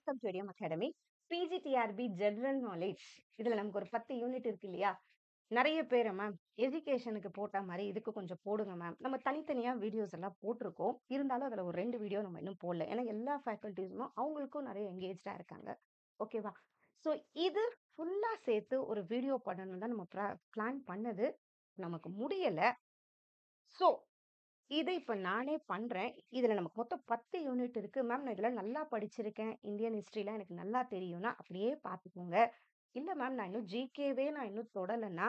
Welcome to EDM academy. PGTRB general knowledge இதுல நமக்கு ஒரு 10 யூனிட் இருக்கு இல்லையா? நிறைய பேர் மேம் எஜுகேஷனுக்கு போட்ட மாதிரி இதுக்கு கொஞ்சம் போடுங்க மேம். நம்ம தனித்தனியா வீடியோஸ் எல்லாம் போட்டிருக்கோம். இருந்தாலும் அதுல ஒரு 2 வீடியோ நம்ம இன்னும் போடல. ஏன்னா எல்லா ஃபேக்கல்டிஸும் அவங்களுக்கும் நிறைய எங்கேஜ்டா இருக்காங்க. ஓகேவா? ஸோ இது ஃபுல்லா சேர்த்து ஒரு வீடியோ பண்ணணும் தான் நம்ம பிளான் பண்ணது. நமக்கு முடியல. ஸோ இதை இப்ப நானே பண்றேன். இதுல நமக்கு மொத்தம் 10 யூனிட் இருக்கு. மேம் நான் இதெல்லாம் நல்லா படிச்சிருக்கேன். இந்தியன் ஹிஸ்டரிலாம் எனக்கு நல்லா தெரியும்னா, அப்படியே பார்த்துக்கோங்க. இல்ல மேம் நான் இன்னும் ஜிகேவே நான் இன்னும் தொடலன்னா,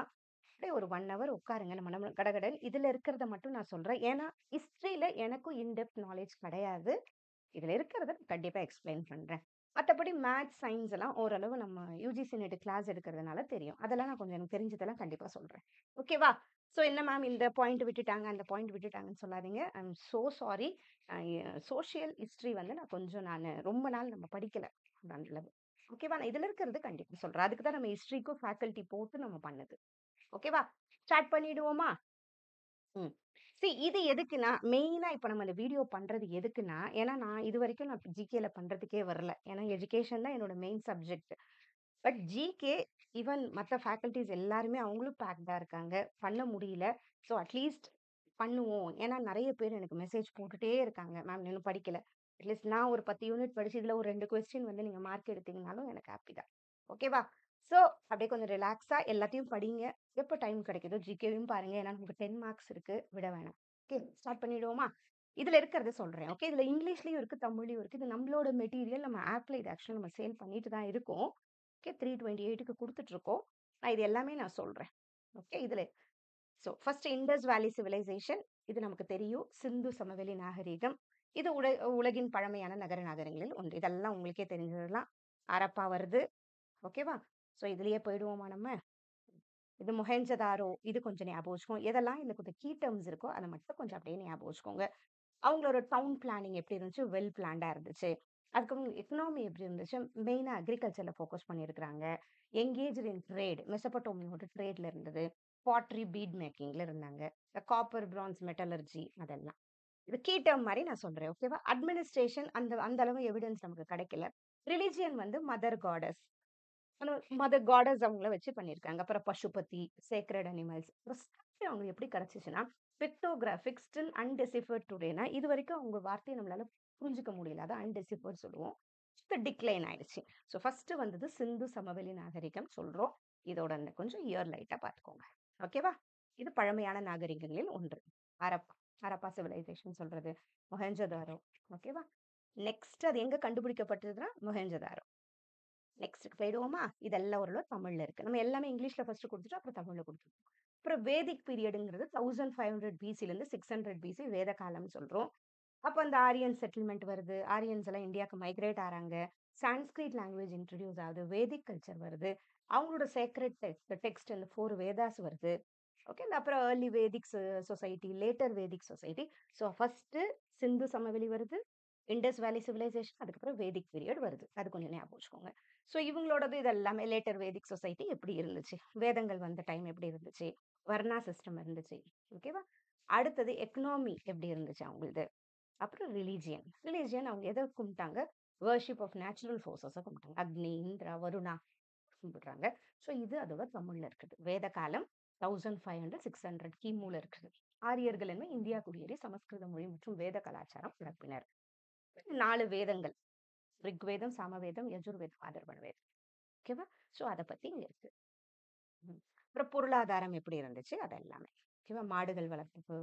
அப்படியே ஒரு 1 ஹவர் உட்காருங்க. நம்ம கடகடன் இதுல இருக்கிறத மட்டும் நான் சொல்றேன். ஏன்னா ஹிஸ்டரியில எனக்கும் இன் டெப்த் நாலேட்ஜ் கிடையாது. இதுல இருக்கிறத கண்டிப்பா எக்ஸ்பிளைன் பண்றேன். மத்தபடி மேத்ஸ், சயின்ஸ் எல்லாம் ஓரளவு நம்ம யுஜிசி நெட் கிளாஸ் எடுக்கிறதுனால தெரியும். அதெல்லாம் நான் கொஞ்சம் எனக்கு தெரிஞ்சதெல்லாம் கண்டிப்பா சொல்றேன். ஓகேவா? ஸோ என்ன மேம் இந்த பாயிண்ட் விட்டுட்டாங்க, அந்த பாயிண்ட் விட்டுட்டாங்கன்னு சொல்லாதீங்க. I am so sorry. Social history வந்து நான் ரொம்ப நாள் நம்ம படிக்கல. அந்த ஓகேவா? நான் இதுல இருக்கிறது கண்டிப்பா சொல்றேன். அதுக்கு தான் நம்ம ஹிஸ்டரிக்கும் ஃபேக்கல்டி போட்டு நம்ம பண்ணது. ஓகேவா? ஸ்டார்ட் பண்ணிடுவோமா? ம். இது எதுக்குன்னா, மெயினா இப்ப நம்ம இந்த வீடியோ பண்றது எதுக்குன்னா, ஏன்னா நான் இதுவரைக்கும் நான் ஜிகேல பண்றதுக்கே வரல. ஏன்னா எஜுகேஷன் தான் என்னோட main subject. But GK even மத்த ஃபேக்கல்டீஸ் எல்லாருமே அவங்களும் பேக்டா இருக்காங்க. பண்ண முடியல. ஸோ அட்லீஸ்ட் பண்ணுவோம். ஏன்னா நெறைய பேர் எனக்கு மெசேஜ் போட்டுட்டே இருக்காங்க. மேம் இன்னும் படிக்கல. அட்லீஸ்ட் நான் ஒரு 10 யூனிட் படிச்சு இதுல ஒரு 2 கொஸ்டின் வந்து நீங்க மார்க் எடுத்தீங்கனாலும் எனக்கு ஹாப்பி தான். ஓகேவா? ஸோ அப்படியே கொஞ்சம் ரிலாக்ஸா எல்லாத்தையும் படிங்க. எப்ப டைம் கிடைக்குதோ ஜிகேவையும் பாருங்க. ஏன்னா நமக்கு 10 மார்க்ஸ் இருக்கு. விட வேணாம். ஓகே ஸ்டார்ட் பண்ணிடுவோமா? இதுல இருக்கிறத சொல்றேன். ஓகே இதுல இங்கிலீஷ்லயும் இருக்கு, தமிழ்லயும் இருக்கு. இது நம்மளோட மெட்டீரியல். நம்ம ஆப்ல இது ஆக்சுவலா நம்ம சேல் பண்ணிட்டு தான் இருக்கோம். ஓகே 328க்கு குடுத்துட்டு இருக்கோம். இது எல்லாமே நான் சொல்றேன். ஓகே இதுல ஃபர்ஸ்ட் இண்டஸ் வேலி சிவிலைசேஷன் இது நமக்கு தெரியும். சிந்து சமவெளி நாகரீகம். இது உலகின் பழமையான நகர நாகரிகங்களில் ஒன்று. இதெல்லாம் உங்களுக்கே தெரிஞ்சதெல்லாம். ஹரப்பா வருது. ஓகேவா? இதுலயே போயிடுவோமா நம்ம? இது மொஹெஞ்சதாரோ இது கொஞ்சம் ஞாபகம் வச்சுக்கோங்க. எதெல்லாம் இந்த கொஞ்சம் கீ டெர்ம்ஸ் இருக்கோ அத மட்டும் கொஞ்சம் அப்படியே ஞாபகம் வச்சுக்கோங்க. அவங்களோட டவுன் பிளானிங் எப்படி இருந்துச்சு? வெல் பிளான்டா இருந்துச்சு. அதுக்கப்புறம் எக்கனாமி எப்படி இருந்துச்சு? மெயினா அக்ரிகல்ச்சர்ல ஃபோக்கஸ் பண்ணியிருக்கிறாங்க. எங்கேஜ்ட் இன் ட்ரேட் மெசபடோமியோட ட்ரேட்ல இருந்தது. பாட்ரி, பீட் மேக்கிங்ல இருந்தாங்க. காப்பர், பிரான்ஸ், மெட்டலர்ஜி அதெல்லாம். இது கீ டெர்ம் மாரி நான் சொல்றேன். ஓகேவா? அட்மினிஸ்ட்ரேஷன் அந்த அந்த அளவு எவிடன்ஸ் நமக்கு கிடைக்கல. ரிலிஜியன் வந்து மதர் காடஸ். மதர் காடஸ் அவங்கள வச்சு பண்ணியிருக்காங்க. அப்புறம் பசுபதி, சேக்ரெட் அனிமல்ஸ். அப்புறம் ஸ்கிரிப்ட் அவங்களுக்கு எப்படி கிடைச்சுச்சுன்னா, பிக்டோகிராஃபிக் ஸ்டில் அன்டெசிஃபர்ட் டுடேனா, இதுவரைக்கும் அவங்க வார்த்தைய நம்மளால புரிஞ்சுக்க முடியல. அதான் அன்டெசிஃபர்ட் சொல்லுவோம். டிக்ளைன் ஆயிடுச்சு. ஃபர்ஸ்ட் வந்தது சிந்து சமவெளி நாகரிகம் சொல்றோம். இதோட கொஞ்சம் இயர் லைட்டா பார்த்துக்கோங்க. ஓகேவா? இது பழமையான நாகரிகங்களில் ஒன்று. ஹரப்பா ஹரப்பா சிவிலைசேஷன் சொல்றது. மொஹெஞ்சதாரோ. ஓகேவா? நெக்ஸ்ட் அது எங்க கண்டுபிடிக்கப்பட்டதுன்னா மொஹெஞ்சதாரோ. நெக்ஸ்ட்க்கு போயிடுவோமா? இதெல்லாம் ஓரளவு தமிழ்ல இருக்கு. நம்ம எல்லாமே இங்கிலீஷ்ல ஃபர்ஸ்ட் குடுத்துட்டோம். அப்புறம் தமிழ்ல குடுத்துருக்கோம். அப்புறம் வேதிக் பீரியடுங்கிறது 1500 பிசில 600 பிசி வேத காலம்னு சொல்றோம். அப்ப அந்த ஆரியன் செட்டில்மெண்ட் வருது. ஆரியன்ஸ் எல்லாம் இந்தியாக்கு மைக்ரேட் ஆறாங்க. சான்ஸ்கிரிட் லாங்குவேஜ் இன்ட்ரோடியூஸ் ஆகுது. வேதிக் கல்ச்சர் வருது. அவங்களோட சேக்ரெட் டெக்ஸ்ட் இந்த 4 வேதாஸ் வருது. ஓகே. அப்புறம் early Vedic society, later Vedic society. First Sindhu சமவெளி வருது. இண்டஸ் வேலி சிவிலைசேஷன் அதுக்கப்புறம் வேதிக் பீரியட் வருது. அது கொஞ்சம் ஞாபகம் வச்சுக்கோங்க. இவங்களோடது இது எல்லாமே லேட்டர் வேதிக் சொசைட்டி எப்படி இருந்துச்சு? வேதங்கள் வந்த டைம் எப்படி இருந்துச்சு? வர்ணா சிஸ்டம் இருந்துச்சு. ஓகேவா? அடுத்தது எக்கனாமி எப்படி இருந்துச்சு அவங்களுது? அப்புறம் ரிலிஜியன். ரிலிஜியன் அவங்க எத கும்பிட்டாங்க? வொர்ஷிப் ஆஃப் நேச்சுரல் ஃபோர்ஸஸ கும்பிட்டாங்க. அக்னி, இந்திரா, வருணா கும்பிடுறாங்க. இது அதோட தமிழ்ல இருக்குது. வேத காலம் 1500, 600 கிமுல இருக்குது. ஆரியர்கள் என்ன இந்தியா குடியேறி சமஸ்கிருத மொழி மற்றும் வேத கலாச்சாரம் பரப்பினர். 4 வேதங்கள். ரிக்வேதம், சாமவேதம், யஜுர்வேதம், அதர்வண வேதம். ஓகேவா? அத பத்தி இங்க இருக்கு. அப்புறம் பொருளாதாரம் எப்படி இருந்துச்சு? அது எல்லாமே. ஓகேவா? மாடுகள் வளர்ப்பு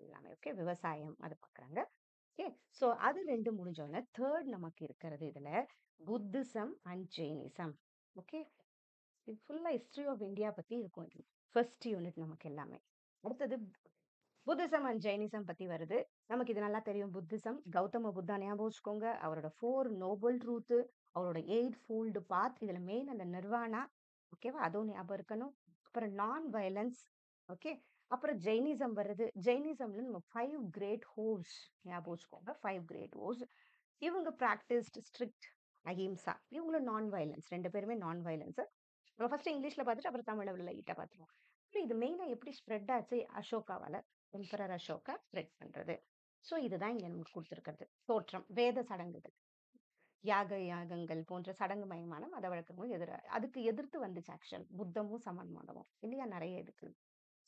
எல்லாமே. ஓகே. விவசாயம் அது பார்க்குறாங்க. ஓகே. அது 2 முடிஞ்சோனே, 3 நமக்கு இருக்கிறது இதுல புத்திசம் அண்ட் ஜெயினிசம். ஓகே. இது ஃபுல்லா ஹிஸ்டரி ஆஃப் இந்தியா பத்தி இருக்கும் இது. ஃபர்ஸ்ட் யூனிட் நமக்கு எல்லாமே. அடுத்தது புத்திசம் அண்ட் ஜெயினிசம் பத்தி வருது. நமக்கு இது நல்லா தெரியும். புத்திசம் கௌதம புத்தா ஞாபகம் வச்சுக்கோங்க. அவரோட 4 நோபல் ட்ரூத், அவரோட 8 ஃபோல்டு பாத் இதுல மெயின் அந்த நிர்வாணா. ஓகேவா? அதுவும் ஞாபகம் இருக்கணும். அப்புறம் நான் வயலன்ஸ். ஓகே. அப்புறம் ஜெயினிசம் வருது. ஜெயினிசம்ல நம்ம 5 கிரேட் ஹோஸ் ஞாபகம் வச்சுக்கோங்க. 5 கிரேட் ஹோஸ். இவங்க பிராக்டிஸ்ட் ஸ்ட்ரிக்ட் அஹிம்சா. இவங்களும் நான் வயலன்ஸ். 2 பேருமே நான் வயலன்ஸ். நம்ம ஃபர்ஸ்ட் இங்கிலீஷ்ல பார்த்துட்டு அப்புறம் தமிழ்ல லைட்டா பார்த்துருவோம். இது மெயினா எப்படி ஸ்ப்ரெட் ஆச்சு? அசோகாவால. எம்பரர் அசோகா ஸ்ப்ரெட் பண்றது. இதுதான் இங்க நமக்கு கொடுத்திருக்கிறது. தோற்றம், வேத சடங்குகள். யாகங்கள் போன்ற சடங்குமயமான மத வழக்கங்களும் அதுக்கு எதிர்த்து வந்துச்சு ஆக்சுவல். புத்தமும் சமண மதமும் இல்லையா? நிறைய இருக்கு.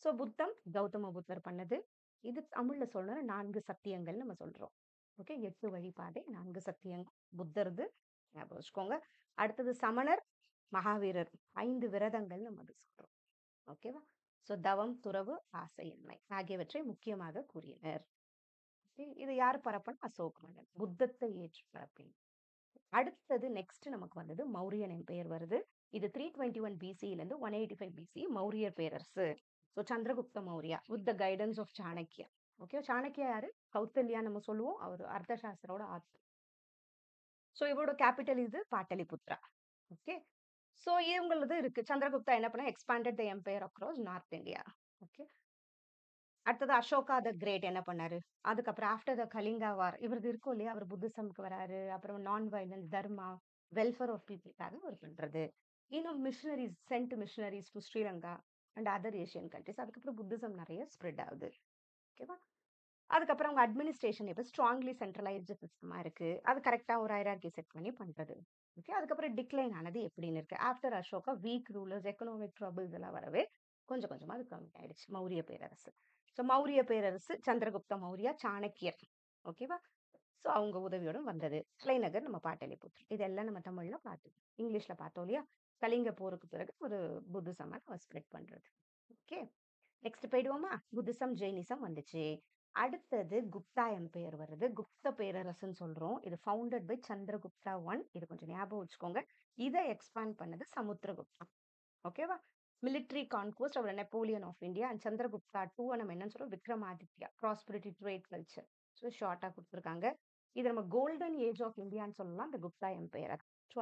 சோ புத்தம் கௌதம புத்தர் பண்ணது. இது தமிழ்ல சொல்லணும்னா 4 சத்தியங்கள் நம்ம சொல்றோம். ஓகே, 8 வழிபாதை, 4 சத்தியங்கள் புத்தர்து ஞாபகம் வச்சுக்கோங்க. அடுத்தது சமணர், மகாவீரர் 5 விரதங்கள் நம்ம அது சொல்றோம். ஓகேவா? சோ தவம், துறவு, ஆசையின்மை ஆகியவற்றை முக்கியமாக கூறினர். Okay, இது யார் பரப்பன? அசோகமன்னன் புத்தத்தை ஏற்று பரப்பின. அடுத்தது நெக்ஸ்ட் நமக்கு வந்தது மௌரியன் பெயர் வருது. இது 321 பிசில இருந்து 185 பிசி மௌரியர் பேரரசு. So Chandragupta Maurya with the guidance of Chanakya. Okay, Chanakya யாரு? கௌசல்யா நம்ம சொல்லுவோம். அவர் அர்த்தசாஸ்திரோட ஆத்து. ஸோ இவரோட கேபிட்டல் இது பாட்டலிபுத்ரா. ஓகே, ஸோ இவங்களது இருக்கு. சந்திரகுப்தா என்ன பண்ண? எக்ஸ்பாண்டட் த empire across north India. Okay, அடுத்தது அசோகா த கிரேட் என்ன பண்ணாரு? அதுக்கப்புறம் ஆஃப்டர் த கலிங்கா வார் இவரது இருக்கும் இல்லையா? அவர் புத்திசம்க்கு வராரு. அப்புறம் non violence, dharma, welfare of பீப்புளுக்காக அவர் பண்றது. இன்னும் missionaries sent missionaries to Sri Lanka and other Asian countries. அதுக்கப்புறம் புத்திசம் நிறைய ஸ்ப்ரெட் ஆகுது. ஓகேவா? அதுக்கப்புறம் அவங்க அட்மினிஸ்ட்ரேஷன் இப்போ ஸ்ட்ராங்லி சென்ட்ரலைஸ்டு சிஸ்டமா இருக்கு. அது கரெக்டா ஒரு ஹைரார்கி செட் பண்ணி பண்றது. ஓகே, அதுக்கப்புறம் டிக்ளைன் ஆனது எப்படின்னு இருக்கு? After Ashoka week rulers, economic troubles எல்லாம் வரவே கொஞ்சம் கொஞ்சமா அது கம்மி ஆயிடுச்சு. மௌரிய பேரரசு. ஸோ மௌரிய பேரரசு சந்திரகுப்த மௌரியா, சாணக்கியர். ஓகேவா? ஸோ அவங்க உதவியோட வந்தது. தலைநகர் நம்ம பாட்டலிபுத்திரம். இதெல்லாம் நம்ம தமிழ்ல பார்த்தோம். இங்கிலீஷ்ல பார்த்தோம் இல்லையா? கலிங்க போருக்கு பிறகு ஒரு புத்திசமா நம்ம ஸ்ப்ரெட் பண்றது. ஓகே, நெக்ஸ்ட் போயிடுவோமா? புத்திசம் ஜெயினிசம் வந்துச்சு. அடுத்தது குப்தா எம்பையர் வருது. குப்த பேரரசுன்னு சொல்றோம். இது ஃபவுண்டட் பை சந்திரகுப்தா 1. இது கொஞ்சம் ஞாபகம் வச்சுக்கோங்க. இதை எக்ஸ்பாண்ட் பண்ணது சமுத்திரகுப்தா. ஓகேவா? மிலிட்ரி கான்கோஸ்ட் அவர் Napoleon of India and Chandragupta 2 நம்ம என்னன்னு சொல்றோம்? Vikramaditya, prosperity trade culture. So ஷார்ட்டா கொடுத்துருக்காங்க. இது நம்ம கோல்டன் ஏஜ் ஆஃப் இந்தியான்னு சொல்லலாம் இந்த குப்தா எம்பையர். ஸோ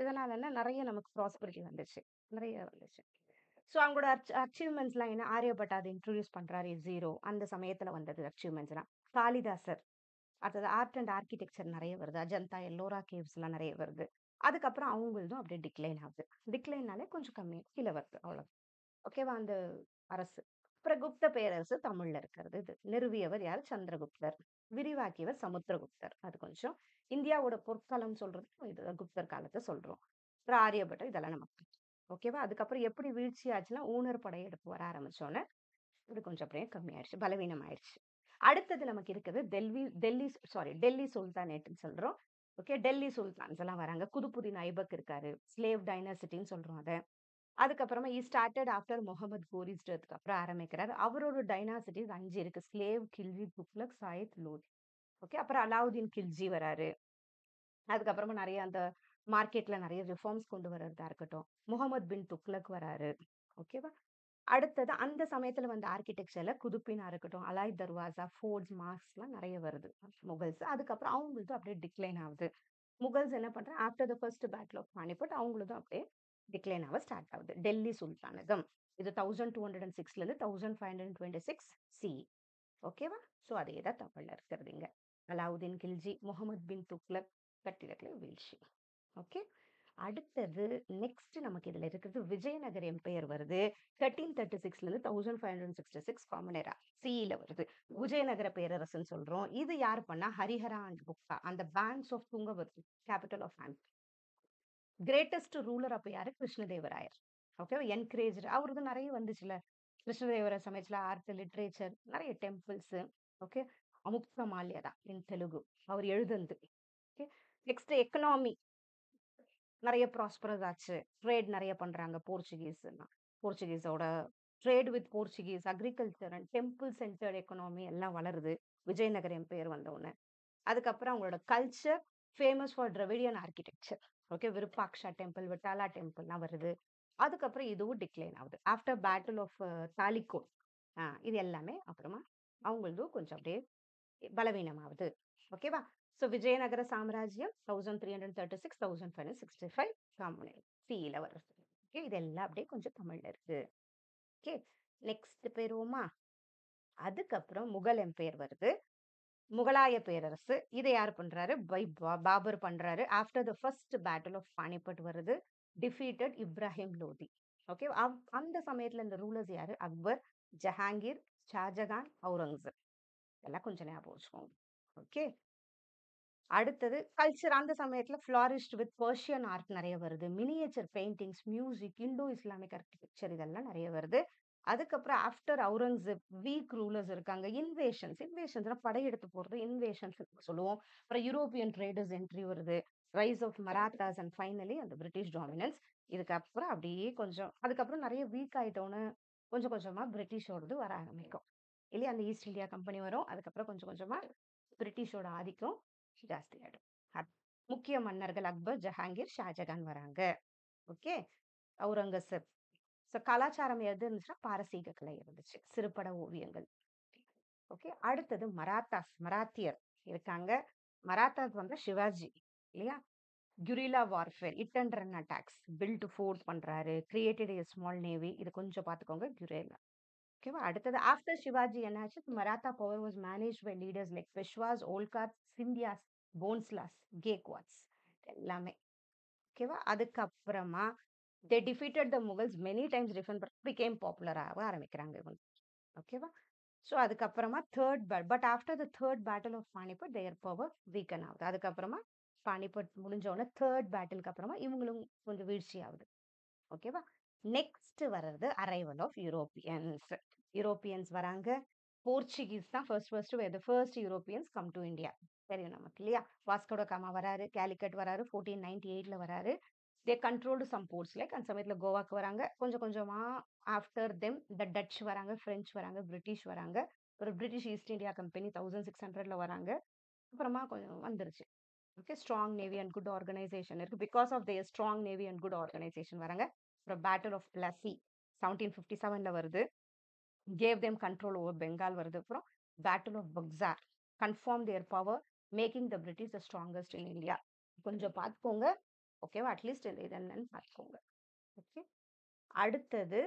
இதனால நிறைய நமக்கு ப்ராஸ்பரிட்டி வந்துச்சு, நிறைய வந்துச்சு. ஸோ அவங்களோட அச்சீவ்மெண்ட்ஸ்லாம் என்ன? ஆரியப்பட்டா அதை இன்ட்ரடியூஸ் பண்றாரு. ஜீரோ அந்த சமயத்துல வந்தது அச்சீவ்மெண்ட்ஸ்லாம். காளிதாசர். அடுத்தது ஆர்ட் அண்ட் ஆர்கிடெக்சர் நிறைய வருது. அஜந்தா, எல்லோரா கேவ்ஸ் எல்லாம் நிறைய வருது. அதுக்கப்புறம் அவங்களதும் அப்படியே டிக்ளைன் ஆகுது. டிக்ளைன்னாலே கொஞ்சம் கம்மி கீழே வருது, அவ்வளவு. ஓகேவா? அந்த அரசு. அப்புறம் குப்த பேரரசு தமிழ்ல இருக்கிறது. இது நிறுவியவர் யார்? சந்திரகுப்தர். விரிவாக்கியவர் சமுத்திரகுப்தர். அது கொஞ்சம் இந்தியாவோட பொற்காலம் சொல்றது இது குப்தர் காலத்தை சொல்றோம். அப்புறம் ஆரியப்பட்டம் இதெல்லாம் நமக்கு. ஓகேவா? அதுக்கப்புறம் எப்படி வீழ்ச்சி ஆச்சுன்னா ஊனர் படையெடுப்பு வர ஆரம்பிச்சோன்னே இது கொஞ்சம் அப்படியே கம்மியாயிடுச்சு, பலவீனம் ஆயிடுச்சு. அடுத்தது நமக்கு இருக்குது டெல்லி சுல்தானேட்னு சொல்றோம். ஓகே, டெல்லி சுல்தான்ஸ் எல்லாம் வராங்க. குதுப்புதீன் ஐபக் இருக்காரு. ஸ்லேவ் டைனசிட்டின்னு சொல்றோம் அதை. அதுக்கப்புறமா ஸ்டார்டட் ஆஃப்டர் முகமது கோரிஸ் டெத்துக்கு அப்புறம் ஆரம்பிக்கிறாரு. அவரோட டைனாசிட்டிஸ் 5 இருக்கு. ஸ்லேவ், கில்ஜி, துக்ளக், சாயித், லோதி. ஓகே, அப்புறம் அலாவுதீன் கில்ஜி வராரு. அதுக்கப்புறமா நிறைய அந்த மார்க்கெட்ல நிறைய ரிஃபார்ம்ஸ் கொண்டு வர்றதா இருக்கட்டும். முகமது பின் துக்ளக் வராரு. ஓகேவா? அடுத்தது அந்த சமயத்துல வந்து ஆர்கிடெக்சர்ல குதுப்பினா இருக்கட்டும், அலாய் தர்வாசா, ஃபோர்ட்ஸ், மாஸ்க் எல்லாம் நிறைய வருது முகல்ஸ். அதுக்கப்புறம் அவங்களுக்கு அப்படியே டிக்ளைன் ஆகுது. முகல்ஸ் என்ன பண்றாங்க? After the first battle of Panipat அவங்களும் அப்படியே டிக்ளைன் ஆக ஸ்டார்ட் ஆகுது. டெல்லி சுல்தானகம் இது 1206 இருந்து 1526 சி. ஓகேவா? ஸோ அதே தான் தமிழ்ல இருக்கிறதுங்க. அலாவுதீன் கில்ஜி, முகமது பின் துக்ளக் கட்டிடக்கலை வீழ்ச்சி. ஓகே, அடுத்தது நெக்ஸ்ட் நமக்கு இதுல இருக்கிறது விஜயநகர் எம்பையர் வருது. 1336 இருந்து 1566 காமன் எரா சில வருது. விஜயநகர பேரரசுன்னு சொல்றோம். இது யார் பண்ணா? ஹரிஹரா அண்ட் குப்தா அந்த banks of Tungabhadra, capital of ஆண்ட். கிரேட்டஸ்ட் ரூலர் அப்ப யாரு? கிருஷ்ணதேவராயர். ஓகேவா? என்கரேஜ் அவருக்கு நிறைய வந்துச்சுல. கிருஷ்ணதேவர சமயத்துல ஆர்ட், லிட்ரேச்சர், நிறைய temples. Okay, Amuktamalyada in Telugu அவர் எழுதுனது. ஓகே, நெக்ஸ்ட் எக்கனாமி நிறைய ப்ராஸ்பரஸ் ஆச்சு. ட்ரேட் நிறைய பண்றாங்க போர்ச்சுகீஸ். போர்ச்சுகீஸோட trade with Portuguese, agriculture and temple centred economy எல்லாம் வளருது விஜயநகர் எம்பையர் வந்த உடனே. அதுக்கப்புறம் அவங்களோட culture famous for Dravidian architecture. Okay, Virupaksha temple, Vittala டெம்பிள்லாம் வருது. அதுக்கப்புறம் இதுவும் டிக்ளைன் ஆகுது ஆஃப்டர் பேட்டில் ஆஃப் தாலிகோட். இது எல்லாமே அப்புறமா அவங்களதும் கொஞ்சம் அப்படியே பலவீனமாகுது. ஓகேவா? ஸோ விஜயநகர சாம்ராஜ்யம் 1336 1565 காமன் சில வருது. ஓகே, இதெல்லாம் அப்படியே கொஞ்சம் தமிழ்ல இருக்கு. ஓகே, நெக்ஸ்ட் போயிருவோமா? அதுக்கப்புறம் முகல் எம்பையர் வருது. முகலாய பேரரசு இதை யார் பண்றாரு? பாபர் பண்றாரு. After the first battle of Panipat வருது. டிஃபீட்டட் இப்ராஹிம் லோதி. ஓகே, அந்த சமயத்துல இந்த ரூலர்ஸ் யாரு? அக்பர், ஜஹாங்கீர், ஷாஜகான், அவுரங்கசீப். இதெல்லாம் கொஞ்சம் ஞாபகம் வச்சுக்கோங்க. ஓகே, அடுத்தது கல்ச்சர் அந்த சமயத்துல ஃப்ளாரிஸ்ட் வித் பெர்ஷியன் ஆர்ட் நிறைய வருது. Miniature paintings, music, Indo Islamic architecture இதெல்லாம் நிறைய வருது. அதுக்கப்புறம் ஆஃப்டர் அவுரங்கசீப் வீக் ரூலர்ஸ் இருக்காங்க. இன்வேஷன்ஸ்னா படையெடுத்து போறது இன்வேஷன்ஸ் சொல்லுவோம். அப்புறம் யூரோப்பியன் ட்ரேடர்ஸ் என்ட்ரி வருது. Rise of Marathas and finally அந்த பிரிட்டிஷ் டாமினன்ஸ். இதுக்கப்புறம் அப்படியே கொஞ்சம் அதுக்கப்புறம் நிறைய வீக் ஆயிட்டோன்னு கொஞ்சம் கொஞ்சமா பிரிட்டிஷோடது வர ஆரம்பிக்கும் இல்லையா? அந்த ஈஸ்ட் இந்தியா கம்பெனி வரும். அதுக்கப்புறம் கொஞ்சம் கொஞ்சமா பிரிட்டிஷோட ஆதிக்கம் ஜாஸ்தி ஆயிடும். முக்கிய மன்னர்கள் அக்பர், ஜஹாங்கீர், ஷாஜகான் வராங்க. ஓகே, அவுரங்கசீப். ஸோ கலாச்சாரம் எது இருந்துச்சுன்னா பாரசீக கலை இருந்துச்சு, சிறுபட ஓவியங்கள். ஓகே, அடுத்தது மராத்தியர் இருக்காங்க. மராத்தாஸ் வந்து சிவாஜி இல்லையா? Guerrilla warfare, hit and run attacks, build fort பண்றாரு, கிரியேட்டட் a ஸ்மால் நேவி. இது கொஞ்சம் பார்த்துக்கோங்க குரில்லா. ஓகேவா? அடுத்தது ஆஃப்டர் சிவாஜி என்னாச்சு? Maratha power was manage by leaders like Peshwas, Holkars, Scindias, Bhonsles, Gaekwads எல்லாமே. ஓகேவா? அதுக்கப்புறமா they defeated the Mughals many times defend become பாப்புலராக ஆரம்பிக்கிறாங்க இவங்க. ஓகேவா? ஸோ அதுக்கப்புறமா but after the third battle of Panipat their power weaken ஆகுது. அதுக்கப்புறமா பானிபட் முடிஞ்ச உடனே தேர்ட் பேட்டிலுக்கு அப்புறமா இவங்களும் கொஞ்சம் வீழ்ச்சி ஆகுது. ஓகேவா? நெக்ஸ்ட் வர்றது அரைவல் ஆஃப் யூரோப்பியன்ஸ். யூரோப்பியன்ஸ் வராங்க. போர்ச்சுகீஸ் தான் first Europeans come to India. தெரியும் நமக்கு இல்லையா? வாஸ்கோட காமா வராரு, கேலிக்கட் வராரு, 1498ல வராரு. They controlled some ports like அந்த சமயத்துல கோவாக்கு வராங்க. கொஞ்சம் கொஞ்சமா ஆஃப்டர் தெம் த டச் வராங்க, பிரெஞ்சு வராங்க, பிரிட்டிஷ் வராங்க. ஒரு பிரிட்டிஷ் ஈஸ்ட் இந்தியா கம்பெனி 1600ல வராங்க. அப்புறமா கொஞ்சம் வந்துருச்சு. ஓகே, strong navy and good organisation இருக்கு. Because of their strong navy and good organisation வராங்க. அப்புறம் பேட்டில் ஆஃப் பிளஸி 1757ல வருது. Gave them control over Bengal வருது. அப்புறம் battle of Buxar confirm their power, making the British the strongest in India. கொஞ்சம் பார்த்துக்கோங்க. ஓகேவா? அட்லீஸ்ட் இது என்னன்னு பார்த்துக்கோங்க. ஓகே, அடுத்தது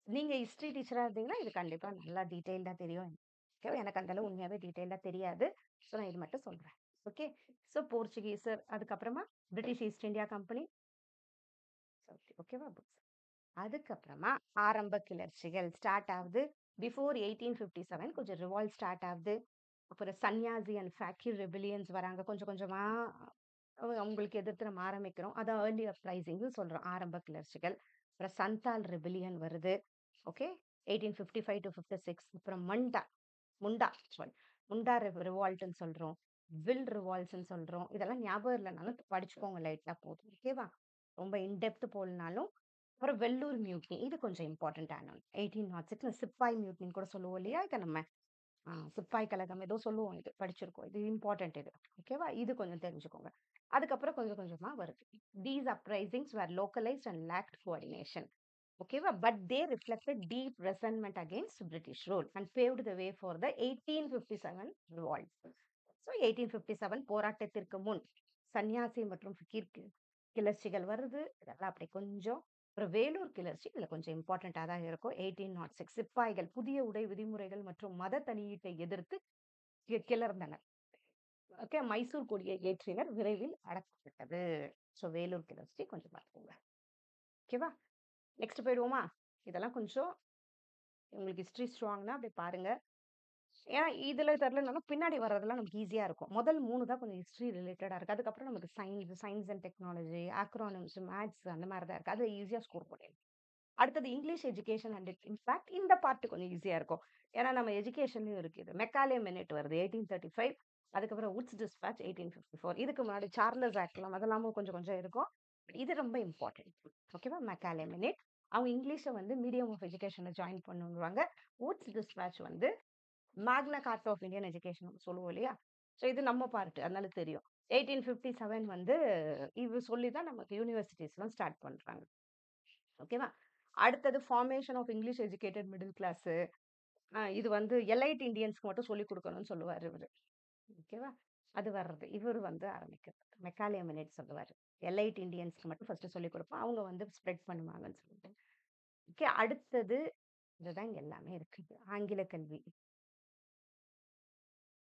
நீங்க ஹிஸ்டரி டீச்சரா இருந்தீங்கன்னா இது கண்டிப்பா நல்லா டீடைல்டா தெரியும். ஓகேவா? எனக்கு அந்த அளவு உண்மையாவே டீடைல்டா தெரியாது. ஸோ நான் இது மட்டும் சொல்றேன். ஓகே, ஸோ போர்ச்சுகீசர், அதுக்கப்புறமா பிரிட்டிஷ் ஈஸ்ட் இந்தியா கம்பெனி. ஓகேவா? புக்ஸ். அதுக்கப்புறமா ஆரம்ப கிளர்ச்சிகள் ஸ்டார்ட் ஆகுது. பிஃபோர் 1857 கொஞ்சம் ரிவால்ட் ஸ்டார்ட் ஆகுது. அப்புறம் சன்யாசி அண்ட் ஃபேக்யூர் ரெபிலியன்ஸ் வராங்க. கொஞ்சம் கொஞ்சமா அவங்களுக்கு எதிர்த்து நம்ம ஆரம்பிக்கிறோம். அதான் ஏர்லி அப்ரைசிங் சொல்றோம், ஆரம்ப கிளர்ச்சிகள். அப்புறம் சந்தால் ரெபிலியன் வருது. Okay, 1855 to 56. அப்புறம் முண்டா முண்டா ரிவால்ட்னு சொல்றோம், வில் ரிவால்ட்ஸ்ன்னு சொல்றோம். இதெல்லாம் ஞாபகம் இல்லைனாலும் படிச்சுக்கோங்க, லைட்டா போதும். ஓகேவா? ரொம்ப இன்டெப்த் போலனாலும். அப்புறம் வெள்ளூர் மியூட்னி, இது கொஞ்சம் இம்பார்ட்டன்டான 1806 சிப்பாய் மியூட்னின்னு கூட சொல்லுவோம் இல்லையா? இதை நம்ம சிப்பாய் கழகம் ஏதோ சொல்லுவோம், இது படிச்சிருக்கோம், இது இம்பார்ட்டன்ட் இது. ஓகேவா? இது கொஞ்சம் தெரிஞ்சுக்கோங்க. அதுக்கப்புறம் கொஞ்சம் கொஞ்சமா வருது. These uprisings were localized and lacked coordination. ஓகேவா? But they reflected deep resentment against British rule and paved the way for the 1857 revolt. So 1857 போராட்டத்திற்கு முன் சன்னியாசி மற்றும் ஃபிகீர் கிளர்ச்சிகள் வருது. இதெல்லாம் அப்படி கொஞ்சம். அப்புறம் வேலூர் கிளர்ச்சி இதுல கொஞ்சம் இம்பார்ட்டண்டா தான் இருக்கும். 1806 சிப்பாய்கள் புதிய உடை விதிமுறைகள் மற்றும் மத தனியீட்டை எதிர்த்து கிளர்ந்தனர். ஓகே, மைசூர் கொடியை ஏற்றினர், விரைவில் அடக்கப்பட்டது. ஸோ வேலூர் கிளர்ச்சி கொஞ்சம் பார்த்துக்கோங்க. ஓகேவா? நெக்ஸ்ட் போயிடுவோமா? இதெல்லாம் கொஞ்சம் உங்களுக்கு ஹிஸ்டரி ஸ்ட்ராங்னா அப்படி பாருங்க. ஏன்னா இதுல தெரியலனாலும் பின்னாடி வர்றதெல்லாம் நமக்கு ஈஸியா இருக்கும். முதல் 3 தான் கொஞ்சம் ஹிஸ்டரி ரிலேட்டடா இருக்கு. அதுக்கப்புறம் நமக்கு சயின்ஸ் அண்ட் டெக்னாலஜி, ஆக்ரோனிம்ஸ், மேத்ஸ் அந்த மாதிரி தான் இருக்கு. அது ஈஸியா ஸ்கோர் பண்ணிடலாம். அடுத்தது இங்கிலீஷ் எஜுகேஷன் அண்ட் இம்பாக்ட். இந்த பார்ட் கொஞ்சம் ஈஸியா இருக்கும். ஏன்னா நம்ம எஜுகேஷன்லயும் இருக்குது. மெக்காலே மினிட் வருது 1835. அதுக்கப்புறம் உட்ஸ் டிஸ்பேட்ச் 1854. இதுக்கு முன்னாடி சார்லஸ் ஆக்ட்லாம் அதெல்லாமும் கொஞ்சம் கொஞ்சம் இருக்கும். இது ரொம்ப இம்பார்ட்டன்ட். ஓகேவா? Macaulay minute. அவங்க இங்கிலீஷை வந்து மீடியம் ஆஃப் எஜுகேஷனை ஜாயின் பண்ணுவாங்க. உட்ஸ் டிஸ்பேட்ச் வந்து மேக்னா கார்ட்டா ஆஃப் இந்தியன் எஜுகேஷன் சொல்லுவோம் இல்லையா? ஸோ இது நம்ம பார்ட், அதனால தெரியும். 1857 வந்து இது சொல்லி தான் நமக்கு யூனிவர்சிட்டிஸ்லாம் ஸ்டார்ட் பண்றாங்க. ஓகேவா? அடுத்தது formation of English educated middle class. இது வந்து எலைட் இந்தியன்ஸ்க்கு மட்டும் சொல்லிக் கொடுக்கணும்னு சொல்லுவார் இவரு. ஓகேவா? அது வர்றது இவர் வந்து ஆரம்பிக்கிறது. மெக்காலே மினிட் சொல்லுவார், எலைட் இந்தியன்ஸ்க்கு மட்டும் ஃபர்ஸ்ட் சொல்லிக் கொடுப்போம், அவங்க வந்து ஸ்ப்ரெட் பண்ணுவாங்கன்னு சொல்லிட்டு. ஓகே, அடுத்தது இதுதான் இங்க எல்லாமே இருக்குது. ஆங்கில கல்வி.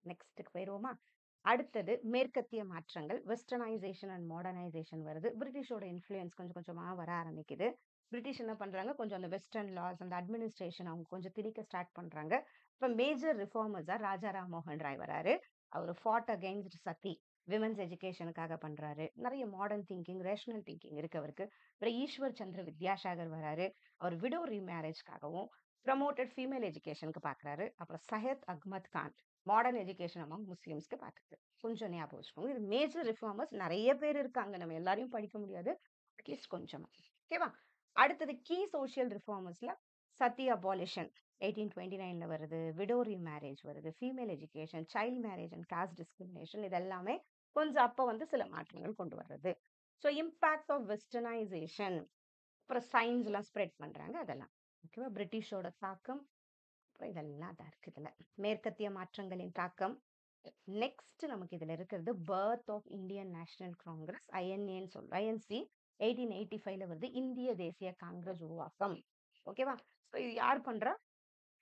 நெக்ஸ்ட்டுக்கு போயிடுவோமா? அடுத்தது மேற்கத்திய மாற்றங்கள், வெஸ்டர்னைசேஷன் அண்ட் மாடர்னைசேஷன் வருது. பிரிட்டிஷோட இன்ஃப்ளூயன்ஸ் கொஞ்சம் கொஞ்சமா வர ஆரம்பிக்குது. பிரிட்டிஷ் என்ன பண்றாங்க, கொஞ்சம் அந்த வெஸ்டர்ன் லாஸ் அந்த அட்மினிஸ்ட்ரேஷன் அவங்க கொஞ்சம் திணிக்க ஸ்டார்ட் பண்றாங்க. இப்போ மேஜர் ரிஃபார்மர்ஸா ராஜா ராம் மோகன் ராய் வராரு. அவர் ஃபாட் அகைன்ஸ்ட் சதி விமென்ஸ் எஜுகேஷனுக்காக பண்றாரு. நிறைய மாடர்ன் திங்கிங், ரேஷனல் திங்கிங் இருக்கு அவருக்கு. அப்புறம் ஈஸ்வர் சந்திர வித்யாசாகர் வராரு. அவர் விடோ ரீமேரேஜ்க்காகவும் ப்ரமோட்டட் ஃபீமேல் எஜுகேஷனுக்கு பார்க்குறாரு. அப்புறம் Syed Ahmed Khan modern education among முஸ்லிம்ஸ்க்கு பார்க்குறது. கொஞ்சம் ஞாபகம் வச்சுக்கோங்க. இது மேஜர் ரிஃபார்மர்ஸ் நிறைய பேர் இருக்காங்க. நம்ம எல்லாரையும் படிக்க முடியாது. அட்லீஸ்ட் கொஞ்சமா. ஓகேவா? அடுத்தது கீ சோஷியல் ரிஃபார்மர்ஸ்ல சத்தி அபாலிஷன் 1829ல வருது. விடோ ரீமேரேஜ் வருது. Female education, child marriage and cost discrimination இது எல்லாமே கொஞ்சம் அப்போ வந்து சில மாற்றங்கள் கொண்டு வர்றது. ஸோ இம்பாக்ட் ஆஃப் வெஸ்டர்னைசேஷன், அப்புறம் சயின்ஸ் எல்லாம் ஸ்ப்ரெட் பண்றாங்க அதெல்லாம். ஓகேவா? பிரிட்டிஷோட தாக்கம், அப்புறம் இதெல்லாம் தான் இருக்கு இதுல. மேற்கத்திய மாற்றங்களின் தாக்கம். நெக்ஸ்ட் நமக்கு இதுல இருக்கிறது birth of Indian National Congress, ஐஎன்ஏன்னு சொல்றோம். ஐஎன்சி 1885ல வருது. இந்திய தேசிய காங்கிரஸ் உருவாக்கம். ஓகேவா? ஸோ இது யார் பண்றா?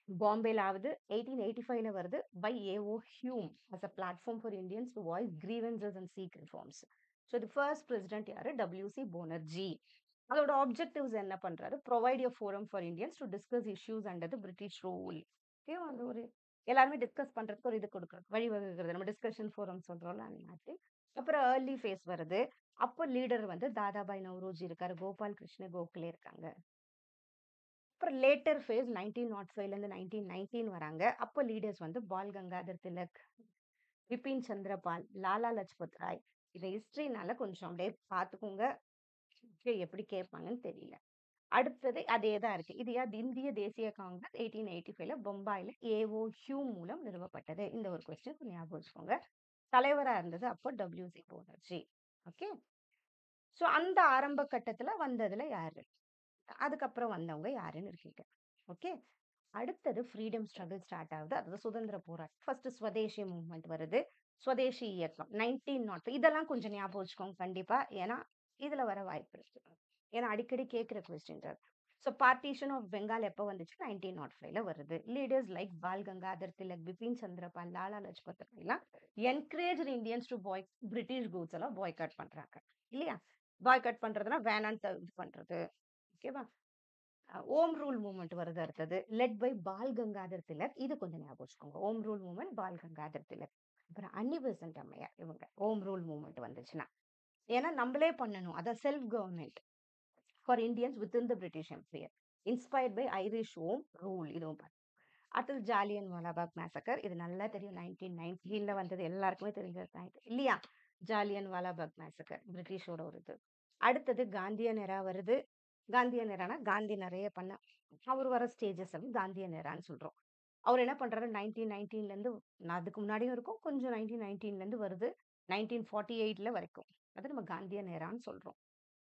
பாம்பேல ஆகுது. 1885ல வருது. By A O Hume as a platform for Indians to voice grievances and seek reforms. So இது ஃபர்ஸ்ட் பிரசிடென்ட் யாரு? டபிள்யூசி போனர்ஜி. அதோட ஆப்ஜெக்டிவ்ஸ் என்ன பண்றாரு? Provide a forum for Indians to discuss issues under the British rule. ஓகேவா? அந்த ஒரு எல்லாருமே discuss பண்றதுக்கு ஒரு இது கொடுக்குறது, வழிவகுக்கிறது. நம்ம டிஸ்கஷன் ஃபோரம் சொல்றோம்ல அந்த மாதிரி. அப்புறம் ஏர்லி ஃபேஸ் வருது. அப்போ லீடர் வந்து தாதாபாய் நவ்ரோஜி இருக்காரு. கோபால் கிருஷ்ண கோகலே இருக்காங்க. அப்புறம் லேட்டர் ஃபேஸ் 1905ல இருந்து 1919 வராங்க. அப்போ லீடர்ஸ் வந்து பால் கங்காதர் திலக், பிபின் சந்திரபால், லாலா லஜ்பத் ராய். இந்த ஹிஸ்டரினால கொஞ்சம் அப்படியே பார்த்துக்கோங்க. எப்படி கேட்பாங்கன்னு தெரியல. அடுத்தது அதே தான் இருக்கு. இது இந்திய தேசிய காங்கிரஸ் 1885ல பொம்பாயில ஏஓ ஹியூம் மூலம் நிறுவப்பட்டது. இந்த ஒரு கொஸ்டின் ஞாபகம் வச்சுக்கோங்க. தலைவரா இருந்தது அப்போ டபிள்யூசி போனர்ஜி. ஓகே. ஸோ அந்த ஆரம்ப கட்டத்துல வந்ததுல யாரு? அதுக்கப்புறம் வந்தவங்க யாருன்னு இருக்கீங்க. ஓகே. அடுத்தது ஃப்ரீடம் ஸ்ட்ரகிள் ஸ்டார்ட் ஆகுது. அதாவது சுதந்திர போராட்டம். ஃபர்ஸ்ட் ஸ்வதேசி மூவ்மெண்ட் வருது. ஸ்வதேசி இயக்கம் 1905. இதெல்லாம் கொஞ்சம் ஞாபகம் வச்சுக்கோங்க கண்டிப்பா. ஏன்னா இதுல வர வாய்ப்பு இருக்கு. ஏன்னா அடிக்கடி கேட்கிற கொஸ்டின் அது. ஸோ பார்ட்டிஷன் ஆஃப் பெங்கால் எப்போ வந்துச்சு? 1905ல வருது. லீடர்ஸ் லைக் பால் கங்காதர் திலக், பிபின் சந்திரபால், லாலா லஜ்பத் ராய் எல்லாம் encourage Indians to British goods எல்லாம் பாய்காட் பண்றாங்க இல்லையா? பாய்காட் பண்றதுன்னா வேணான்னு இது பண்றது. ஓகேவா? ஓம் ரூல் மூவ்மெண்ட் வருது அடுத்தது. லெட் பை பால் கங்காதர் திலக். இது கொஞ்சம் ஞாபகம் வச்சுக்கோங்க. ஓம் ரூல் மூவ்மெண்ட், பால் கங்காதர் திலக். அப்புறம் அன்னி பெசன்ட் அம்மையார் இவங்க. ஓம் ரூல் மூவ்மெண்ட் வந்துச்சுன்னா ஏன்னா நம்மளே பண்ணணும். அதான் self government for Indians within the British empire inspired by Irish home rule. இதுவும் அடுத்தது ஜாலியன் வாலாபாக் மேசக்கர். இது நல்லா தெரியும். 1919ல வந்தது, எல்லாருக்குமே தெரிஞ்சது இல்லையா? ஜாலியன் வாலாபாக் மேசக்கர் பிரிட்டிஷோட ஒரு இது. அடுத்தது காந்தியன் எரா வருது. காந்தியன் எரானா காந்தி நிறைய பண்ண அவர் வர ஸ்டேஜஸ் காந்தியன் எரான்னு சொல்றோம். அவர் என்ன பண்றாரு? 1919ல இருந்து அதுக்கு முன்னாடியும் இருக்கும், கொஞ்சம் 1919ல இருந்து வருது 1948ல வரைக்கும். அது நம்ம காந்தியன் எரான்னு சொல்றோம்.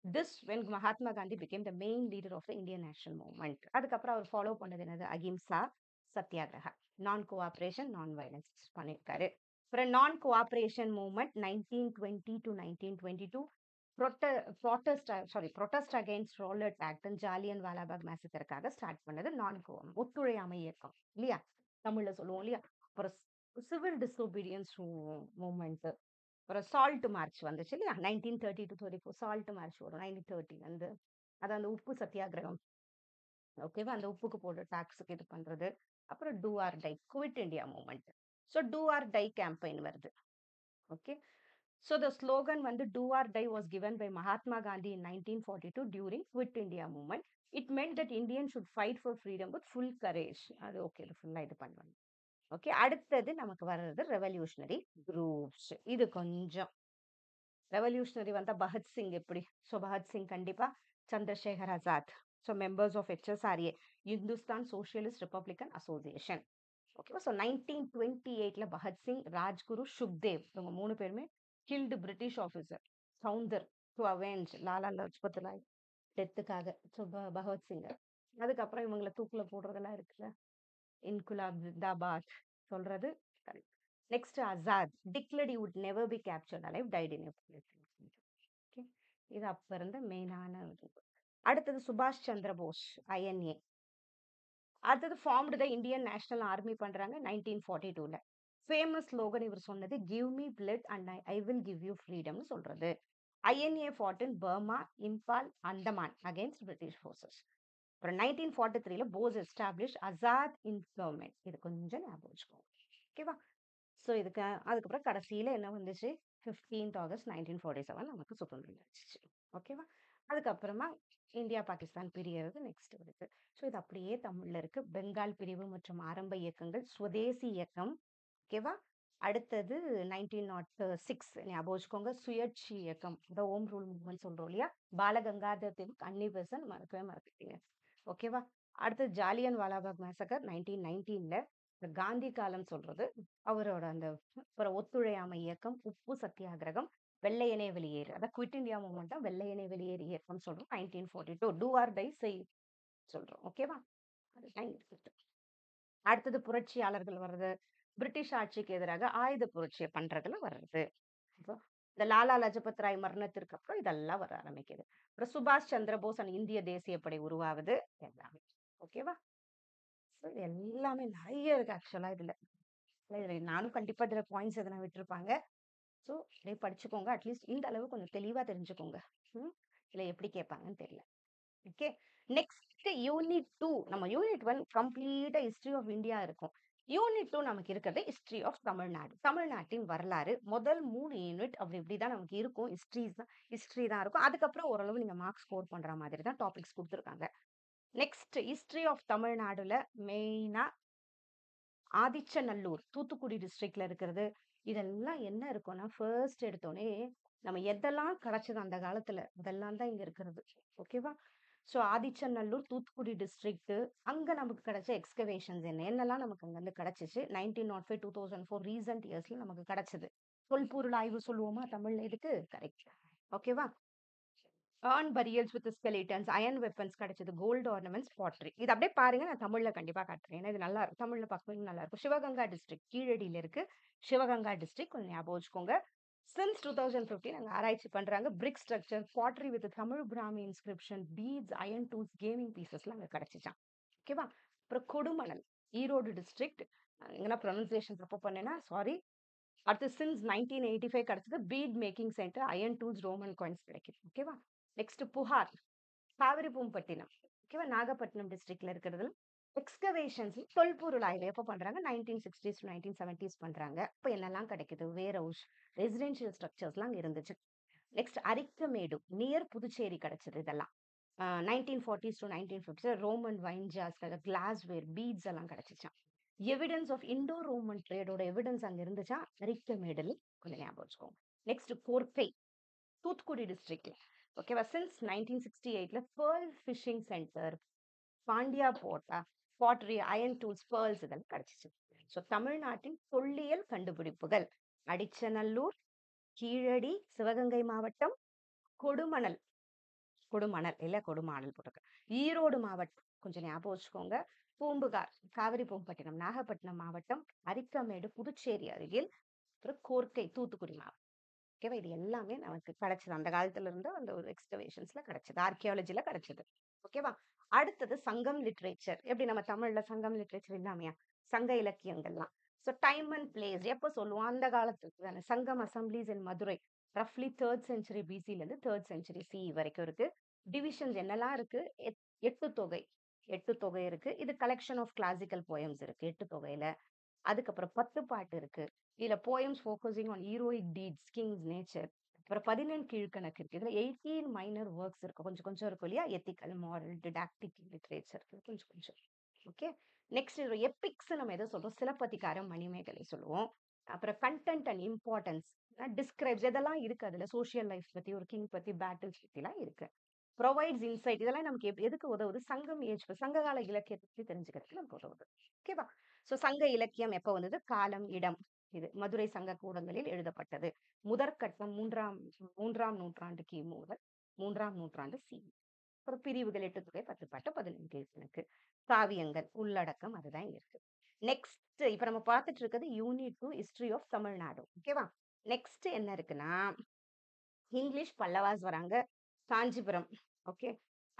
This when Mahatma Gandhi became the main leader of the Indian national movement. அதுக்கப்புறம் அவர் ஃபாலோ பண்ணது என்னது? அகிம்சா சத்தியாகிரகா, நான் கோஆபரேஷன், நான் வயலன்ஸ் பண்ணியிருக்காரு. அப்புறம் non cooperation movement 1920 to 1922. Protest against Rowlatt act, Jallianwala வாலாபாக் மேசக்கருக்காக ஸ்டார்ட் பண்ணது நான் கோவம், ஒத்துழையாமை இயக்கம் இல்லையா? தமிழ்ல சொல்லுவோம் இல்லையா? அப்புறம் சிவில் டிசோபீடியன்ஸ் மூவ்மெண்ட். அப்புறம் சால்ட் மார்ச் வந்துச்சு இல்லையா? 1930 to 34 சால்ட் மார்ச் வரும் 1930 வந்து. அது அந்த உப்பு சத்தியாகிரகம். ஓகேவா? அந்த உப்புக்கு போடுற டாக்ஸுக்கு இது பண்றது. அப்புறம் do or die, quit India movement. So do or die campaign வருது. ஓகே. So the slogan வந்து do or die was given by Mahatma Gandhi in 1942 during Quit India movement. It meant that Indians should fight for freedom with full courage. அது okay, ஃபுல்லா இது பண்ணுவாங்க. Okay. அடுத்தது நமக்கு வர்றது revolutionary groups. இது கொஞ்சம் ரெவல்யூஷனரி வந்தா பகத்சிங் எப்படி? ஸோ பகத்சிங் கண்டிப்பா. Chandrashekhar Azad. So members of HSRA, Hindustan socialist republican association. ஓகேவா? ஸோ 1928ல பகத்சிங், ராஜ்குரு, சுக்தேவ் இவங்க 3 பேருமே killed British officer Sounder to avenge Lala Lajpat Rai டெத்துக்காக. ஸோ பகவத்சிங். அதுக்கப்புறம் இவங்களை தூக்குல போடுறதெல்லாம் இருக்குல்ல, இன்குலாப் ஜிந்தாபாத் சொல்றது. Next Azad declared he would never be captured alive, died in a police incident. Okay. இது அப்ப இருந்த மெயினான. அடுத்தது சுபாஷ் சந்திர போஸ், INA. அடுத்தது formed the Indian National Army பண்றாங்க 1942ல. ஃபேமஸ் ஸ்லோகன் இவர் சொன்னது give me blood and I will give you ஃப்ரீடம்னு சொல்றது. INA fought in Burma, Imphal, Andaman against British forces. அப்புறம் 1943ல Bose establish Azad in government. இது கொஞ்சம் ஞாபகம் வச்சுக்கோங்க. ஓகேவா? ஸோ இதுக்கு அதுக்கப்புறம் கடைசியில என்ன வந்துச்சு? 15th ஆகஸ்ட் 1947 நமக்கு சுதந்திரம் கிடைச்சுச்சு. ஓகேவா? அதுக்கப்புறமா இந்தியா, பாகிஸ்தான் பிரியறது நெக்ஸ்ட் வருது. ஸோ இது அப்படியே தமிழ்ல இருக்கு. பெங்கால் பிரிவு மற்றும் ஆரம்ப இயக்கங்கள், சுதேசி இயக்கம். ஓகேவா? அடுத்தது 1906 ஞாபகம் வச்சுக்கோங்க. சுயேட்சை இயக்கம். இந்த ஹோம் ரூல் மூவ்மெண்ட் சொல்றோம் இல்லையா? பாலகங்காதர் திலக், அன்னி பெசன்ட் மறக்கவே மறந்துட்டீங்க. ஓகேவா? அடுத்தது ஜாலியன் வாலாபாக் மேசக்கர் 1919ல. இந்த காந்தி காலம் சொல்றது அவரோட அந்த அப்புறம் ஒத்துழையாமை இயக்கம், உப்பு சத்தியாகிரகம், வெள்ளையனே வெளியேறு. அதான் குவிட் இந்தியா மூவ்மெண்ட் தான் வெள்ளையனே வெளியேறு இயக்கம் சொல்றோம். 1942 டூ ஆர் டை செய் சொல்றோம். ஓகேவா? அதுதான் இருக்குது. அடுத்தது புரட்சியாளர்கள் வர்றது, பிரிட்டிஷ் ஆட்சிக்கு எதிராக ஆயுத புரட்சியை பண்றதுல வர்றது. இப்போ இந்த லாலா லஜபத் ராய் மரணத்திற்கு அப்புறம் இதெல்லாம் வர ஆரம்பிக்குது. அப்புறம் சுபாஷ் சந்திர போஸ் அண்ட் இந்திய தேசிய படை உருவாகுது எல்லாமே. ஓகேவா? ஸோ இது எல்லாமே நிறைய இருக்கு ஆக்சுவலா இதுல. இதுல நானும் கண்டிப்பா இதுல பாயிண்ட்ஸ் எதனா விட்டுருப்பாங்க. ஸோ இதை படிச்சுக்கோங்க. அட்லீஸ்ட் இந்த அளவு கொஞ்சம் தெளிவா தெரிஞ்சுக்கோங்க. ம். இதுல எப்படி கேட்பாங்கன்னு தெரியல. ஓகே. நெக்ஸ்ட் யூனிட் 2 நம்ம யூனிட் 1 கம்ப்ளீட்டா ஹிஸ்டரி ஆஃப் இந்தியா இருக்கும். யூனிட் 2 நமக்கு இருக்கிறது ஹிஸ்டரி ஆஃப் தமிழ்நாடு. தமிழ்நாட்டின் வரலாறு. முதல் 3 யூனிட் அப்படி இப்படி தான் நமக்கு இருக்கும். ஹிஸ்டரி தான் இருக்கும். அதுக்கப்புறம் ஓரளவு நீங்க மார்க் ஸ்கோர் பண்ற மாதிரி தான் டாபிக்ஸ் கொடுத்துருக்காங்க. நெக்ஸ்ட் ஹிஸ்டரி ஆஃப் தமிழ்நாடுல மெயினா ஆதிச்சநல்லூர், தூத்துக்குடி டிஸ்ட்ரிக்ட்ல இருக்கிறது. இதெல்லாம் என்ன இருக்கும்னா, ஃபர்ஸ்ட் எடுத்தோனே நம்ம எதெல்லாம் கிடைச்சது அந்த காலத்துல, அதெல்லாம் தான் இங்க இருக்கிறது. ஓகேவா? ஸோ ஆதிச்சநல்லூர், தூத்துக்குடி டிஸ்ட்ரிக்ட், அங்க நமக்கு கிடைச்ச எக்ஸ்கவேஷன்ஸ் என்னெல்லாம் நமக்கு அங்கிருந்து கிடைச்சிச்சு. 1905, 2004 ரீசன்ட் இயர்ஸ்ல நமக்கு கிடைச்சது. தொல்பொருள் ஆய்வு சொல்லுவோமா தமிழ்ல இதுக்கு? கரெக்ட். ஓகேவா? Earn burials with skeletons, iron weapons கிடைச்சது, கோல்டு ஆர்னமெண்ட்ஸ், பாட்ரி. இது அப்படியே பாருங்க, நான் தமிழ்ல கண்டிப்பா காட்டுறேன். ஏன்னா இது நல்லா இருக்கும். தமிழ்ல பார்க்கும்போது நல்லா இருக்கும். சிவகங்கா டிஸ்ட்ரிக்ட் கீழடியில இருக்கு. சிவகங்கா டிஸ்ட்ரிக்ட் கொஞ்சம் ஞாபகம் வச்சுக்கோங்க. சின்ஸ் 2015 அங்க ஆராய்ச்சி பண்றாங்க. Brick structure, pottery with Tamil Brahmi inscription, beads, iron tools, gaming பீசஸ்லாம் அங்க கிடைச்சிச்சான். ஓகேவா? அப்புறம் கொடுமணல், ஈரோடு டிஸ்ட்ரிக்ட். எங்கன்னா ப்ரொனன்சியேஷன் தப்பு பண்ணேன்னா சாரி. அடுத்து சின்ஸ் 1985 கிடைச்சது bead making centre, iron tools, Roman coins கிடைக்குது. ஓகேவா? நெக்ஸ்ட் புகார், காவிரிப்பூம்பட்டினம். ஓகேவா? நாகப்பட்டினம் டிஸ்ட்ரிக்ட்ல இருக்கிறதுல எக்ஸ்கவேஷன்ஸ், தொல்பொருள் ஆய்வு எப்போ பண்றாங்க? 1960s to 1970s பண்றாங்க. இப்போ என்னெல்லாம் கிடைக்குது? வேர் ஹவுஸ், ரெசிடென்ஷியல் ஸ்ட்ரக்சர்ஸ்லாம் அங்க இருந்துச்சு. நெக்ஸ்ட் அரிக்கமேடு நியர் புதுச்சேரி கிடைச்சது இதெல்லாம். 1940s to 1950s Roman wine jars, glassware, beads எல்லாம் கிடைச்சிச்சான். எவிடன்ஸ் ஆஃப் இண்டோ ரோமன் ட்ரேடோட எவிடன்ஸ் அங்க இருந்துச்சா அரிக்கமேடுல, கொஞ்சம் ஞாபகம் வச்சுக்கோங்க. நெக்ஸ்ட் கோர்க்கை, தூத்துக்குடி டிஸ்ட்ரிக்ட்ல. ஓகேவா? சின்ஸ் 1968ல பேர்ல் ஃபிஷிங் சென்டர், பாண்டியா போர்ட்டா, பாட்ரி, அயர்ன் டூல்ஸ், பேர்ல்ஸ் இதெல்லாம் கிடைச்சிச்சு. ஸோ தமிழ்நாட்டின் தொல்லியல் கண்டுபிடிப்புகள் அடிச்சநல்லூர், கீழடி, சிவகங்கை மாவட்டம், கொடுமணல், கொடுமணல் இல்ல கொடுமாணல் போட்டிருக்கு, ஈரோடு மாவட்டம் கொஞ்சம் ஞாபகம் வச்சுக்கோங்க, பூம்புகார், காவிரி பூம்பட்டினம், நாகப்பட்டினம் மாவட்டம், அரிக்கமேடு புதுச்சேரி அருகில், அப்புறம் கோர்க்கை தூத்துக்குடி மாவட்டம். ஓகேவா? இது எல்லாமே நமக்கு கிடைச்சது அந்த காலத்துல இருந்து அந்த ஒரு எக்ஸ்கவேஷன்ஸ்ல கிடைச்சது, ஆர்கியாலஜில கிடைச்சது. ஓகேவா? அடுத்தது சங்கம் லிட்ரேச்சர். எப்படி நம்ம தமிழ்ல சங்கம் லிட்ரேச்சர் இல்லாமையா? சங்க இலக்கியங்கள்லாம். ஸோ டைம் அண்ட் பிளேஸ் எப்போ சொல்லுவோம்? அந்த காலத்துக்கு தானே. சங்கம் அசம்பிளிஸ் இன் மதுரை ரஃப்லி 3rd century பிசில இருந்து 3rd century சி வரைக்கும் இருக்கு. டிவிஷன்ஸ் என்னெல்லாம் இருக்கு? எட்டு தொகை, எட்டு தொகை இருக்கு. இது கலெக்ஷன் ஆஃப் கிளாசிக்கல் போயம்ஸ் இருக்கு எட்டு தொகையில. அதுக்கப்புறம் 10 பாட்டு இருக்கு. இதுல poems focusing on heroic deeds, Kings, nature. அப்புறம் 18 கீழ்க்கணக்கு இருக்கு. இதுல 18 மைனர் ஒர்க்ஸ் இருக்கு. கொஞ்சம் கொஞ்சம் இருக்கும் இல்லையா? எத்திக்கல், மாரல், டிடாக்டிக் லிட்ரேச்சர் கொஞ்சம் கொஞ்சம். ஓகே. நெக்ஸ்ட் எபிக்ஸ் நம்ம எதை சொல்றோம்? சிலப்பதிகாரம், மணிமேகலை சொல்லுவோம். அப்புறம் கண்டென்ட் அண்ட் இம்பார்ட்டன்ஸ் டிஸ்கிரைப்ஸ் எதெல்லாம் இருக்கு அதுல? சோஷியல் லைஃப் பத்தி, ஒரு கிங் பத்தி, பேட்டில்ஸ் பத்தி எல்லாம் இருக்கு. ப்ரொவைட்ஸ் இன்சைட், இதெல்லாம் நமக்கு எதுக்கு உதவுது? சங்கம் ஏஜ், சங்ககால இலக்கியத்தை பத்தி தெரிஞ்சுக்கிறதுக்கு நமக்கு உதவுது. ஓகேவா? சோ சங்க இலக்கியம் எப்ப வந்தது? காலம், இடம். இது மதுரை சங்க கூடங்களில் எழுதப்பட்டது. முதற்கட்டம் மூன்றாம் நூற்றாண்டு கிமு முதல் 3ஆம் நூற்றாண்டு சி. அப்புறம் பிரிவுகள் 8 தொகை, 10 பாட்டு, 15 கீழ்க்கணக்கு. காவியங்கள் உள்ளடக்கம் அதுதான் இங்க இருக்கு. நெக்ஸ்ட் இப்ப நம்ம பார்த்துட்டு இருக்கிறது யூனிட் 2 ஹிஸ்டரி ஆஃப் தமிழ்நாடு. ஓகேவா? நெக்ஸ்ட் என்ன இருக்குன்னா, இங்கிலீஷ் பல்லவாஸ் வராங்க, காஞ்சிபுரம். ஓகே.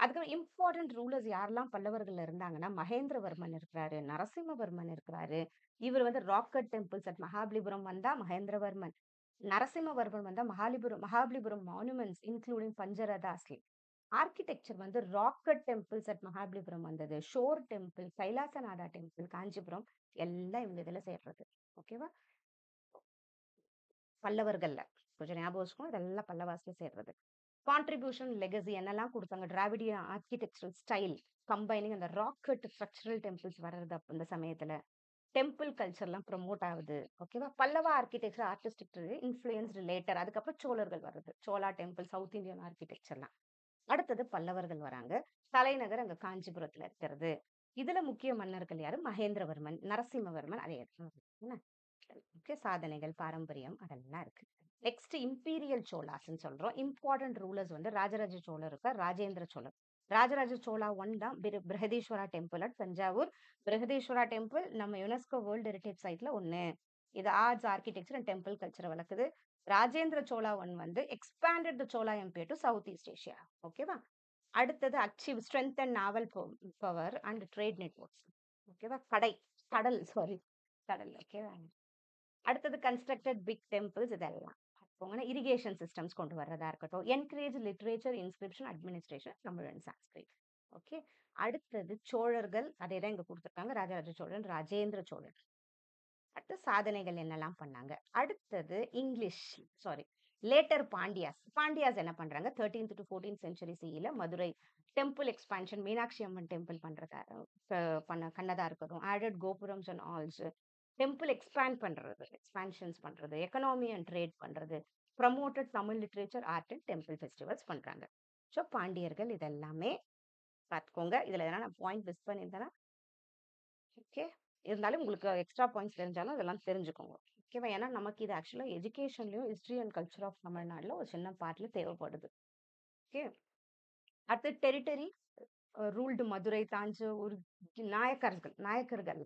அதுக்கப்புறம் இம்பார்ட்டன்ட் ரூலர்ஸ் யாரெல்லாம் பல்லவர்கள் இருந்தாங்கன்னா, மகேந்திரவர்மன் இருக்கிறாரு, நரசிம்மவர்மன் இருக்கிறாரு. இவர் வந்து ராக்கட் டெம்பிள்ஸ் அட் மகாபலிபுரம் வந்தா மகேந்திரவர்மன். நரசிம்மவர்மன் வந்தா மகாபலிபுரம் மானுமெண்ட்ஸ் இன்க்ளூடிங் பஞ்சரதாஸ்லி. ஆர்கிடெக்சர் வந்து ராக்கட் டெம்பிள்ஸ் அட் மகாபலிபுரம் வந்தது, sure temple, Kailasanatha temple, Kanchipuram, எல்லாம் இவங்க இதுல சேர்றது. ஓகேவா? பல்லவர்கள்ல. கொஞ்சம் ஞாபகம் வச்சுக்கோங்க. இதெல்லாம் பல்லவாஸ்ல சேர்றது. கான்ட்ரிபியூஷன், லெகசி என்னெல்லாம் குடுத்தாங்க? டிராவிடியன் ஆர்க்கிடெக்சரல் ஸ்டைல் கம்பைனிங் அந்த ராக் கட் ஸ்ட்ரக்சரல் டெம்பிள்ஸ் வர்றது இந்த சமயத்துல. டெம்பிள் கல்ச்சர்லாம் ப்ரமோட் ஆகுது. ஓகேவா? Pallava architecture artistic influenced later. அதுக்கப்புறம் சோழர்கள் வருது. சோழா டெம்பிள், சவுத் இந்தியன் ஆர்க்கிடெக்சர்லாம். அடுத்தது பல்லவர்கள் வராங்க. தலைநகர் அங்க காஞ்சிபுரத்துல இருக்கிறது. இதுல முக்கிய மன்னர்கள் யாரு? மகேந்திரவர்மன், நரசிம்மவர்மன். அதே என்ன? முக்கிய சாதனைகள், பாரம்பரியம் அதெல்லாம் இருக்கு. நெக்ஸ்ட் இம்பீரியல் சோலாஸ்ன்னு சொல்றோம். இம்பார்ட்டன்ட் ரூலர்ஸ் வந்து ராஜராஜ சோழர் இருக்கார், ராஜேந்திர சோழர். ராஜராஜ சோழா 1 தான் Brihadeeswara temple at Thanjavur. Brihadeeswara temple நம்ம யுனெஸ்கோ வேர்ல்ட் ஹெரிடேஜ் சைட்ல ஒண்ணு. இது ஆர்ட்ஸ், ஆர்கிடெக்சர் அண்ட் டெம்பிள் கல்ச்சரை வளர்க்குது. ராஜேந்திர சோழா 1 வந்து expanded the Chola empire to south east Asia. ஓகேவா? அடுத்தது achieve strength and naval power and trade networks. ஓகேவா? கடல் சாரி கடல். ஓகேவா? அடுத்தது கன்ஸ்ட்ரக்டட் பிக் டெம்பிள்ஸ். இதெல்லாம் பார்த்துக்கோங்க. இரிகேஷன் சிஸ்டம்ஸ் கொண்டு வர்றதா இருக்கட்டும். Encourage literature, inscription, administration, Tamil and Sanskrit. Okay. அடுத்தது சோழர்கள். அதே தான் இங்க கொடுத்துருக்காங்க. ராஜராஜ சோழன், ராஜேந்திர சோழன். அடுத்து சாதனைகள் என்னெல்லாம் பண்ணாங்க. அடுத்தது இங்கிலீஷ் சாரி லேட்டர் பாண்டியாஸ் என்ன பண்றாங்க? 13th to 14th century CEல Madurai temple expansion, Meenakshi Amman temple பண்றதா பண்ணதா இருக்கட்டும். ஆடட் கோபுரம்ஸ் அண்ட் ஆல்ஸ். டெம்பிள் எக்ஸ்பான்ஷன்ஸ் பண்றது, எக்கனாமி அண்ட் ட்ரேட் பண்றது, promoted Tamil literature, art and temple festivals பண்றாங்க. ஸோ பாண்டியர்கள் இதெல்லாமே பார்த்துக்கோங்க. இதுல எதனா நான் பாயிண்ட் மிஸ் பண்ணியிருந்தேன்னா ஓகே. இருந்தாலும் உங்களுக்கு எக்ஸ்ட்ரா பாயிண்ட்ஸ் தெரிஞ்சாலும் இதெல்லாம் தெரிஞ்சுக்கோங்க. ஓகேவா? ஏன்னா நமக்கு இது ஆக்சுவலா எஜுகேஷன்லயும் ஹிஸ்டரி அண்ட் கல்ச்சர் ஆஃப் தமிழ்நாடுல ஒரு சின்ன பார்ட்ல தேவைப்படுது. ஓகே. அடுத்து டெரிட்டரி ரூல்டு மதுரை, தாஞ்சூர், நாயக்கர்கள்.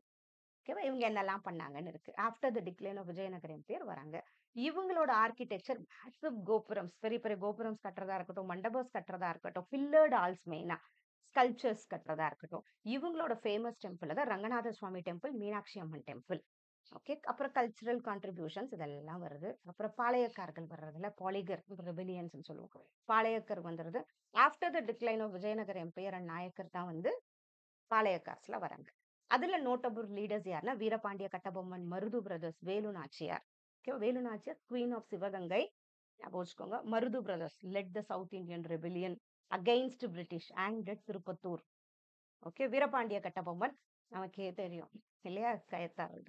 ஓகேவா? இவங்க என்னெல்லாம் பண்ணாங்கன்னு இருக்கு. After the decline of Vijayanagar empire வராங்க. இவங்களோட ஆர்கிடெக்சர் மேசிவ் கோபுரம்ஸ், பெரிய பெரிய கோபுரம்ஸ் கட்டுறதா இருக்கட்டும், மண்டபம்ஸ் கட்டுறதா இருக்கட்டும், பில்லர்டு ஆல்ஸ் மெயினா ஸ்கல்ப்சர்ஸ் கட்டுறதா இருக்கட்டும். இவங்களோட ஃபேமஸ் டெம்பிள் தான் ரங்கநாத சுவாமி temple, Meenakshi Amman temple. Okay. அப்புறம் கல்ச்சுரல் கான்ட்ரிபியூஷன்ஸ் இதெல்லாம் வருது. அப்புறம் பாளையக்காரர்கள் வர்றதுல பாலிகர் ரெபெலியன்ஸ் சொல்லுவோம். பாளையக்கர் வந்துருது. After the decline of Vijayanagar empire and Nayakkar தான் வந்து பாளையக்கார்ஸ்ல வராங்க. அதுல நோட்டபிள் லீடர்ஸ் யாருன்னா Veerapandiya Kattabomman, Marudhu brothers, Velu Nachiyar. Okay. Velu Nachiyar queen of Sivaganga. ஞாபகம் வச்சுக்கோங்க. Marudhu brothers led the south Indian rebellion against British and Tiruppattur. Okay. Veerapandiya Kattabomman நமக்கே தெரியும் இல்லையா? கயத்தாறு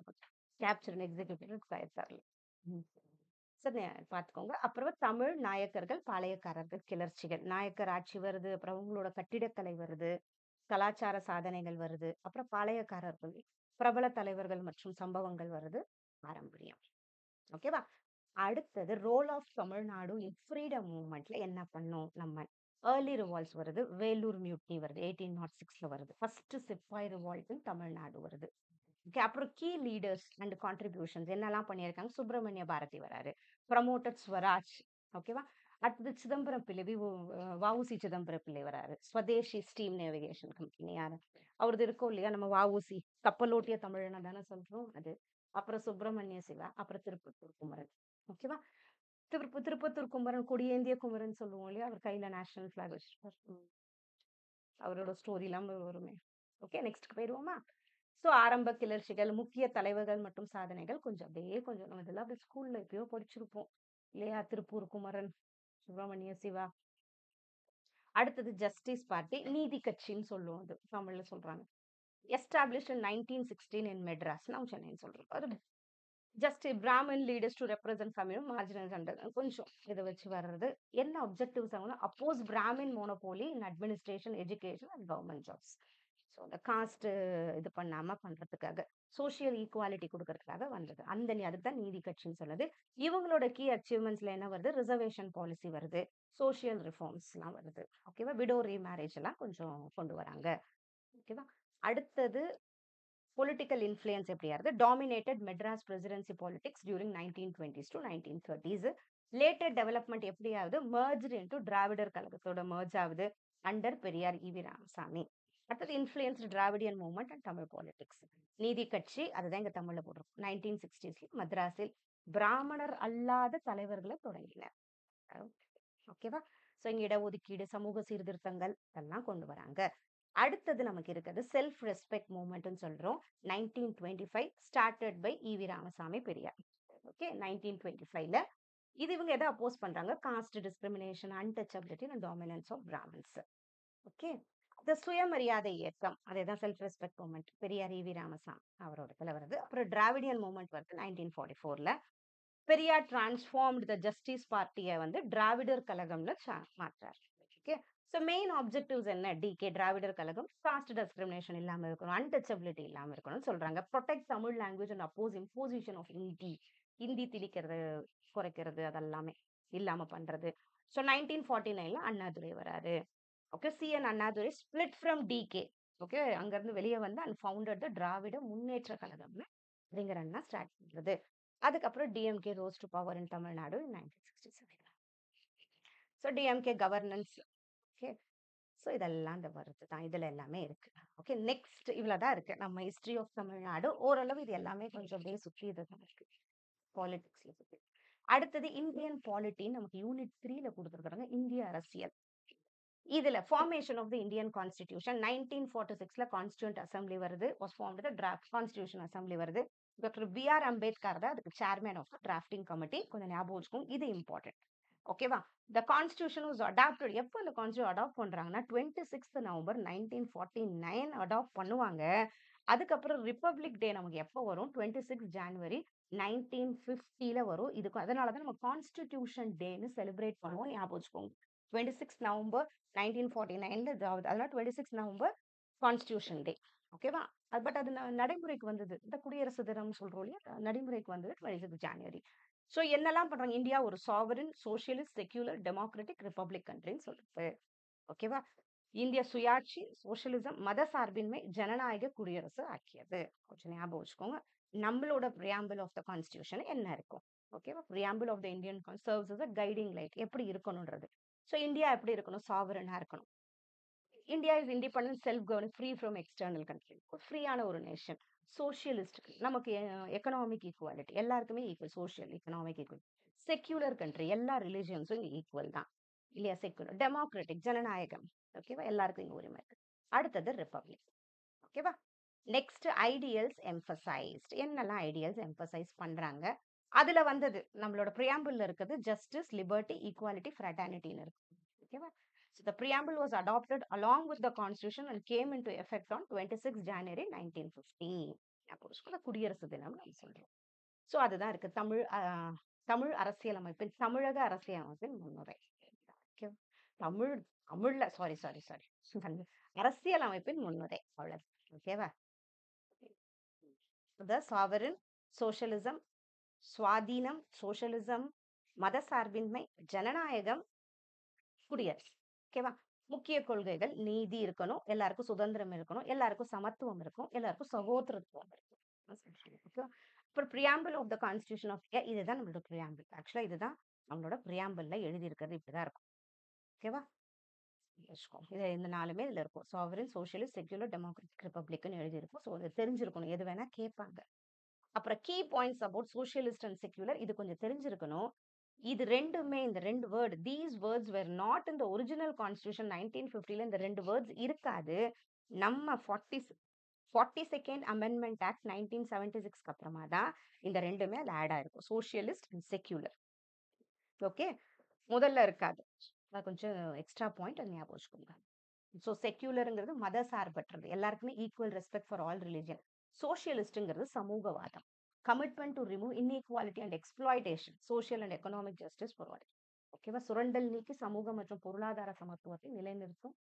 கேப்சர் எக்ஸிக்யூட்டிவ் கயத்தாறுல. சரி பார்த்துக்கோங்க. அப்புறம் தமிழ் நாயக்கர்கள், பாளையக்காரர்கள், கிளர்ச்சிகள். நாயக்கர் ஆட்சி வருது. அப்புறம் அவங்களோட கட்டிடக்கலை வருது. கலாச்சார சாதனைகள் வருது. அப்புறம் பாளையக்காரர்கள், பிரபல தலைவர்கள் மற்றும் சம்பவங்கள் வருது. பாரம்பரியம். ஓகேவா? அடுத்தது role of Tamil Nadu in freedom மூவ்மெண்ட்ல என்ன பண்ணும் நம்ம? ஏர்லி ரிவால்ட்ஸ் வருது. வேலூர் மியூட்னி வருது. 1806ல வருது. ஃபர்ஸ்ட் சிப்பாய் ரிவால்ட் இன் தமிழ்நாடு வருது. ஓகே. அப்புறம் கீ லீடர்ஸ் அண்ட் கான்ட்ரிபியூஷன்ஸ் என்னெல்லாம் பண்ணியிருக்காங்க? சுப்பிரமணிய பாரதி வராரு. ப்ரமோட்டட் ஸ்வராஜ். ஓகேவா? அடுத்தது சிதம்பரம் பிள்ளை, வஉசி சிதம்பரம் பிள்ளை வராரு. ஸ்வதேசி ஸ்டீம் நேவிகேஷன் கம்பெனி யாரு? அவரது இருக்கும் இல்லையா? நம்ம வஉசி கப்பலோட்டிய தமிழனை தானே சொல்றோம் அது. அப்புறம் சுப்பிரமணிய சிவா, அப்புறம் திருப்பத்தூர் குமரன். ஓகேவா? திருப்பத்தூர் குமரன் கொடியேந்திய குமரன் சொல்லுவோம் இல்லையா? அவர் கையில நேஷனல் பிளாக் வச்சிருப்பார். அவரோட ஸ்டோரி எல்லாம் வருமே. ஓகே. நெக்ஸ்ட் போயிடுவோமா? ஸோ ஆரம்ப கிளர்ச்சிகள், முக்கிய தலைவர்கள் மற்றும் சாதனைகள் கொஞ்சம் அப்படியே கொஞ்சம் நம்ம இதெல்லாம் அப்படியே ஸ்கூல்ல எப்பயோ படிச்சிருப்போம் இல்லையா? திருப்பூர் குமரன், சுப்பிரமணிய சிவா. அடுத்தது ஜஸ்டிஸ் பார்ட்டி, நீதி கட்சின்னு சொல்லுவோம். அது தமிழ்ல சொல்றாங்க. Established in 1916 in Madras. நான் சென்னைன்னு சொல்றோம். அது just Brahmin leaders to represent commune marginal under கொஞ்சம் இதை வச்சு வர்றது. என்ன அப்ஜெக்டிவ்ஸ் ஆகும்னா oppose Brahmin monopoly in administration, education and government jobs. So அந்த காஸ்ட் இது பண்ணாம பண்றதுக்காக, சோசியல் ஈக்குவாலிட்டி கொடுக்கறதுக்காக வந்தது. அதுக்கு தான் நீதி கட்சின்னு சொன்னது. இவங்களோட கீ அச்சீவ்மெண்ட்ஸ்ல என்ன வருது? ரிசர்வேஷன் பாலிசி வருது. சோசியல் ரிஃபார்ம்ஸ் எல்லாம் வருது. ஓகேவா? விடோ ரீமேரேஜ் எல்லாம் கொஞ்சம் கொண்டு வராங்க. ஓகேவா? அடுத்தது பொலிட்டிக்கல் இன்ஃப்ளூயன்ஸ் எப்படியாவது dominated Madras presidency politics during 1920s to 1930s. Later development எப்படியாவது மர்ஜ் இன்டு டிராவிடர் கழகத்தோட மர்ஜ் ஆகுது அண்டர் பெரியார் ஈவி ராமசாமி. அடுத்தது influence Dravidian movement and Tamil politics. நீதி கட்சி அதுதான் இங்க தமிழ்ல போடுறோம். 1960s மദ്രാஸில் பிராமணர் அல்லாத தலைவர்களை தொடங்கினர். ஓகேவா? ஸோ இங்க இடஒதுக்கீடு, சமூக சீர்திருத்தங்கள் இதெல்லாம் கொண்டு வராங்க. அடுத்தது நமக்கு இருக்கிறது செல்ஃப் ரெஸ்பெக்ட் மூவ்மெண்ட்னு சொல்றோம். 1925 started by EV Ramasamy Periyar. Okay. 1925ல இது இவங்க எதை அப்போஸ் பண்றாங்க? Caste discrimination, untouchability and dominance of Brahmins. Okay. இந்த சுயமரியாதை இயக்கம், அதேதான் self respect movement, Periyar EV Ramasamy அவரோட இதுல வருது. அப்புறம் டிராவிடியன் மூமெண்ட் வருது 1944ல. பெரியார் டிரான்ஸ்ஃபார்ம்டு த ஜஸ்டிஸ் பார்ட்டியை வந்து டிராவிடர் கழகம்ல மாற்றார். ஓகே. ஸோ மெயின் ஆப்ஜெக்டிவ்ஸ் என்ன? DK Dravidar Kazhagam caste discrimination இல்லாம இருக்கணும், அன்டச்சபிலிட்டி இல்லாம இருக்கணும்னு சொல்றாங்க. Protect Tamil language and oppose imposition of Hindi திணிக்கிறது, குறைக்கிறது, அதெல்லாமே இல்லாம பண்றது. ஸோ 1949ல அண்ணாதுரை வராரு. Okay. CN Annadurai split from DK. Okay. அங்கிருந்து வெளியே வந்து அண்ட் ஃபவுண்டட் த திராவிட முன்னேற்ற கழகம்னு அப்படிங்கிற அண்ணா ஸ்டார்ட் பண்றது. அதுக்கப்புறம் DMK rose to power in Tamil Nadu in 1967. So DMK governance. Okay. So இதெல்லாம் இந்த வருது தான், இதுல எல்லாமே இருக்கு. ஓகே. நெக்ஸ்ட் இவ்வளவுதான் இருக்கு நம்ம ஹிஸ்டரி ஆஃப் தமிழ்நாடு. ஓரளவு இது எல்லாமே கொஞ்சம் அப்படியே சுற்றி இதுதான் இருக்கு, பாலிடிக்ஸ்ல சுற்றி. அடுத்தது இந்தியன் பாலிட்டின்னு நமக்கு யூனிட் 3ல கொடுத்துருக்காங்க, இந்திய அரசியல். இதுல formation of the Indian constitution 1946ல கான்ஸ்டியூண்ட் அசம்பிளி வருது, was formed the draft constitution assembly வருது. டாக்டர் பிஆர் அம்பேத்கர் தான் அதுக்கு சேர்மேன் ஆஃப் டிராஃப்டிங் கமிட்டி. கொஞ்சம் ஞாபகம் வச்சுக்கோங்க, இது இம்பார்ட்டன்ட். ஓகேவா? The constitution was adopted. எப்போ இந்த கான்ஸ்டியூஷன் அடாப்ட் பண்றாங்கன்னா 26th நவம்பர் 1949 அடாப்ட் பண்ணுவாங்க. அதுக்கப்புறம் ரிப்பப்ளிக் டே நமக்கு எப்போ வரும்? 26 ஜனவரி 1950ல வரும். இதுக்கு அதனாலதான் நம்ம கான்ஸ்டிடியூஷன் டேன்னு செலிப்ரேட் பண்ணுவோம், ஞாபகம் வச்சுக்கோங்க. 26 நவம்பர் 1949ல அதனால 26 நவம்பர் கான்ஸ்டிடியூஷன் டே. ஓகேவா? பட் அது நடைமுறைக்கு வந்தது, இந்த குடியரசு தினம் சொல்றோம் இல்லையா, நடைமுறைக்கு வந்தது 26 ஜனவரி. ஸோ என்னெல்லாம் பண்றாங்க? இந்தியா ஒரு sovereign socialist secular democratic republic கண்ட்ரின்னு சொல்றது. ஓகேவா? இந்திய சுயாட்சி, சோசியலிசம், மத சார்பின்மை, ஜனநாயக குடியரசு ஆக்கியது. கொஞ்சம் ஞாபகம் வச்சுக்கோங்க. நம்மளோட பிரியாம்பிள் ஆஃப் த கான்ஸ்டிடியூஷன் என்ன இருக்கும்? ஓகேவா? Preamble of the Indian serves as a guiding light, எப்படி இருக்கணும்ன்றது. ஸோ இந்தியா எப்படி இருக்கணும்? சாவரனா இருக்கணும். India is independent, self governing, free from external country. ஃப்ரீயான ஒரு நேஷன். சோசியலிஸ்ட், நமக்கு எக்கனாமிக் ஈக்குவாலிட்டி, எல்லாருக்குமே equal, social economic equal. Secular country, எல்லா ரிலிஜியன்ஸும் இங்க ஈக்குவல் தான் இல்லையா? செக்யூலர். டெமோக்ராட்டிக், ஜனநாயகம். ஓகேவா? எல்லாருக்கும் இங்க உரிமை இருக்கு. அடுத்தது ரிப்பப்ளிக். ஓகேவா? Next ideals emphasised. என்னெல்லாம் ஐடியல்ஸ் எம்பசைஸ் பண்றாங்க? அதுல வந்தது நம்மளோட பிரியாம்பிள்ல இருக்குது ஜஸ்டிஸ், லிபர்ட்டி, ஈக்குவாலிட்டி, ஃப்ராட்டர்னிட்டின்னு இருக்கு. ஓகேவா? So the preamble was adopted along with the constitution and came into effect on 26 January 1950. அப்போ குடியரசு தினம் நம்ம சொல்றோம். ஸோ அதுதான் இருக்கு தமிழ் அரசியலமைப்பின், தமிழக அரசியலமைப்பின் முன்னுரை. Okay. தமிழ் தமிழ்ல சாரி சாரி சாரி அரசியலமைப்பின் முன்னுரை, அவ்வளவு. ஓகேவா? The sovereign, சோசியலிசம், சுவாதீனம், சோசியலிசம், மத சார்பின்மை, ஜனநாயகம், குடியரசு. ஓகேவா? முக்கிய கொள்கைகள்: நீதி இருக்கணும், எல்லாருக்கும் சுதந்திரம் இருக்கணும், எல்லாருக்கும் சமத்துவம் இருக்கும், எல்லாருக்கும் சகோதரத்துவம் இருக்கும். ஓகேவா? அப்புறம் preamble of the constitution of India, இதுதான் நம்மளோட பிரியாம்பிள். ஆக்சுவலா இதுதான் நம்மளோட பிரியாம்பிள்ல எழுதி இருக்கிறது, இப்படிதான் இருக்கும். ஓகேவா? இது இந்த நாலுமே இதுல இருக்கும். சாவரின், சோசியலிஸ்ட், செக்யூலர், டெமோக்ராட்டிக் ரிப்பப்ளிக்னு எழுதி இருக்கும். ஸோ இது தெரிஞ்சிருக்கணும், எது வேணா கேட்பாங்க. அப்புறம் key points about socialist and secular, இது கொஞ்சம் தெரிஞ்சிருக்கணும். இது ரெண்டுமே, இந்த ரெண்டு word, these words were not in the original constitution 1950ல இந்த ரெண்டு வேர்ட்ஸ் இருக்காது. நம்ம 42nd அமெண்ட்மெண்ட் ஆக்ட் 1976க்கு அப்புறமா தான் இந்த ரெண்டுமே அது ஆட் ஆயிருக்கும், சோசியலிஸ்ட் அண்ட் செக்யூலர். ஓகே. முதல்ல இருக்காது, அது கொஞ்சம் எக்ஸ்ட்ரா பாயிண்ட், அது ஞாபகம் வச்சுக்கோங்க. ஸோ செக்யூலருங்கிறது மத சார்பற்றது, எல்லாருக்குமே equal respect for all religion. சோசியலிஸ்ட்ங்கிறது சமூகவாதம், commitment to remove inequality and exploitation, social and economic justice for all. ஓகேவா? சுரண்டல் நீக்கி சமூக மற்றும் பொருளாதார சமத்துவத்தை நிலைநிறுத்தும்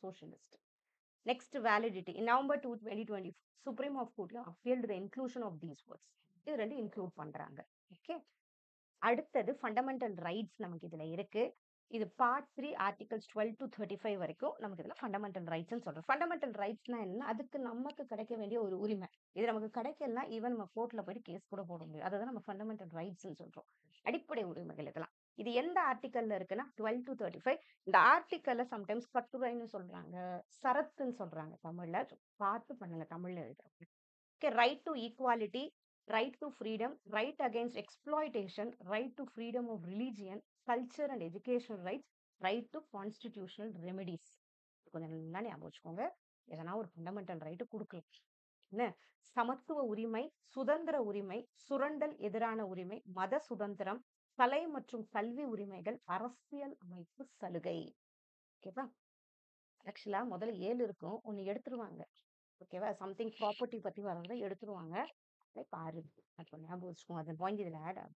socialist. Next validity. In November 2020 supreme of கோர்ட்ல appealed the inclusion of these words. இது ரெண்டு இன்க்ளூட் பண்றாங்க. ஓகே. அடுத்தது ஃபண்டமெண்டல் ரைட்ஸ் நமக்கு இதுல இருக்கு. இது பார்ட் 3 ஆர்டிகல்ஸ் 12 to 35 வரைக்கும் நமக்கு இதுல ஃபண்டமெண்டல் ரைட்ஸ்னு சொல்றோம். ஃபண்டமெண்டல் ரைட்ஸ்னா என்ன? அதுக்கு நமக்கு கிடைக்க வேண்டிய ஒரு உரிமை. இது நமக்கு கிடைக்கலன்னா ஈவன் நம்ம கோர்ட்ல போயிட்டு கேஸ் கூட போட முடியும். அதுதான் நம்ம ஃபண்டமெண்டல் ரைட்ஸ்னு சொல்றோம். அடிப்படை உரிமைகள் இதெல்லாம். இது எந்த ஆர்டிகல்ல இருக்குன்னா 12 to 35. இந்த ஆர்டிகல்ல சம்டைம்ஸ் கட்டுரைன்னு சொல்றாங்க, சரத்துன்னு சொல்றாங்க தமிழ்ல. பார்த்து பண்ணுங்க தமிழ்ல எழுதுறோம். Okay. Right to equality, right to freedom, right against exploitation, right to freedom of religion, culture and educational rights, right to constitutional remedies. கொஞ்சம் நல்லா ஞாபகம் வச்சுக்கோங்க, எதனா ஒரு ஃபண்டமெண்டல் ரைட்டு கொடுக்கலாம். என்ன? சமத்துவ உரிமை, சுதந்திர உரிமை, சுரண்டல் எதிரான உரிமை, மத சுதந்திரம், கலை மற்றும் கல்வி உரிமைகள் அரசியல் அமைப்பு சலுகை. ஓகேவா? ஆக்சுவலா முதல்ல 7 இருக்கும். ஒண்ணு எடுத்துருவாங்க. ஓகேவா? சம்திங் ப்ராப்பர்ட்டி பத்தி வர்றத எடுத்துருவாங்க. பாரு. அப்ப ஞாபகம் வச்சுக்கோங்க. அந்த பாயிண்ட் இதுல ஆட் ஆகும்.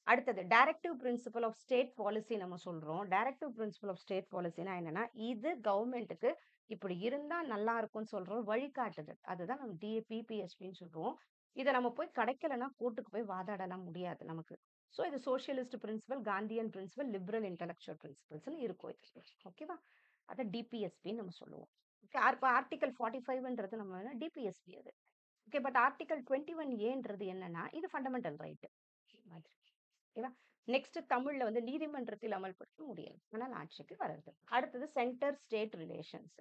அடுத்தது directive principle of state policy நம்ம சொல்றோம். டைரக்டிவ் பிரின்சிபல் ஆஃப் ஸ்டேட் பாலிசினா என்னன்னா, இது கவர்மெண்ட்டுக்கு இப்படி இருந்தா நல்லா இருக்கும்னு சொல்றோம் வழிகாட்டுதல். அதுதான் நம்ம பிபிஎஸ்பின்னு சொல்றோம். இத நம்ம போய் கிடைக்கலன்னா கோர்ட்டுக்கு போய் வாதாடலாம் முடியாது நமக்கு. சோ இது socialist principle, Gandhian principle, liberal intellectual பிரின்சிபல்ஸ்னு இருக்கும் இது. ஓகேவா? அத டிபிஎஸ்பின்னு நம்ம சொல்லுவோம். ஆர்டிகல் 45ன்றது நம்ம டிபிஎஸ்பி அது. ஓகே. பட் ஆர்டிகல் 21A என்னன்னா, இது ஃபண்டமெண்டல் ரைட் மாதிரி. ஓகேவா? நெக்ஸ்ட் தமிழ்ல வந்து நீதிமன்றத்தில் அமல்படுத்த முடியாது. ஆனால் ஆட்சிக்கு வருது. அடுத்தது சென்டர் ஸ்டேட் ரிலேஷன்ஸ்.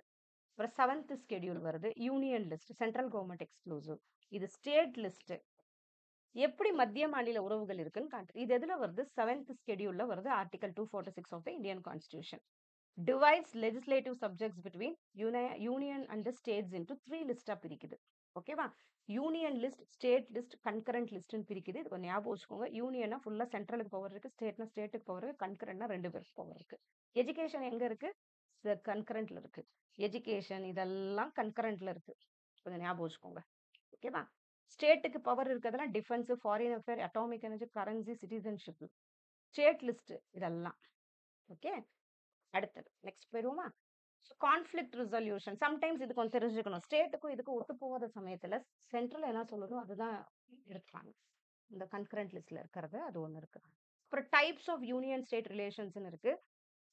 அப்புறம் 7th ஸ்கெடியூல் வருது. Union list, central government exclusive. இது ஸ்டேட் லிஸ்ட். எப்படி மத்திய மாநில உறவுகள் இருக்குன்னு காட்டுது. இது எதுல வருது? 7th ஸ்கெடியூல்ல வருது. Article 246 of the Indian constitution. Divides legislative subjects between union and the states into 3 லிஸ்டா பிரிக்குது. ஓகேவா? Union list, state list, concurrent லிஸ்ட்னு பிரிக்குது. இது கொஞ்சம் ஞாபகம் வச்சுக்கோங்க. யூனியனா ஃபுல்லா சென்ட்ரலுக்கு பவர் இருக்கு, ஸ்டேட்னா ஸ்டேட்டுக்கு பவர் இருக்கு, கன்கரண்ட்னா 2 பேருக்கு பவர் இருக்கு. எஜுகேஷன் எங்க இருக்கு? கன்கரண்ட்ல இருக்கு. எஜுகேஷன் இதெல்லாம் கன்கரண்ட்ல இருக்கு. கொஞ்சம் ஞாபகம் வச்சுக்கோங்க. ஓகேவா? ஸ்டேட்டுக்கு பவர் இருக்கிறதெல்லாம் defence, foreign affair, atomic energy, currency, citizenship. State list இதெல்லாம். ஓகே. அடுத்தது நெக்ஸ்ட் போயிருவோமா? Conflict resolution. சம்டைம்ஸ் இது கொஞ்சம் தெரிஞ்சுக்கணும். ஸ்டேட்டுக்கும் இதுக்கும் ஒத்து போகாத சமயத்துல சென்ட்ரல் என்ன சொல்லுதோ அதுதான் எடுப்பாங்க. இந்த கன்கரண்ட் லிஸ்ட்ல இருக்கிறது அது ஒண்ணு இருக்கு. அப்புறம் types of union state relations இருக்கு.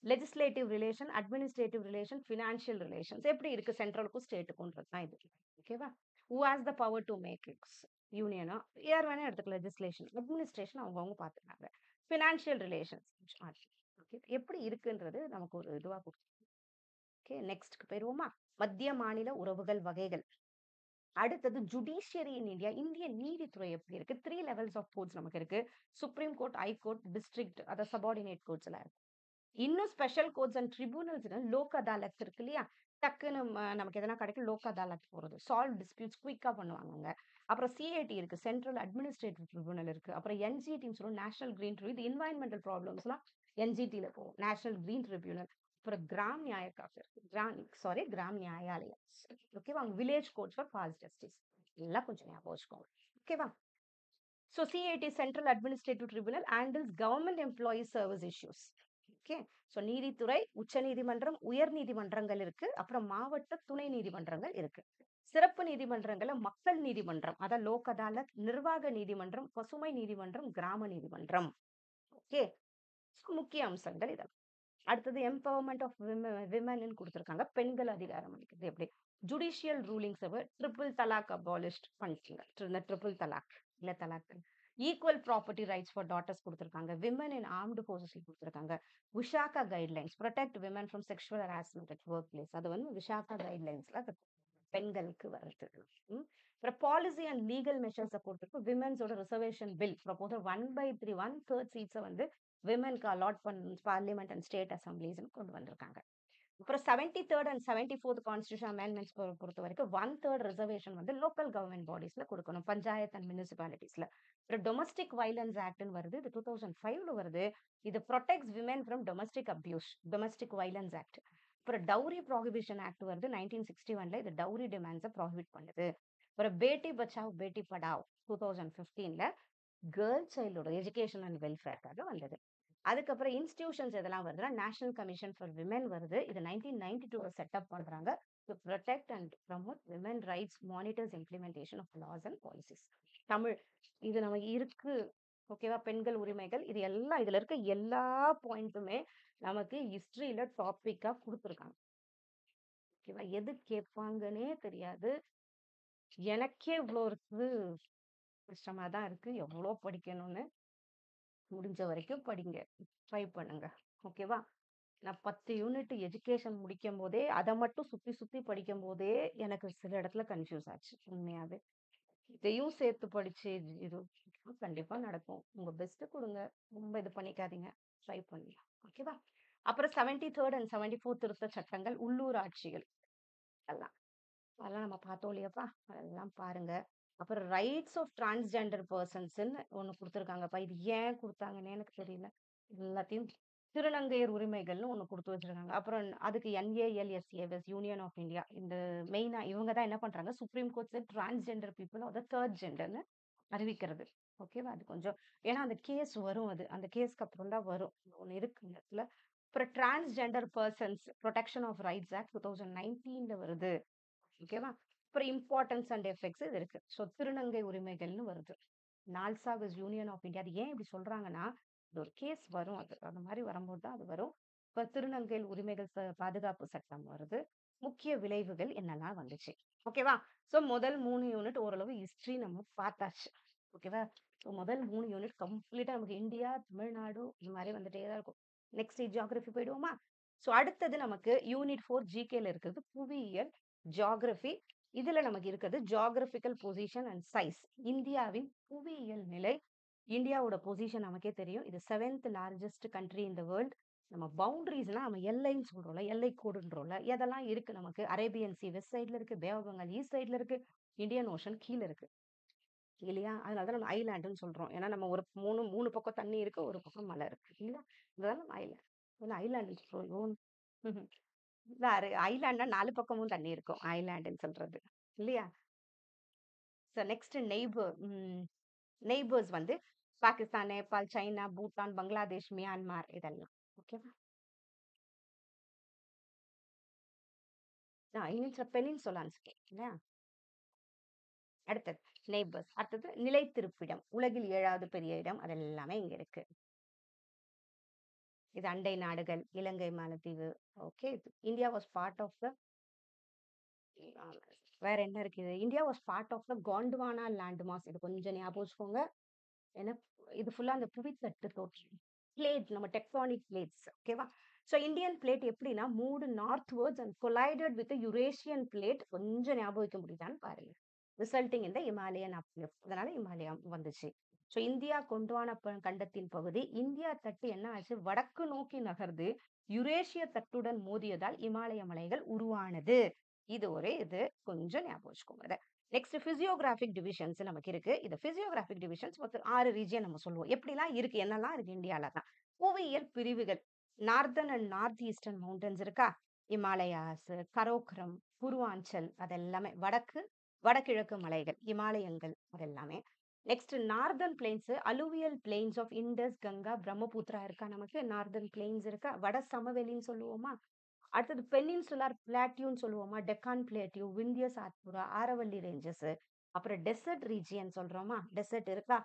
Legislative relation, administrative relation, financial relations. எப்படி இருக்கு சென்ட்ரலுக்கும் ஸ்டேட்டுக்கும்ன்றது தான் இது. ஓகேவா? Who has the power to make its யூனியனா யார் வேணா எடுத்துக்கலாம். லெஜிஸ்லேஷன், அட்மினிஸ்ட்ரேஷன் அவங்கவுங்க பார்த்துக்காங்க. ஃபினான்ஷியல் ரிலேஷன்ஸ் ஓகே எப்படி இருக்குன்றது நமக்கு ஒரு இதுவா கொடுக்கும். ஓகே. நெக்ஸ்ட்க்கு போயிருவோமா? மத்திய மாநில உறவுகள் வகைகள். அடுத்தது ஜுடிஷியரி இன் இந்தியா. இந்திய நீதித்துறை எப்படி இருக்கு? 3 லெவல்ஸ் ஆஃப் கோர்ட்ஸ் நமக்கு இருக்கு. Supreme court, high court, district, அத சபார்டினேட் கோர்ட்ஸ் எல்லாம் இருக்கு. இன்னும் special courts and tribunals Lok Adalat இருக்கு இல்லையா? டக்குன்னு நமக்கு எதனா கிடைக்கும் லோக் அதாலத் போறது. சால்வ் டிஸ்பியூட்ஸ் குயிக்கா பண்ணுவாங்க. அப்புறம் சிஐடி இருக்கு, சென்ட்ரல் அட்மினிஸ்ட்ரேட்டிவ் ட்ரிபியூனல் இருக்கு. அப்புறம் என்ஜிடின்னு சொல்லுவோம், நேஷனல் கிரீன் ட்ரிபியூனல். இது என்வாயன்மெண்டல் ப்ராப்ளம்ஸ்லாம் என்ஜிடில போகும். National green tribunal. அப்புறம் கிராம் நியாயக்காக இருக்கு. கிராம் நியாயாலயா. ஓகேவா? Village courts for fast justice. எல்லாம் கொஞ்சம் ஞாபகம் வச்சுக்கோங்க. ஓகேவா? So CIT Central Administrative Tribunal handles government employee service issues. Okay. So நீதித்துறை, உச்ச நீதிமன்றம், உயர் நீதிமன்றங்கள் இருக்கு. அப்புறம் மாவட்ட துணை நீதிமன்றங்கள் இருக்கு. சிறப்பு நீதிமன்றங்கள்ல மக்கள் நீதிமன்றம், அதான் லோக் அதாலத், நிர்வாக நீதிமன்றம், பசுமை நீதிமன்றம், கிராம நீதிமன்றம். ஓகே. முக்கிய அம்சங்கள் இதெல்லாம். அடுத்தது எம்பவர்மெண்ட் ஆஃப் விமன் கொடுத்திருக்காங்க. பெண்கள் அதிகாரம் அளிக்கிறது எப்படி? Judicial rulings triple talaq abolished பண்ணிக்கோங்க. ட்ரிபிள் தலாக் இல்ல talaq. Equal property rights for daughters கொடுத்திருக்காங்க. விமன் இன் ஆர்ம்டு ஃபோர்ஸஸ் கொடுத்திருக்காங்க. Vishaka guidelines protect women from sexual harassment at work place. அது வந்து விஷாகா கைட்லைன்ஸ்ல பெண்களுக்கு வருது. அப்புறம் பாலிசி அண்ட் லீகல் மெஷர்ஸ் கொடுத்திருக்கு. விமன்ஸோட ரிசர்வேஷன் பில் ப்ரொபோசல் 1/3 1/3 சீட்ஸை வந்து விமனுக்கு அலாட் பண்ண பார்லிமெண்ட் அண்ட் ஸ்டேட் அசம்பிளிஸ் கொண்டு வந்திருக்காங்க. அப்புறம் 73rd and 74th constitution amendments பொறுத்த வரைக்கும் 1/3 ரிசர்வேஷன் வந்து லோக்கல் கவர்மெண்ட் பாடிஸ்ல கொடுக்கணும். பஞ்சாயத்து அண்ட் முனிசிபாலிட்டிஸ்ல. அப்புறம் டொமஸ்டிக் வயலன்ஸ் ஆக்ட்னு வருது. இது 2005ல வருது. இது protects women from domestic abuse, domestic violence act. அப்புறம் டவுரி ப்ராஹிபிஷன் ஆக்ட் வருது 1961ல. இது டவுரி டிமாண்ட்ஸை ப்ராஹிபிட் பண்ணுது. அப்புறம் பேட்டி Bachao Beti Padhao 2015ல girl சைல்டோட education and வெல்ஃபேர்க்காக வந்தது. அதுக்கப்புறம் இன்ஸ்டிடியூஷன்ஸ் எதெல்லாம் வருதுன்னா நேஷனல் கமிஷன் ஃபார் விமன் வருது. இது 1992ல செட்டப் பண்றாங்க. To protect and promote women rights, monitors implementation of laws and policies. Tamil இது நமக்கு இருக்கு. ஓகேவா? பெண்கள் உரிமைகள் இது எல்லாம் இதுல இருக்க எல்லா பாயிண்ட்டுமே நமக்கு ஹிஸ்டரியில டாபிக்கா கொடுத்துருக்காங்க. ஓகேவா? எது கேட்பாங்கன்னே தெரியாது. எனக்கே இவ்வளோ இருக்குது கஷ்டமா தான் இருக்கு. எவ்வளோ படிக்கணும்னு. முடிஞ்ச வரைக்கும் படிங்க. ட்ரை பண்ணுங்க. ஓகேவா? நான் 10 யூனிட் எஜுகேஷன் முடிக்கும் போதே அதை மட்டும் சுத்தி சுத்தி படிக்கும் போதே எனக்கு சில இடத்துல கன்ஃபியூஸ் ஆச்சு உண்மையாவே. இதையும் சேர்த்து படிச்சு இது கண்டிப்பா நடக்கும். உங்க பெஸ்ட் கொடுங்க. ரொம்ப இது பண்ணிக்காதீங்க. ட்ரை பண்ணுங்க. ஓகேவா? அப்புறம் 73rd அண்ட் 74th திருத்த சட்டங்கள், உள்ளூர் ஆட்சிகள் அதெல்லாம் நம்ம பார்த்தோம் இல்லையாப்பா? அதெல்லாம் பாருங்க. அப்புறம் ரைட்ஸ் ஆஃப் டிரான்ஸ்ஜெண்டர் பர்சன்ஸ்ன்னு ஒண்ணு குடுத்துருக்காங்கப்பா. இது ஏன் குடுத்தாங்கன்னே எனக்கு தெரியல. எல்லாத்தையும் திருநங்கையர் உரிமைகள்னு ஒண்ணு குடுத்து வச்சிருக்காங்க. அப்புறம் அதுக்கு NALSAWS யூனியன் ஆஃப் இந்தியா. இந்த மெயினா இவங்க தான் என்ன பண்றாங்க, சுப்ரீம் கோர்ட்ல transgender people are the 3rd ஜெண்டர்ன்னு அறிவிக்கிறது. ஓகேவா? அது கொஞ்சம் ஏன்னா அந்த கேஸ் வரும் அது. அந்த கேஸ்க்கு அப்புறம் தான் வரும். ஒண்ணு இருக்கு இந்த இடத்துல. அப்புறம் transgender persons protection of rights act 2019ல வருது. ஓகேவா? அப்புறம் இம்பார்ட்டன்ஸ் அண்ட் எஃபெக்ட்ஸ் இது இருக்கு. ஸோ திருநங்கை உரிமைகள்னு வருது. நால்சா விஸ் யூனியன் ஆஃப் இந்தியா. அது ஏன் இப்படி சொல்றாங்கன்னா, இது ஒரு கேஸ் வரும் அது. அந்த மாரி வரும்போது தான் அது வரும். இப்ப திருநங்கை உரிமைகள் பாதுகாப்பு சட்டம் வருது. முக்கிய விளைவுகள் என்னெல்லாம் வந்துச்சு. ஓகேவா? ஸோ முதல் 3 யூனிட் ஓரளவு ஹிஸ்டரி நம்ம பார்த்தாச்சு. ஓகேவா? ஸோ முதல் 3 யூனிட் கம்ப்ளீட்டா நமக்கு இந்தியா, தமிழ்நாடு இந்த மாரி வந்துட்டே தான் இருக்கும். Next geography போயிடுவோமா? ஸோ அடுத்தது நமக்கு யூனிட் 4 ஜிகேல இருக்கிறது புவியியல், ஜியோகிராஃபி. இதுல நமக்கு இருக்கிறது ஜியோகிராபிக்கல் பொசிஷன் அண்ட் சைஸ். இந்தியாவின் புவியியல் நிலை. இந்தியாவோட பொசிஷன் நமக்கே தெரியும். இது 7th largest country in the world. நம்ம பவுண்டரிஸ்லாம் நம்ம எல்லைன்னு சொல்றோம்ல, எல்லை கோடுன்றோம்ல, எதெல்லாம் இருக்கு நமக்கு? அரேபியன் சி வெஸ்ட் சைடுல இருக்கு, பே ஆஃப் பெங்கால் ஈஸ்ட் சைடுல இருக்கு, இந்தியன் ஓஷன் கீழ இருக்கு. இல்லையா? அதனால தான் நம்ம ஐலேண்டுன்னு சொல்றோம். ஏன்னா நம்ம ஒரு 3 பக்கம் தண்ணி இருக்கு, ஒரு பக்கம் மலை இருக்கு. இல்லையா? அதனால நம்ம ஐலேண்ட். இல்ல ஐலேண்டுன்னு சொல்றோம். ம்ஹ்ம். இல்ல ஐலேண்ட்னா 4 பக்கமும் தண்ணி இருக்கும். ஐலேண்டுன்னு சொல்றது. இல்லையா? ஸோ நெக்ஸ்ட் நெய்பர்ஸ் வந்து பாகிஸ்தான், நேபாள், சைனா, பூட்டான், பங்களாதேஷ், மியான்மார் இதெல்லாம். ஓகேவா? பெனின்சுலான்னு சொல்லி இல்லையா? அடுத்தது நெய்பர்ஸ். அடுத்தது நிலைத்திருப்பிடம். உலகில் 7வது பெரிய இடம். அது எல்லாமே இங்க இருக்கு. இது அண்டை நாடுகள், இலங்கை, மாலத்தீவு. Okay. India was part of the வேற என்ன இருக்குது? India was part of the Gondwana land mass. இது கொஞ்சம் ஞாபகம் வச்சுக்கோங்க. ஏன்னா இது ஃபுல்லா அந்த புவித்தட்டு தோற்றம். பிளேட் நம்ம டெக்டானிக் பிளேட்ஸ். ஓகேவா? ஸோ இந்தியன் பிளேட் எப்படின்னா 3 நார்த்வர்ட்ஸ் and collided with Eurasian plate. கொஞ்சம் ஞாபகம் வைக்க முடியுதான்னு பாருங்க. ரிசல்ட்டிங் இந்த இமாலயன் அப்லிஃப்ட். அதனால இமாலயம் வந்துச்சு. ஸோ இந்தியா கொண்டுவான கண்டத்தின் பகுதி இந்தியா தட்டு என்ன ஆச்சு? வடக்கு நோக்கி நகர்ந்து யுரேஷிய தட்டுடன் மோதியதால் இமாலய மலைகள் உருவானது. இது ஒரு இது கொஞ்சம் ஞாபகம் வச்சுக்கோங்க. நெக்ஸ்ட் பிசியோகிராபிக் டிவிஷன்ஸ் நமக்கு இருக்கு. இந்த பிசியோகிராபிக் டிவிஷன்ஸ் மொத்தம் 6 ரீஜியன் நம்ம சொல்லுவோம். எப்படிலாம் இருக்கு? என்னெல்லாம் இருக்கு இந்தியால தான். புவியியல் பிரிவுகள். Northern and north eastern mountains இருக்கா? இமாலயாஸ், கரோக்ரம், பூர்வாஞ்சல் அதெல்லாமே வடக்கு, வடகிழக்கு மலைகள், இமாலயங்கள் அதெல்லாமே. Next northern plains, alluvial plains of Indus, Ganga, Brahmaputra இருக்கா நமக்கு? நார்தர்ன் பிளெயின்ஸ் இருக்கா? வட சமவெளின்னு சொல்லுவோமா? அடுத்தது பெனின்சுலார் பிளாட்டியூன்னு சொல்லுவோமா? டெக்கான் பிளேட்டியூ, விந்திய சாத்புரா, ஆரவல்லி ரேஞ்சஸ். அப்புறம் டெசர்ட் ரீஜியன் சொல்றோமா? டெசர்ட் இருக்கா?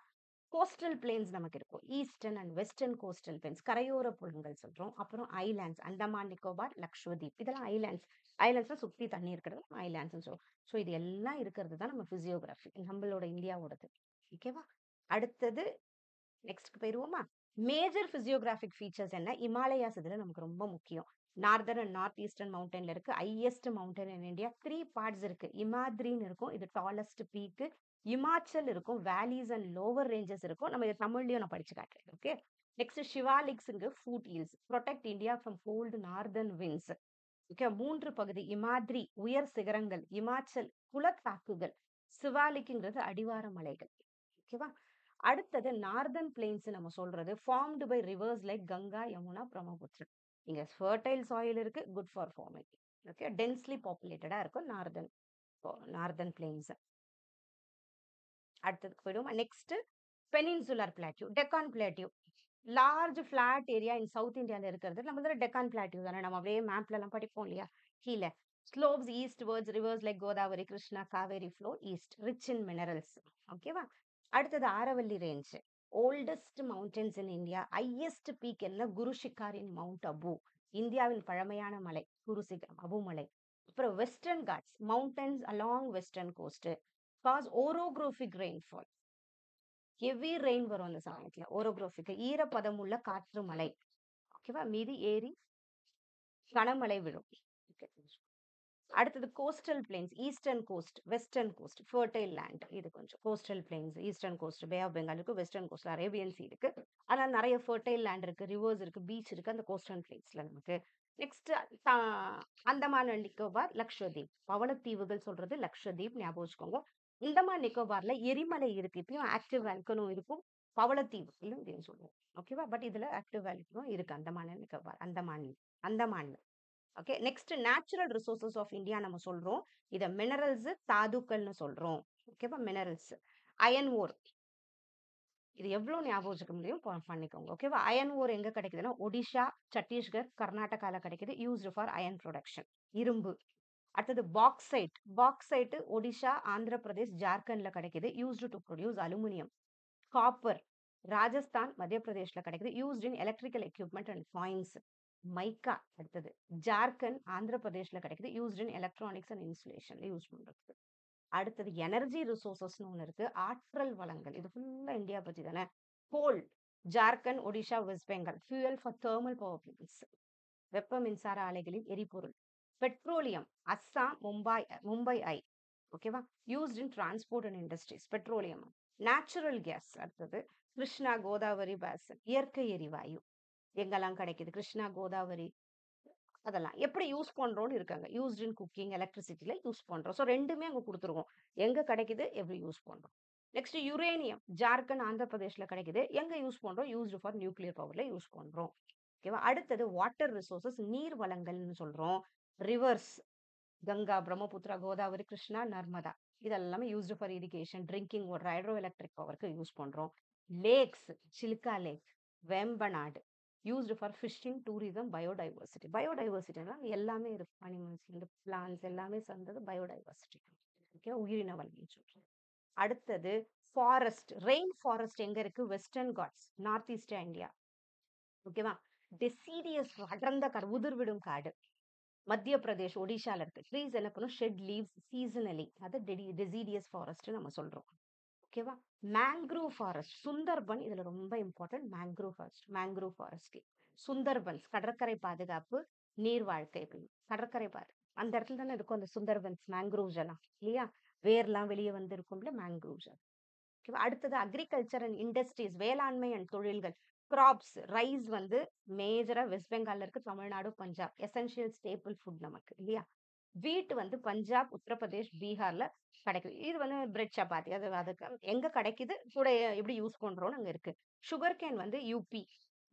கோஸ்டல் பிளேன்ஸ் நமக்கு இருக்கும். Eastern and western coastal planes கரையோர புலங்கள் சொல்றோம். அப்புறம் ஐலாண்ட்ஸ் அந்தமான் நிக்கோபார், லக்ஷத்வீப் இதெல்லாம் ஐலாண்ட்ஸ். ஐலாண்ட்ஸ் சுத்தி தண்ணி இருக்கிறது ஐலாண்ட்ஸ் சொல்றோம். ஸோ இது எல்லாம் இருக்கிறது தான் நம்ம பிசியோகிராஃபி நம்மளோட இந்தியாவோடது. ஓகேவா? அடுத்தது நெக்ஸ்ட்க்கு போயிருவோமா? மேஜர் பிசியோகிராபிக் ஃபீச்சர்ஸ் என்ன? இமாலயாஸ் இதுல நமக்கு ரொம்ப முக்கியம். நார்தர்ன் அண்ட் நார்த் ஈஸ்டர்ன் மவுண்டன்ல இருக்கு. Highest mountain in India. 3 parts இருக்கு. இமாத்ரின்னு இருக்கும். இது டாலஸ்ட் பீக். இமாச்சல் இருக்கும். வேலிஸ் அண்ட் லோவர் ரேஞ்சஸ் இருக்கும். நம்ம இது தமிழ்லயும் நான் படிச்சு காட்டுறேன். ஓகே. நெக்ஸ்ட் ஷிவாலிக்ஸ்ங்க foothills. Protect India from cold northern winds. Okay. 3 பகுதி. இமாத்ரி உயர் சிகரங்கள். இமாச்சல் குலத்தாக்குகள். சிவாலிக்ங்கிறது அடிவார மலைகள். ஓகேவா? அடுத்தது நார்தர்ன் பிளெயின்ஸ் நம்ம சொல்றது formed by rivers like Ganga, Yamuna, Brahmaputra. இங்க ஃபர்டைல் சாயில் இருக்கு, good for farming. Okay. Densely பாப்புலேட்டடா இருக்கும் நார்தர்ன் பிளெயின்ஸ். அடுத்ததுக்கு போயிடுவோம். Next peninsular plateau, Deccan plateau. Large flat area in south இந்தியால இருக்கிறது நம்ம டெக்கான் பிளாட்டியூ தானே. நம்ம அப்படியே மேப்ல எல்லாம் படிப்போம் இல்லையா? கீழே slopes eastwards rivers like Godavari, Krishna, Kaveri flow east, rich in minerals. ஓகேவா? அடுத்தது Aravalli range. Oldest mountains in India. Highest peak என்ன? குரு ஷிகாரின் மவுண்ட் அபு. இந்தியாவின் பழமையான மலை குரு சிகரம் அபு மலை. அப்புறம் western Ghats mountains along western coast cause orographic rainfall. Heavy rain வரும் அந்த சமயத்துல. ஓரோக்ரோபிக் ஈரப்பதம் உள்ள காற்று மலை. ஓகேவா? மீதி ஏரி கனமழை விழும். Okay. அடுத்தது coastal plains. Eastern coast, western coast, fertile land. இது கொஞ்சம் coastal plains. Eastern coast bay of Bengal இருக்கு, வெஸ்டர்ன் கோஸ்ட் அரேபியன் சி இருக்கு. அதனால நிறைய ஃபர்டைல் லேண்ட் இருக்கு, ரிவர்ஸ் இருக்கு, பீச் இருக்கு அந்த கோஸ்டல் பிளேன்ஸ்ல நமக்கு. Next Andaman and Nicobar, Lakshadweep. பவளத்தீவுகள் சொல்றது லக்ஷதீப் ஞாபகம் வச்சுக்கோங்க. அந்தமான் நிக்கோபார்ல எரிமலை இருக்கு. இப்பயும் ஆக்டிவ் வால்கனோ இருக்கும். பவளத்தீவு அப்படின்னு சொல்லுவோம். ஓகேவா? பட் இதுல ஆக்டிவ் வால்கனோ இருக்கு அந்தமான் அண்ட் நிக்கோபார். அந்தமான்ல. Okay. Next natural resources of India நம்ம சொல்றோம். இத மினரல்ஸ், தாதுக்கள்னு சொல்றோம். ஓகேவா? மினரல்ஸ். Iron ore. இது எவ்வளவு ஞாபகம் வச்சுக்க முடியும் பண்ணிக்கோங்க. ஓகேவா? அயன் ஓர் எங்க கிடைக்குதுன்னா ஒடிஷா, சத்தீஸ்கர், கர்நாடகால கிடைக்குது. Used for iron production. இரும்பு. அடுத்தது பாக்சைட். பாக்சைட் ஒடிஷா, ஆந்திர பிரதேஷ், ஜார்க்கண்ட்ல கிடைக்குது. Used to produce aluminium. Copper. Rajasthan, Madhya பிரதேஷ்ல கிடைக்குது. Used in electrical equipment and coins. Mica. அடுத்தது ஜார்க்கண்ட், ஆந்திர பிரதேஷ்ல கிடைக்குது. யூஸ்ட் இன் எலக்ட்ரானிக்ஸ் அண்ட் இன்சுலேஷன்ல யூஸ் பண்றது. அடுத்தது எனர்ஜி ரிசோர்சஸ்னு ஒன்று இருக்கு. ஆற்றல் வளங்கள். இது ஃபுல்லா இந்தியா பத்தி தானே. Coal. Jharkhand, Odisha, West Bengal. Fuel for thermal power plants. வெப்ப மின்சார ஆலைகளில் எரிபொருள். பெட்ரோலியம். அஸ்ஸாம், மும்பை ஐ. ஓகேவா? Used in transport and industries. Petroleum. Natural gas. அடுத்தது கிருஷ்ணா, கோதாவரி பேசன். இயற்கை எரிவாயு எங்கெல்லாம் கிடைக்குது? கிருஷ்ணா, கோதாவரி, அதெல்லாம் எப்படி யூஸ் பண்றோம்னு இருக்காங்க. யூஸ்ட் இன் குக்கிங், எலக்ட்ரிசிட்டில யூஸ் பண்றோம். ஸோ ரெண்டுமே அங்க கொடுத்துருக்கோம். எங்க கிடைக்குது, எப்படி யூஸ் பண்றோம். Next uranium. ஜார்க்கண்ட், ஆந்திர பிரதேஷ்ல கிடைக்குது. எங்க யூஸ் பண்றோம்? யூஸ்டு ஃபார் நியூக்ளியர் பவர்ல யூஸ் பண்றோம். ஓகேவா? அடுத்தது வாட்டர் ரிசோர்சஸ், நீர் வளங்கள்னு சொல்றோம். ரிவர்ஸ். கங்கா, பிரம்மபுத்திரா, கோதாவரி, கிருஷ்ணா, நர்மதா. இதெல்லாமே used for irrigation, drinking water, hydroelectric பவருக்கு யூஸ் பண்றோம். Lakes. Chilika lake, Vembanad. Used for fishing, tourism, biodiversity. பயோடைவர்சிட்டினா எல்லாமே இருக்கு. அனிமல்ஸ், பிளான்ஸ் எல்லாமே சேர்ந்தது பயோடைவர்சிட்டி. ஓகே, உயிரின வளர்ச்சி சொல்றோம். அடுத்தது ஃபாரஸ்ட். ரெயின் ஃபாரஸ்ட் எங்க இருக்கு? Western Ghats, north east India. ஓகேவா? டெசிடியஸ், அடர்ந்த உதிர்விடும் காடு. மத்திய பிரதேஷ், ஒடிஷால இருக்கு. ட்ரீஸ் என்ன பண்ணும்? Shed leaves seasonally. அது டெசிடியஸ் ஃபாரஸ்ட் நம்ம சொல்றோம். ஓகேவா? Mangrove forest. சுந்தர்பன் இதுல ரொம்ப இம்பார்ட்டன்ட். Mangrove forest. சுந்தர்பன்ஸ் கடற்கரை பாதுகாப்பு, நீர் வாழ்க்கை. கடற்கரை அந்த இடத்துல தானே இருக்கும் அந்த சுந்தர்பன்ஸ், மேங்க்ரூவ்ஸ் எல்லாம் இல்லையா? வேர்லாம் வெளியே வந்து இருக்கும்ல, மேங்க்ரூவ்ஸ். ஓகேவா? அடுத்தது அக்ரிகல்ச்சர் அண்ட் இண்டஸ்ட்ரீஸ், வேளாண்மை அண்ட் தொழில்கள். கிராப்ஸ். ரைஸ் வந்து மேஜரா வெஸ்ட் பெங்கால்ல இருக்கு. Tamil Nadu, Punjab. Essential stable food நமக்கு இல்லையா? வீட் வந்து பஞ்சாப், உத்தரப்பிரதேஷ், பீகார்ல கிடைக்குது. இது வந்து பிரெட் சப்பாத்தி. அதுக்கு எங்க கிடைக்குது, கூட எப்படி யூஸ் பண்றோம்னு அங்க இருக்கு. சுகர் கேன் வந்து UP,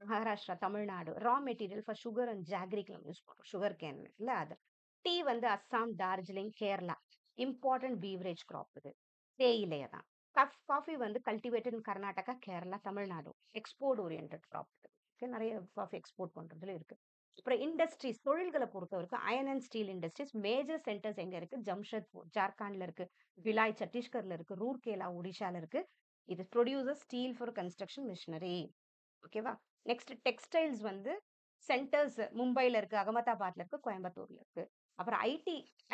Maharashtra, Tamil Nadu. Raw material for sugar and ஜாகரிக்கு நம்ம யூஸ் பண்றோம். சுகர் கேன் இல்ல அது. டீ வந்து Assam, Darjeeling, Kerala. Important beverage crop இது. தேயிலையை தான். காஃபி வந்து cultivated in Karnataka, Kerala, Tamil Nadu. Export orient crop. நிறைய காஃபி எக்ஸ்போர்ட் பண்றதுல இருக்கு. அப்புறம் இண்டஸ்ட்ரீஸ், தொழில்களை பொறுத்தவரைக்கும் iron and steel industries. Major centres எங்க இருக்கு? ஜம்ஷெட்பூர், ஜார்க்கண்ட்ல இருக்கு. பிலாய், சத்தீஸ்கர்ல இருக்கு. ரூர்கேலா, ஒடிஷால இருக்கு. இது producer steel for construction machinery. ஓகேவா? நெக்ஸ்ட் டெக்ஸ்டைல்ஸ் வந்து சென்டர்ஸ் மும்பைல இருக்கு, அகமதாபாத்ல இருக்கு, கோயம்புத்தூர்ல இருக்கு. அப்புறம்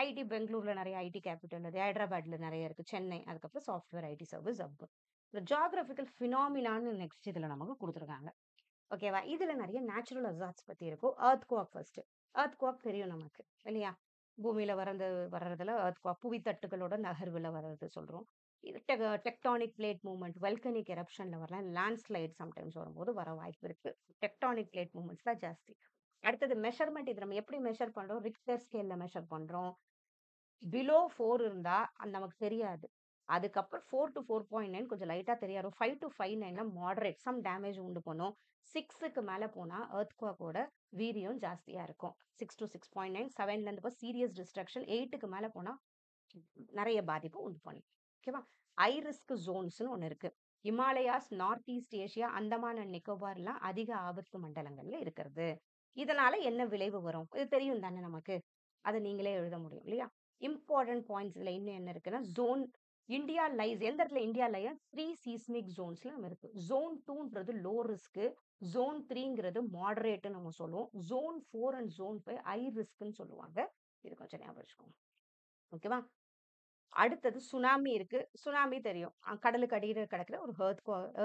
ஐடி பெங்களூர்ல நிறைய ஐடி கேபிட்டல் இருக்கு. ஹைதராபாத்ல நிறைய இருக்கு. சென்னை. அதுக்கப்புறம் software IT service hub. Geographical ஃபினாமினான்னு நெக்ஸ்ட் இதுல நமக்கு கொடுத்துருக்காங்க. ஓகேவா? இதுல நிறைய நேச்சுரல் அசார்ட்ஸ் பத்தி இருக்கும். Earth quack first. Earth quack தெரியும் நமக்கு இல்லையா? பூமியில வர்றதுல எர்த் குவாக், புவித்தட்டுகளோட நகர்வுல வர்றது சொல்றோம். இது டெக்டானிக் பிளேட் மூவ்மெண்ட், வெல்கனிக் எரப்ஷன்ல வரலாம். லேண்ட்ஸ்லைட் சம்டைம்ஸ் வரும்போது வர வாய்ப்பு இருக்கு. டெக்டானிக் பிளேட் மூவ்மெண்ட்ஸ் தான் ஜாஸ்தி. அடுத்தது மெஷர்மெண்ட். இது நம்ம எப்படி மெஷர் பண்றோம்? ரிக்டர் ஸ்கேல்ல மெஷர் பண்றோம். பிலோ 4 இருந்தா அது நமக்கு தெரியாது. அதுக்கப்புறம் 4 to 4.9 கொஞ்சம் லைட்டா தெரியாது. 5 to 5.9 மாடரேட், சம் டேமேஜ் உண்டு பண்ணும். 6க்கு மேல போனா எர்த்குவாக்கோட வீரியம் ஜாஸ்தியா இருக்கும். 6 to 6.9. 7ல இருந்து சீரியஸ் டிஸ்ட்ரக்ஷன். 8க்கு மேல போனா நிறைய பாதிப்பு உண்டு பண்ணும். ஓகேவா? ஹை ரிஸ்க் ஜோன்ஸ்னு ஒண்ணு இருக்கு. Himalayas, north east Asia, Andaman and நிக்கோபார்லாம் அதிக ஆபத்து மண்டலங்கள்ல இருக்கிறது. இதனால என்ன விளைவு வரும்? இது தெரியும் தானே நமக்கு. அதை நீங்களே எழுத முடியும் இல்லையா? இம்பார்ட்டன்ட் பாயிண்ட்ஸ் இதுல இன்னும் என்ன இருக்குன்னா, ஜோன் இந்தியா லைஸ். எந்த இடத்துல இந்தியா லைஸ்? 3 சீஸ்மிக் ஜோன்ஸ்ல நம்ம இருக்கு. ஜோன் 2ன்றது லோ ரிஸ்க். ஜோன் 3ங்கிறது மாடரேட் நம்ம சொல்லுவோம். ஜோன் 4 அண்ட் ஜோன் 5 ஹை ரிஸ்க்னு சொல்லுவாங்க. இது கொஞ்சம் ஞாபகம் வச்சுக்கோங்க. ஓகேவா? அடுத்தது சுனாமி இருக்கு. சுனாமி தெரியும். கடலுக்கு அடியில கிடக்கிற ஒரு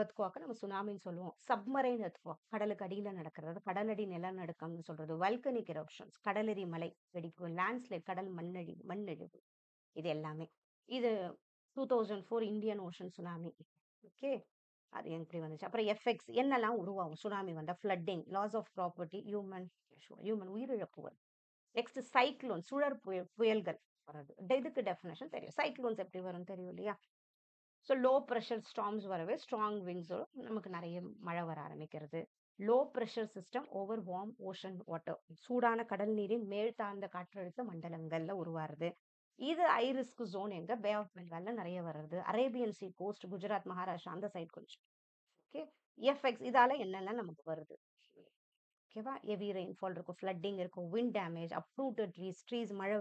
எர்த்குவாக்க நம்ம சுனாமின்னு சொல்லுவோம். சப்மரைன் எர்த்குவாக், கடலுக்கு அடியில நடக்கிறது. கடலடி நிலநடுக்கம்னு சொல்றது. வல்கனிக் எரப்ஷன்ஸ், கடலெறி மலை வெடிப்பு. லேண்ட்ஸ்லைட், கடல் மண்ணழிவு. இது எல்லாமே. இது 2004 இந்தியன் ஓஷன் சுனாமி. ஓகே, அது எப்படி வந்துச்சு? அப்புறம் எஃபெக்ட்ஸ் என்னெல்லாம் உருவாகும் சுனாமி வந்தா? Flooding, loss of property, human உயிரிழப்புகள். நெக்ஸ்ட் சைக்ளோன், சுழற் புயல்கள். வர்றது. இதுக்கு டெஃபினேஷன் தெரியும். சைக்ளோன்ஸ் எப்படி வரும்னு தெரியும் இல்லையா? ஸோ லோ ப்ரெஷர் ஸ்டார்ம்ஸ் வரவே ஸ்ட்ராங் விண்ட்ஸோட நமக்கு நிறைய மழை வர ஆரம்பிக்கிறது. Low pressure system over warm ocean water, சூடான கடல் நீரின் மேல் தாழ்ந்த காற்றழுத்த மண்டலங்கள்ல உருவாருது. இது ஹை ரிஸ்க் ஜோன் எங்க பே ஆஃப் பெங்கால்ல நிறைய வருது. Arabian sea coast, Gujarat, Maharashtra அந்த சைடு கொஞ்சம். ஓகே, எஃப்எக்ஸ் இதால என்னெல்லாம் நமக்கு வருது. ஓகேவா, ஹெவி ரெயின்ஃபால் இருக்கும், ஃப்ளட்டிங் இருக்கும், விண்ட் டேமேஜ், அப்ரூட்டட் ட்ரீஸ் மழை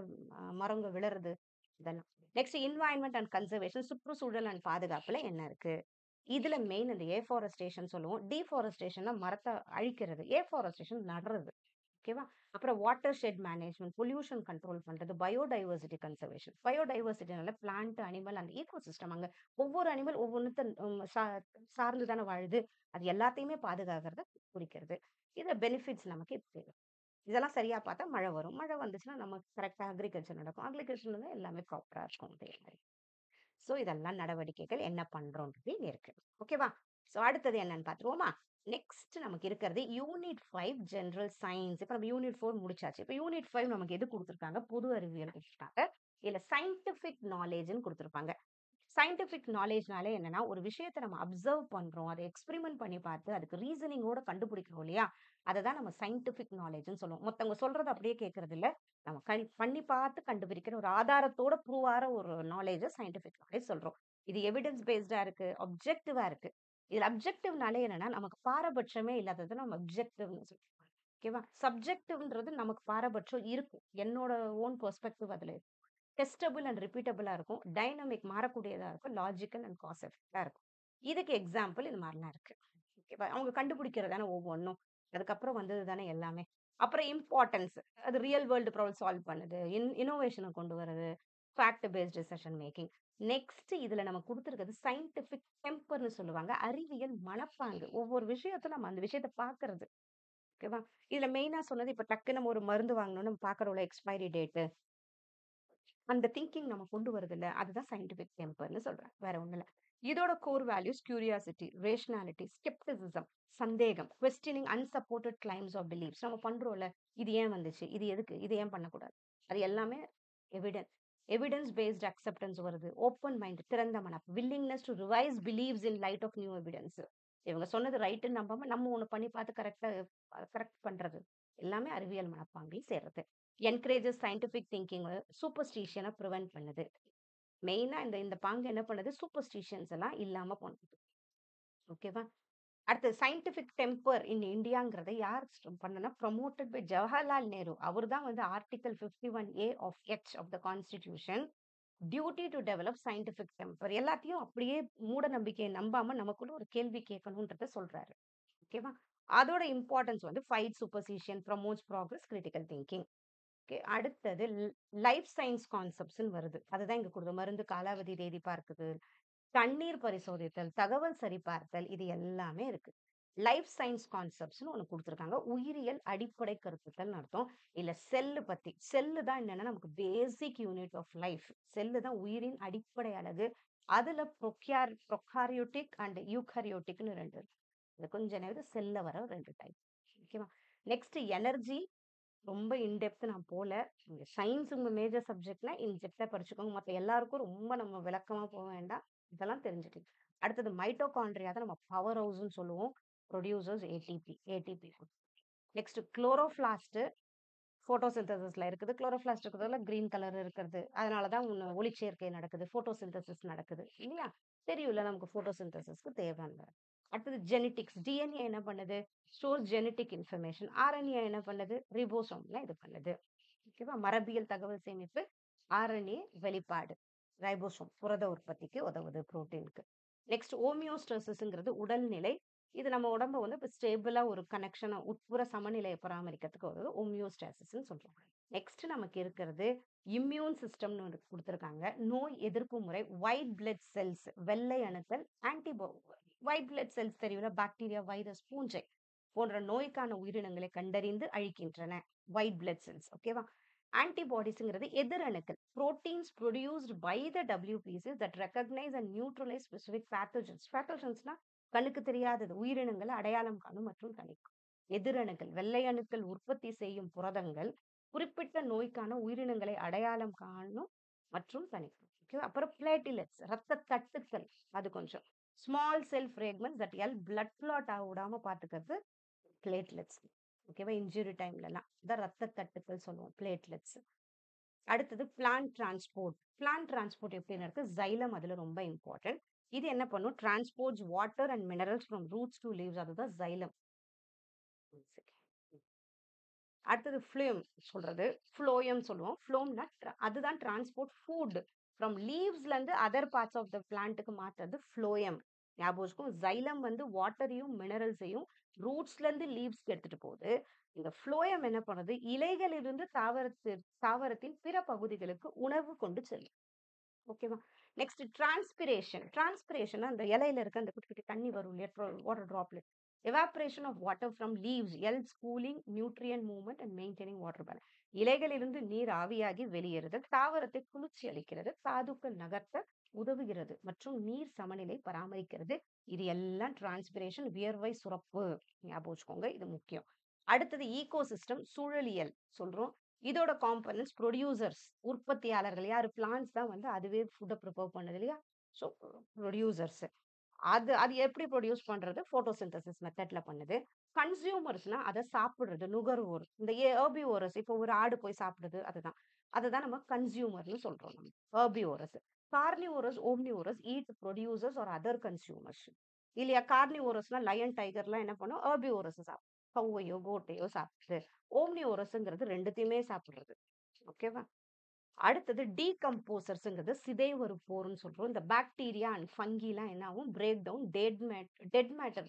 மரங்க விழுறது, இதெல்லாம். நெக்ஸ்ட் என்வாயன்மெண்ட் அண்ட் கன்சர்வேஷன், சுற்றுச்சூழல் அண்ட் பாதுகாப்புல என்ன இருக்கு. இதுல மெயின் இந்த ஏஃபாரஸ்டேஷன் சொல்லுவோம். டீஃபாரஸ்டேஷன்னா மரத்தை அழிக்கிறது, ஏஃபாரஸ்டேஷன் நடுறது. ஓகேவா. அப்புறம் watershed management, pollution control பண்றது, பயோடைவர்சிட்டி கன்சர்வேஷன். பயோடைவர்சிட்டினால plant, animal and ecosystem, அங்க ஒவ்வொரு அனிமல் ஒவ்வொன்றுத்த சார்ந்து தானே வாழுது, அது எல்லாத்தையுமே பாதுகாக்கிறத குறிக்கிறது. இத பெனிஃபிட்ஸ் நமக்கு இப்ப இதெல்லாம் சரியா பார்த்தா மழை வரும். மழை வந்துச்சுன்னா நமக்கு கரெக்டா அக்ரிகல்ச்சர் நடக்கும். அக்ரிகல்ச்சர்ல எல்லாமே ப்ராப்பரா இருக்கும் அதே மாதிரி. ஸோ இதெல்லாம் நடவடிக்கைகள் என்ன பண்றோன்றது இங்க இருக்கு. ஓகேவா. ஸோ அடுத்தது என்னன்னு பார்த்துருவோமா. நெக்ஸ்ட் நமக்கு இருக்கிறது யூனிட் 5 ஜெனரல் சயின்ஸ். இப்போ நம்ம யூனிட் 4 முடிச்சாச்சு. இப்போ யூனிட் 5 நமக்கு எது கொடுத்துருக்காங்க, பொது அறிவியல் கொடுத்துருக்காங்க. இல்ல சயின்டிபிக் நாலேஜ்னு கொடுத்துருப்பாங்க. சயின்டிபிக் நாலேஜ்னாலே என்னன்னா, ஒரு விஷயத்தை நம்ம அப்சர்வ் பண்றோம், அதை எக்ஸ்பெரிமெண்ட் பண்ணி பார்த்து அதுக்கு ரீசனிங்கோட கண்டுபிடிக்கிறோம் இல்லையா, அதை தான் நம்ம சயின்டிபிக் நாலேஜ்னு சொல்லுவோம். மத்தவங்க சொல்றது அப்படியே கேட்கறது இல்ல, நம்ம பண்ணி பார்த்து கண்டுபிடிக்கிற ஒரு ஆதாரத்தோட ப்ரூவ் ஆற ஒரு நாலேஜ் சயின்டிபிக் நாலேஜ் சொல்றோம். இது எவிடன்ஸ் பேஸ்டா இருக்கு, அப்ஜெக்டிவா இருக்கு. இதுல அப்ஜெக்டிவ்னாலே என்னன்னா, நமக்கு பாரபட்சமே இல்லாதது நம்ம அப்ஜெக்டிவ்னு சொல்றோம். ஓகேவா. சப்ஜெக்டிவ்ன்றது நமக்கு பாரபட்சம் இருக்கும், என்னோட ஓன் பெர்ஸ்பெக்டிவ் அதுல இருக்கு. டெஸ்டபிள் அண்ட் ரிப்பீட்டபிளா இருக்கும், டைனமிக் மாறக்கூடியதா இருக்கும், லாஜிக்கல் அண்ட் காஸ் எஃபெக்டா இருக்கும். இதுக்கு எக்ஸாம்பிள் இது மாதிரிலாம் இருக்கு. ஓகேவா. அவங்க கண்டுபிடிக்கிறது தானே ஒவ்வொன்றும், அதுக்கப்புறம் வந்தது தானே எல்லாமே. அப்புறம் இம்பார்ட்டன்ஸ், அது ரியல் வேர்ல்டு ப்ராப்ளம் சால்வ் பண்ணுது, இன்னோவேஷனை கொண்டு வருது, fact based decision making. Next இதுல நம்ம கொடுத்துருக்கிறது சயின்டிபிக் டெம்பர்னு சொல்லுவாங்க, அறிவியல் மனப்பாங்கு. ஒவ்வொரு விஷயத்துல நம்ம அந்த விஷயத்தை பாக்குறது. ஓகேவா. இதுல மெயினா சொன்னது, இப்ப டக்கு நம்ம ஒரு மருந்து வாங்கணும்னு நம்ம பாக்குறோம்ல, எக்ஸ்பைரி டேட்டு, அந்த திங்கிங் நம்ம கொண்டு வருது இல்ல, அதுதான் சயின்டிபிக் டெம்பர்னு சொல்றேன், வேற ஒண்ணும் இல்ல. இதோட core values curiosity, rationality, scepticism, சந்தேகம், questioning unsupported claims of beliefs. நம்ம பண்றோம்ல, இது ஏன் வந்துச்சு, இது எதுக்கு, இது ஏன் பண்ணக்கூடாது, அது எல்லாமே எவிடன்ஸ். எவிடன்ஸ் பேஸ்ட் அக்செப்டன்ஸ் வருது, ஓப்பன் மைண்ட், திறந்த மனம், willingness to revise believes in light of new evidence. இவங்க சொன்னது ரைட்டுன்னு நம்பாம நம்ம ஒண்ணு பண்ணி பார்த்து கரெக்ட் பண்றது, எல்லாமே அறிவியல் மனப்பாங்கில் சேர்றது. என்கரேஜஸ் சயின்டிபிக் திங்கிங், சூப்பர்ஸ்டிஷனை ப்ரிவென்ட் பண்ணுது. மெயினா இந்த இந்த பாங்கு என்ன பண்ணுது, சூப்பர்ஸ்டிஷன்ஸ் எல்லாம் இல்லாம பண்ணுது. ஓகேவா. அடுத்து சயின்டிபிக் டெம்பர் இன் இந்தியாங்கிறத யார் பண்ணனா, ப்ரமோட்டட் பை ஜவஹர்லால் நேரு. அவர் தான் வந்து article 51A of H of the constitution, duty to develop scientific temper. எல்லாத்தையும் அப்படியே மூட நம்பிக்கையை நம்பாம நமக்குள்ள ஒரு கேள்வி கேட்கணும்ன்றத சொல்றாரு. ஓகேவா. அதோட இம்பார்ட்டன்ஸ் வந்து fight superstition, promotes progress, critical thinking. Okay. அடுத்தது லைஃப் சயின்ஸ் கான்செப்ட்ஸ்ன்னு வருது. அதுதான் இங்க கொடுத்த மருந்து காலாவதி தேதி பார்க்குது, தண்ணீர் பரிசோதித்தல், தகவல் சரிபார்த்தல், இது எல்லாமே இருக்கு. லைஃப் சயின்ஸ் கான்செப்ட்ஸ்னு ஒண்ணு கொடுத்துருக்காங்க. உயிரியல் அடிப்படை கருத்துக்கள்னு அர்த்தம். இல்ல செல்லு பத்தி, செல்லு தான் என்னன்னா நமக்கு basic unit of life. Cell தான் உயிரின் அடிப்படை அழகு. அதுல ப்ரொகாரியோட்டிக் அண்ட் யூகாரியோட்டிக்னு ரெண்டு இருக்கு. இது கொஞ்ச நேரம் செல்ல வர ரெண்டு டைப். ஓகேவா. நெக்ஸ்ட் எனர்ஜி, ரொம்ப இன்டெப்த் நான் போல. சயின்ஸ் உங்க மேஜர் சப்ஜெக்ட்னா இன்டெப்தா படிச்சுக்கோங்க. மத்த எல்லாருக்கும் ரொம்ப நம்ம விளக்கமா போக வேண்டாம், இதெல்லாம் தெரிஞ்சுக்கலாம். அடுத்தது மைட்டோகாண்ட்ரியா தான் நம்ம பவர் ஹவுஸ்னு சொல்லுவோம். Producers ATP. நெக்ஸ்ட் குளோரோபிளாஸ்ட், போட்டோசிந்தசிஸ்ல இருக்குது. குளோரோபிளாஸ்ட் இருக்கிறதுல கிரீன் கலர் இருக்கிறது, அதனாலதான் ஒளிச்சேர்க்கை நடக்குது, போட்டோசிந்தசிஸ் நடக்குது இல்லையா. தெரியும்ல நமக்கு போட்டோசிந்தசிஸ்க்கு தேவையான. அடுத்தது ஜெனட்டிக்ஸ், டிஎன்ஏ என்ன பண்ணுது, ஸ்டோர் ஜெனட்டிக் இன்ஃபர்மேஷன். ஆர்என்ஏ என்ன பண்ணுது, ரிபோசோம்ல இது பண்ணுது. ஓகேவா. மரபியல் தகவல் சேமிப்பு, ஆர்என்ஏ வெளிப்பாடு, ரைபோசோம் புரத உற்பத்திக்கு உதவுது, புரோட்டீனுக்கு. நெக்ஸ்ட் ஹோமியோஸ்டசிஸ்ங்கிறது உடல்நிலை. இது நம்ம உடம்ப வந்து இப்போ ஸ்டேபிளா ஒரு கனெக்ஷனை, உட்புற சமநிலையை பராமரிக்கிறதுக்கு ஒரு ஹோமியோஸ்டாசிஸ்ன்னு சொல்றோம். நெக்ஸ்ட் நமக்கு இருக்கிறது இம்யூன் சிஸ்டம்னு ஒன்று கொடுத்துருக்காங்க. நோய் எதிர்ப்பு முறை, ஒயிட் பிளட் செல்ஸ், வெள்ளை அணுக்கள், ஒயிட் பிளட் செல்ஸ் தெரியும்ல, பாக்டீரியா, வைரஸ், பூஞ்சை போன்ற நோய்க்கான உயிரினங்களை கண்டறிந்து அழிக்கின்றன, ஒயிட் பிளட் செல்ஸ். ஓகேவா. ஆன்டிபாடிஸ்ங்கிறது எதிரணுக்கள், proteins produced by the WBC that recognise and neutralise specific pathogens. பேத்தோஜன்ஸ்னா கண்ணுக்கு தெரியாதது, உயிரினங்களை அடையாளம் காணும் மற்றும் தணிக்கும். எதிரணுக்கள், வெள்ளை அணுக்கள் உற்பத்தி செய்யும் புரதங்கள், குறிப்பிட்ட நோய்க்கான உயிரினங்களை அடையாளம் காணும் மற்றும் தணிக்கும். ஓகே. அப்புறம் பிளேட்டிலெட்ஸ் ரத்த தட்டுக்கள், அது கொஞ்சம் small sell fragments that help blood clot ஆக விடாம பாத்துக்கிறது பிளேட்லெட்ஸ். ஓகேவா? இன்ஜுரி டைம்லலாம் இதான் ரத்த தட்டுக்கள் சொல்லுவோம், பிளேட்லெட்ஸ். அடுத்தது பிளான்ட் டிரான்ஸ்போர்ட். பிளான்ட் டிரான்ஸ்போர்ட் எப்படின்னு இருக்கு, ஜைலம் அதுல ரொம்ப இம்பார்ட்டன்ட். இது என்ன பண்ணும், transports water and minerals from roots to leaves, அதுதான் ஜைலம். அடுத்தது ஃப்ளூம் சொல்றது, ஃப்ளோயம் சொல்லுவோம். ஃப்ளோம்னா அதுதான் டிரான்ஸ்போர்ட் ஃபுட் ஃப்ரம் லீவ்ஸ்ல இருந்து அதர் பார்ட்ஸ் ஆஃப் த பிளான்ட்டுக்கு மாத்துறது ஃப்ளோயம். ஞாபகம் வச்சுக்கோ. ஜைலம் வந்து வாட்டரையும் மினரல்ஸையும் ரூட்ஸ்ல இருந்து லீவ்ஸ்க்கு எடுத்துட்டு போகுது. இந்த ஃப்ளோயம் என்ன பண்ணுது, இலைகளிலிருந்து தாவரத்தின் பிற பகுதிகளுக்கு உணவு கொண்டு செல்லும். ஓகேவா? Next transpiration. டிரான்ஸ்பிரேஷன் அந்த இலையில இருக்க அந்த குட்டி குட்டி தண்ணி வரும் இல்லையா, water droplet. Evaporation of water from leaves helps cooling nutrient movement and maintaining water balance. இலைகளிலிருந்து நீர் ஆவியாகி வெளியேறுதல் தாவரத்தை குளிர்ச்சி அளிக்கிறது, தாதுக்கள் நகர்த்த உதவுகிறது மற்றும் நீர் சமநிலை பராமரிக்கிறது. இது எல்லாம் டிரான்ஸ்பிரேஷன், வியர்வை சுரப்பு. ஞாபகம் வச்சுக்கோங்க, இது முக்கியம். அடுத்தது ஈகோசிஸ்டம், சூழலியல் சொல்றோம். இதோட காம்பனன்ட்ஸ் ப்ரொடியூசர்ஸ், உற்பத்தியாளர்கள் யாரு, பிளான்ட்ஸ் தான் வந்து அதுவே ஃபுட்டை ப்ரிப்பேர் பண்ணுது இல்லையா. ஸோ ப்ரொடியூசர்ஸ் அது அது எப்படி ப்ரொடியூஸ் பண்றது, போட்டோசிந்தசிஸ் மெத்தட்ல பண்ணுது. கன்சியூமர்ஸ்னா அதை சாப்பிடுறது, நுகர்வோர். இந்த ஹெர்பிவோரஸ், இப்போ ஒரு ஆடு போய் சாப்பிடுது, அதுதான் அதுதான் நம்ம கன்சியூமர்னு சொல்றோம். நம்ம herbivores. Carnivores, omnivores eat producers are other consumers இல்லையா. கார்னிவோரஸ்னா லயன் டைகர்லாம் என்ன பண்ணும், ஹெர்பிவோரஸ் சாப்பிடும், கவ்வையோ கோட்டையோ சாப்பிடுது. ஓம்னிவோரஸ்ங்கிறது ரெண்டுத்தையுமே சாப்பிடுறது. ஓகேவா? அடுத்தது டீகம்போசர்ஸ்ங்கிறது சிதைவறுப்போர்னு சொல்றோம். இந்த பாக்டீரியா அண்ட் ஃபங்கிலாம் என்ன ஆகும், break down dead matter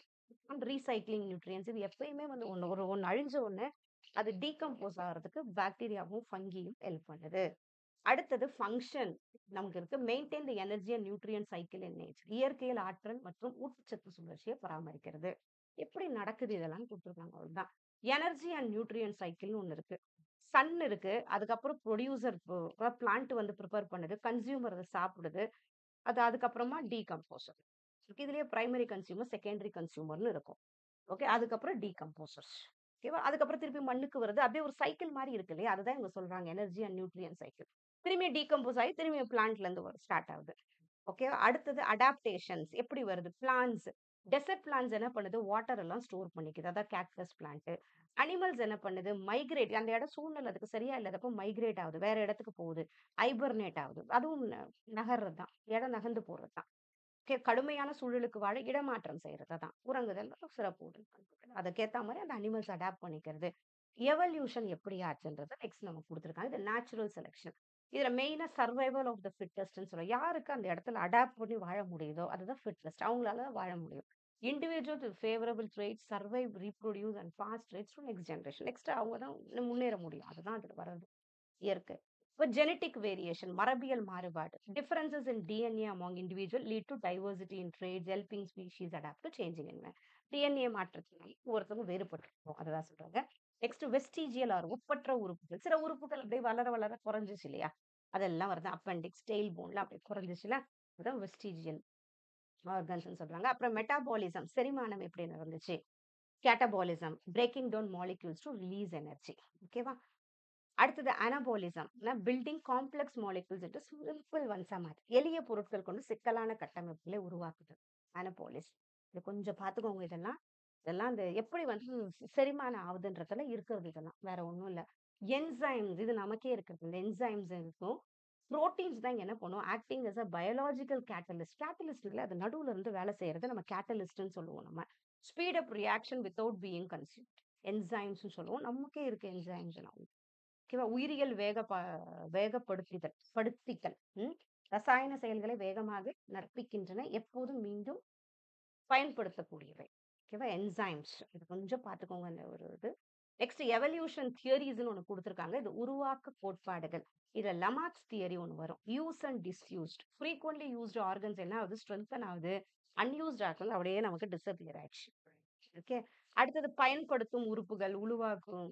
and recycling nutrients. இது எப்பயுமே வந்து ஒன்னு அழிஞ்ச உடனே அது டீகம்போஸ் ஆகிறதுக்கு பாக்டீரியாவும் ஃபங்கியும் ஹெல்ப் பண்ணுது. அடுத்தது ஃபங்க்ஷன் நமக்கு இருக்கு, maintain the energy and nutrient cycle in nature. இயற்கையில் ஆற்றல் மற்றும் ஊட்டச்சத்து சுழற்சியை பராமரிக்கிறது. எப்படி நடக்குது இதெல்லாம் கொடுத்துருக்காங்க, அவ்வளவுதான். எனர்ஜி அண்ட் நியூட்ரியன் சைக்கிள்னு ஒண்ணு இருக்கு. சன் இருக்கு, அதுக்கப்புறம் ப்ரொடியூசர் பிளான்ட் வந்து ப்ரிப்பேர் பண்ணுது, கன்சியூமர் அதை சாப்பிடுது, அது அதுக்கப்புறமா டீகம்போசர். இதுலயே பிரைமரி கன்சியூமர், செகண்டரி கன்சியூமர்னு இருக்கும். ஓகே. அதுக்கப்புறம் டீகம்போசர்ஸ். ஓகேவா? அதுக்கப்புறம் திருப்பி மண்ணுக்கு வருது, அப்படியே ஒரு சைக்கிள் மாதிரி இருக்கு இல்லையா, அதுதான் இவங்க சொல்றாங்க எனர்ஜி அண்ட் நியூட்ரியன் சைக்கிள். திரும்பி டீகம்போஸ் ஆகி திரும்பி பிளான்ட்ல இருந்து ஸ்டார்ட் ஆகுது. ஓகே. அடுத்தது அடாப்டேஷன்ஸ் எப்படி வருது, பிளான்ஸ். டெசர்ட் பிளான்ஸ் என்ன பண்ணுது, வாட்டர் எல்லாம் ஸ்டோர் பண்ணிக்குது, அதான் கேக்டஸ் பிளான்ட். அனிமல்ஸ் என்ன பண்ணுது, மைக்ரேட், அந்த இடம் சூழ்நிலை அதுக்கு சரியா இல்லாதப்போ மைக்ரேட் ஆகுது, வேற இடத்துக்கு போகுது, ஹைபர்னேட் ஆகுது. அதுவும் நகர்றது தான், இடம் நகர்ந்து போறது தான். கடுமையான சூழலுக்கு வாழ இடமாற்றம் செய்யறது தான் உறங்குதல், சிறப்பு. அதுக்கேத்த மாதிரி அந்த அனிமல்ஸ் அடாப்ட் பண்ணிக்கிறது. எவல்யூஷன் எப்படி ஆச்சுன்றது நெக்ஸ்ட் நமக்கு கொடுத்துருக்காங்க. இது நேச்சுரல் செலெக்ஷன். இதுல மெயினா சர்வைவல் ஆஃப் த ஃபிட்டஸ்ட்னு சொல்றோம். யாருக்கு அந்த இடத்துல அடாப்ட் பண்ணி வாழ முடியுதோ அதுதான் ஃபிட்டஸ்ட், அவங்களால தான் வாழ முடியும். Individual with favourable traits survive, reproduce and pass traits to next generation. Next அவங்க தான் முன்னேற முடியும், அதுதான் அதுல வர்றது இயற்கை. இப்போ ஜெனட்டிக் வேரியேஷன், மரபியல் மாறுபாடு. Differences in DNA among individual lead to diversity in traits helping species adapt to changing environment. DNA மாற்றத்தினால ஒவ்வொருத்தவங்க வேறுபட்டிருக்கும், அதுதான் சொல்றாங்க. நெக்ஸ்ட் வெஸ்டிஜியல் ஆர் ஒப்பற்ற உறுப்புகள். சில உறுப்புகள் அப்படியே வளர வளர குறைஞ்சிச்சு இல்லையா, அதெல்லாம் வருது. அப்பெண்டிக்ஸ், டெயில் போன்லாம் அப்படியே குறைஞ்சிச்சுல, அதுதான் வெஸ்டிஜியல் ஆர்கன்ஸ் சொல்றாங்க. அப்புறம் மெட்டாபாலிசம், செரிமானம் எப்படி நடந்துச்சு. Catabolism, breaking down molecules to release energy. ஓகேவா? அடுத்தது anabolism, building complex molecules into simple ஒன்ஸா மாத்தி எளிய பொருட்கள் கொண்டு சிக்கலான கட்டமைப்புகளை உருவாக்குது, அனபாலிஸ். இது கொஞ்சம் பார்த்துக்கோங்க. இதெல்லாம் இதெல்லாம் இந்த எப்படி வந்து செரிமானம் ஆகுதுன்றதுல இருக்கிறது, இதெல்லாம் வேற ஒண்ணும் இல்ல. என்சைம்ஸ், இது நமக்கே இருக்கிறது. இந்த என்சைம்ஸ் இருக்கும். புரோட்டீன்ஸ் தான் இங்க என்ன பண்ணும், acting as a biological catalyst. Catalyst இல்ல, அது நடுவுல இருந்து வேலை செய்யறது நம்ம கேட்டலிஸ்ட்னு சொல்லுவோம். நம்ம speed up reaction without being consume, enzymes சொல்லுவோம். நமக்கே இருக்கு என்சைம்ஸ். ஓகேவா? உயிரியல் படுத்தித்தல். ரசாயன செயல்களை வேகமாக நற்பிக்கின்றன, எப்போதும் மீண்டும் பயன்படுத்தக்கூடியவை. ஓகேவா? என்சைம்ஸ், இது கொஞ்சம் பார்த்துக்கோங்க அந்த ஒரு இது. நெக்ஸ்ட் எவல்யூஷன் தியரிஸ்னு ஒண்ணு கொடுத்துருக்காங்க. இது உருவாக்க கோட்பாடுகள். இதுல லமார்க்ஸ் தியரி ஒண்ணு வரும். Use and disused, frequently used organs என்ன ஆகுது, ஸ்ட்ரென்தன் ஆகுது. அன்யூஸ்ட் ஆர்கன்ஸ் அப்படியே நமக்கு டிஸப்பியர் ஆயிடுச்சு. ஓகே. அடுத்தது பயன்படுத்தும் உறுப்புகள் உருவாக்கும்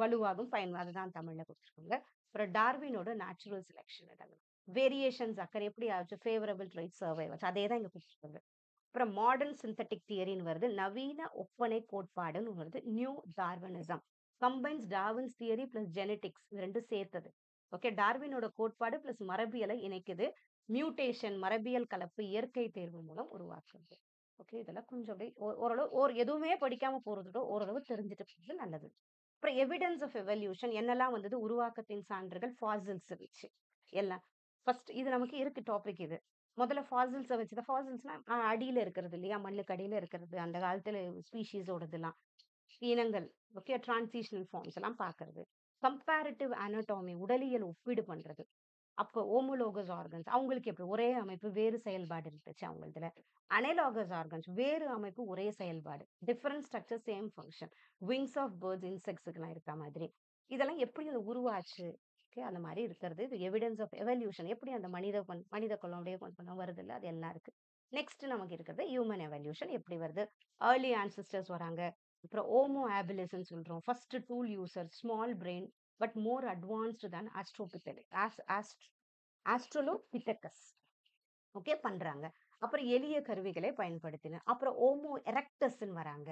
வலுவாகும் பயன், அதுதான் தமிழ்ல கொடுத்துருக்காங்க. அப்புறம் டார்வினோட நேச்சுரல் செலெக்ஷன், வேரியேஷன்ஸ் அக்கறை எப்படி ஆச்சு, ஃபேவரபிள் ட்ரைட் சர்வை வச்சு அதே தான் இங்க கொடுத்துருக்காங்க. அப்புறம் மாடர்ன் சிந்தட்டிக் தியரின்னு வருது, நவீன ஒப்பனை கோட்பாடுன்னு வருது, new Darwinism. Combines Darwin's theory plus genetics இது ரெண்டும் சேர்த்தது. ஓகே, டார்வினோட கோட்பாடு பிளஸ் மரபியலை இணைக்குது. மியூட்டேஷன் மரபியல் கலப்பு இயற்கை தேர்வு மூலம் உருவாக்குறது. ஓகே, இதெல்லாம் கொஞ்சம் அப்படியே ஓரளவு எதுவுமே படிக்காம போறதோட ஓரளவு தெரிஞ்சுட்டு போறது நல்லது. அப்புறம் எவிடன்ஸ் ஆஃப் எவல்யூஷன் என்னெல்லாம் வந்தது, உருவாக்கத்தின் சான்றுகள் ஃபாசில்ஸ் வச்சு எல்லாம். ஃபர்ஸ்ட் இது நமக்கு இருக்கு டாபிக் இது. முதல்ல ஃபாசில்ஸை வச்சு தான், ஃபாசில்ஸ்னா அடியில இருக்கிறது இல்லையா, மண்ணுக்கு அடியில இருக்கிறது, அந்த காலத்துல ஸ்பீஷீஸோடதுலாம் இனங்கள். ஓகே, டிரான்சிஷனல் ஃபார்ம்ஸ் எல்லாம் பார்க்கறது. கம்பேரிட்டிவ் அனாட்டமி உடலியல் ஒப்பீடு பண்றது. அப்போ ஹோமோலோகஸ் ஆர்கன்ஸ் அவங்களுக்கு எப்படி ஒரே அமைப்பு வேறு செயல்பாடு இருந்துச்சு அவங்களதுல. அனலாகஸ் ஆர்கன்ஸ் வேறு அமைப்பு ஒரே செயல்பாடு. Different structure same function. Wings of birds இன்செக்ட்ஸுக்குலாம் இருக்க மாதிரி. இதெல்லாம் எப்படி அது உருவாச்சு, ஓகே, அந்த மாதிரி இருக்கிறது. இது எவிடன்ஸ் ஆஃப் எவல்யூஷன். எப்படி அந்த மனித குலமுடைய கொஞ்சம் வருது இல்லை, அது எல்லாம் இருக்கு. நெக்ஸ்ட் நமக்கு இருக்கிறது ஹியூமன் எவல்யூஷன் எப்படி வருது. ஏர்லி ஆன்சிஸ்டர்ஸ் வராங்க. அப்புறம் ஓமோ ஆபிலிஸ்ன்னு சொல்றோம். First tool user, small brain but more advanced than Australopithecus. Okay பண்றாங்க. அப்புறம் எளிய கருவிகளை பயன்படுத்தின. அப்புறம் ஓமோ எரெக்டஸ்ன்னு வராங்க.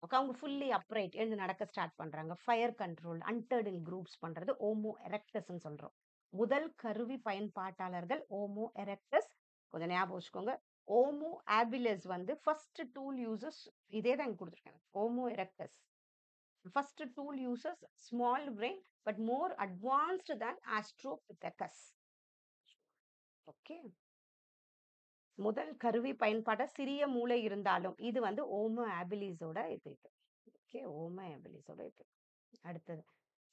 ஓகே, அவங்க ஃபுல்லி அப்ரைட் எழுந்து நடக்க ஸ்டார்ட் பண்றாங்க. ஃபயர் கண்ட்ரோல் அன்டர்ட் இன் குரூப்ஸ் பண்றது ஓமோ எரெக்டஸ்ன்னு சொல்றோம். முதல் கருவி பயன்பாட்டாளர்கள் ஓமோ எரெக்டஸ். கொஞ்சம் ஞாபகம் வச்சுக்கோங்க. ஓமோ ஆபிலஸ் வந்து ஃபர்ஸ்ட் டூல் யூசர்ஸ். இதே தான் இங்க கொடுத்துருக்கேன். ஓமோ erectus first tool uses small brain but more advanced than Australopithecus. Okay, முதல் கருவி பயன்பாட சிறிய மூளை இருந்தாலும் இது வந்து ஓமோ ஆபிலிஸோட இது. ஓகே, ஓமோ ஆபிலிஸோட இது. அடுத்தது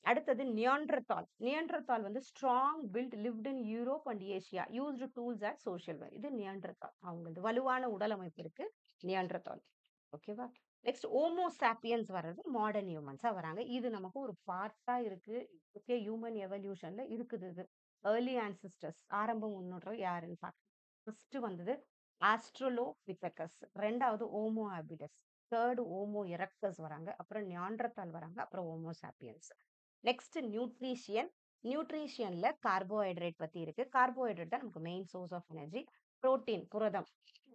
அடுத்தது நியாண்டர்தால். நியாண்டர்தால் வந்து strong build lived in Europe and Asia used tools at social where. இது நியாண்டர்தால். அவங்களது வலுவான உடல் அமைப்பு இருக்கு நியாண்டர்தால். ஓகேவா. நெக்ஸ்ட் ஓமோ சாப்பியன்ஸ் வர்றது மாடர்ன் ஹியூமன்ஸா வராங்க. இது நமக்கு ஒரு பார்ட்டா இருக்கு. ஓகே, ஹியூமன் எவல்யூஷன்ல இருக்குது. இது ஏர்லி ஆன்சிஸ்டர்ஸ் ஆரம்ப முன்னோர்கள் யாருன்னு பார்க்க. ஃபர்ஸ்ட் வந்தது ஆஸ்ட்ரலோபிதெகஸ், ரெண்டாவது ஓமோ ஹாபிடஸ், தேர்ட் ஓமோ எரக்டஸ் வராங்க, அப்புறம் நியாண்டர்தால் வராங்க, அப்புறம் ஓமோ சாப்பியன்ஸ். Next nutrition. நியூட்ரிஷியன்ல கார்போஹைட்ரேட் பத்தி இருக்கு. கார்போஹைட்ரேட் தான் நமக்கு main source of energy. Protein புரதம்.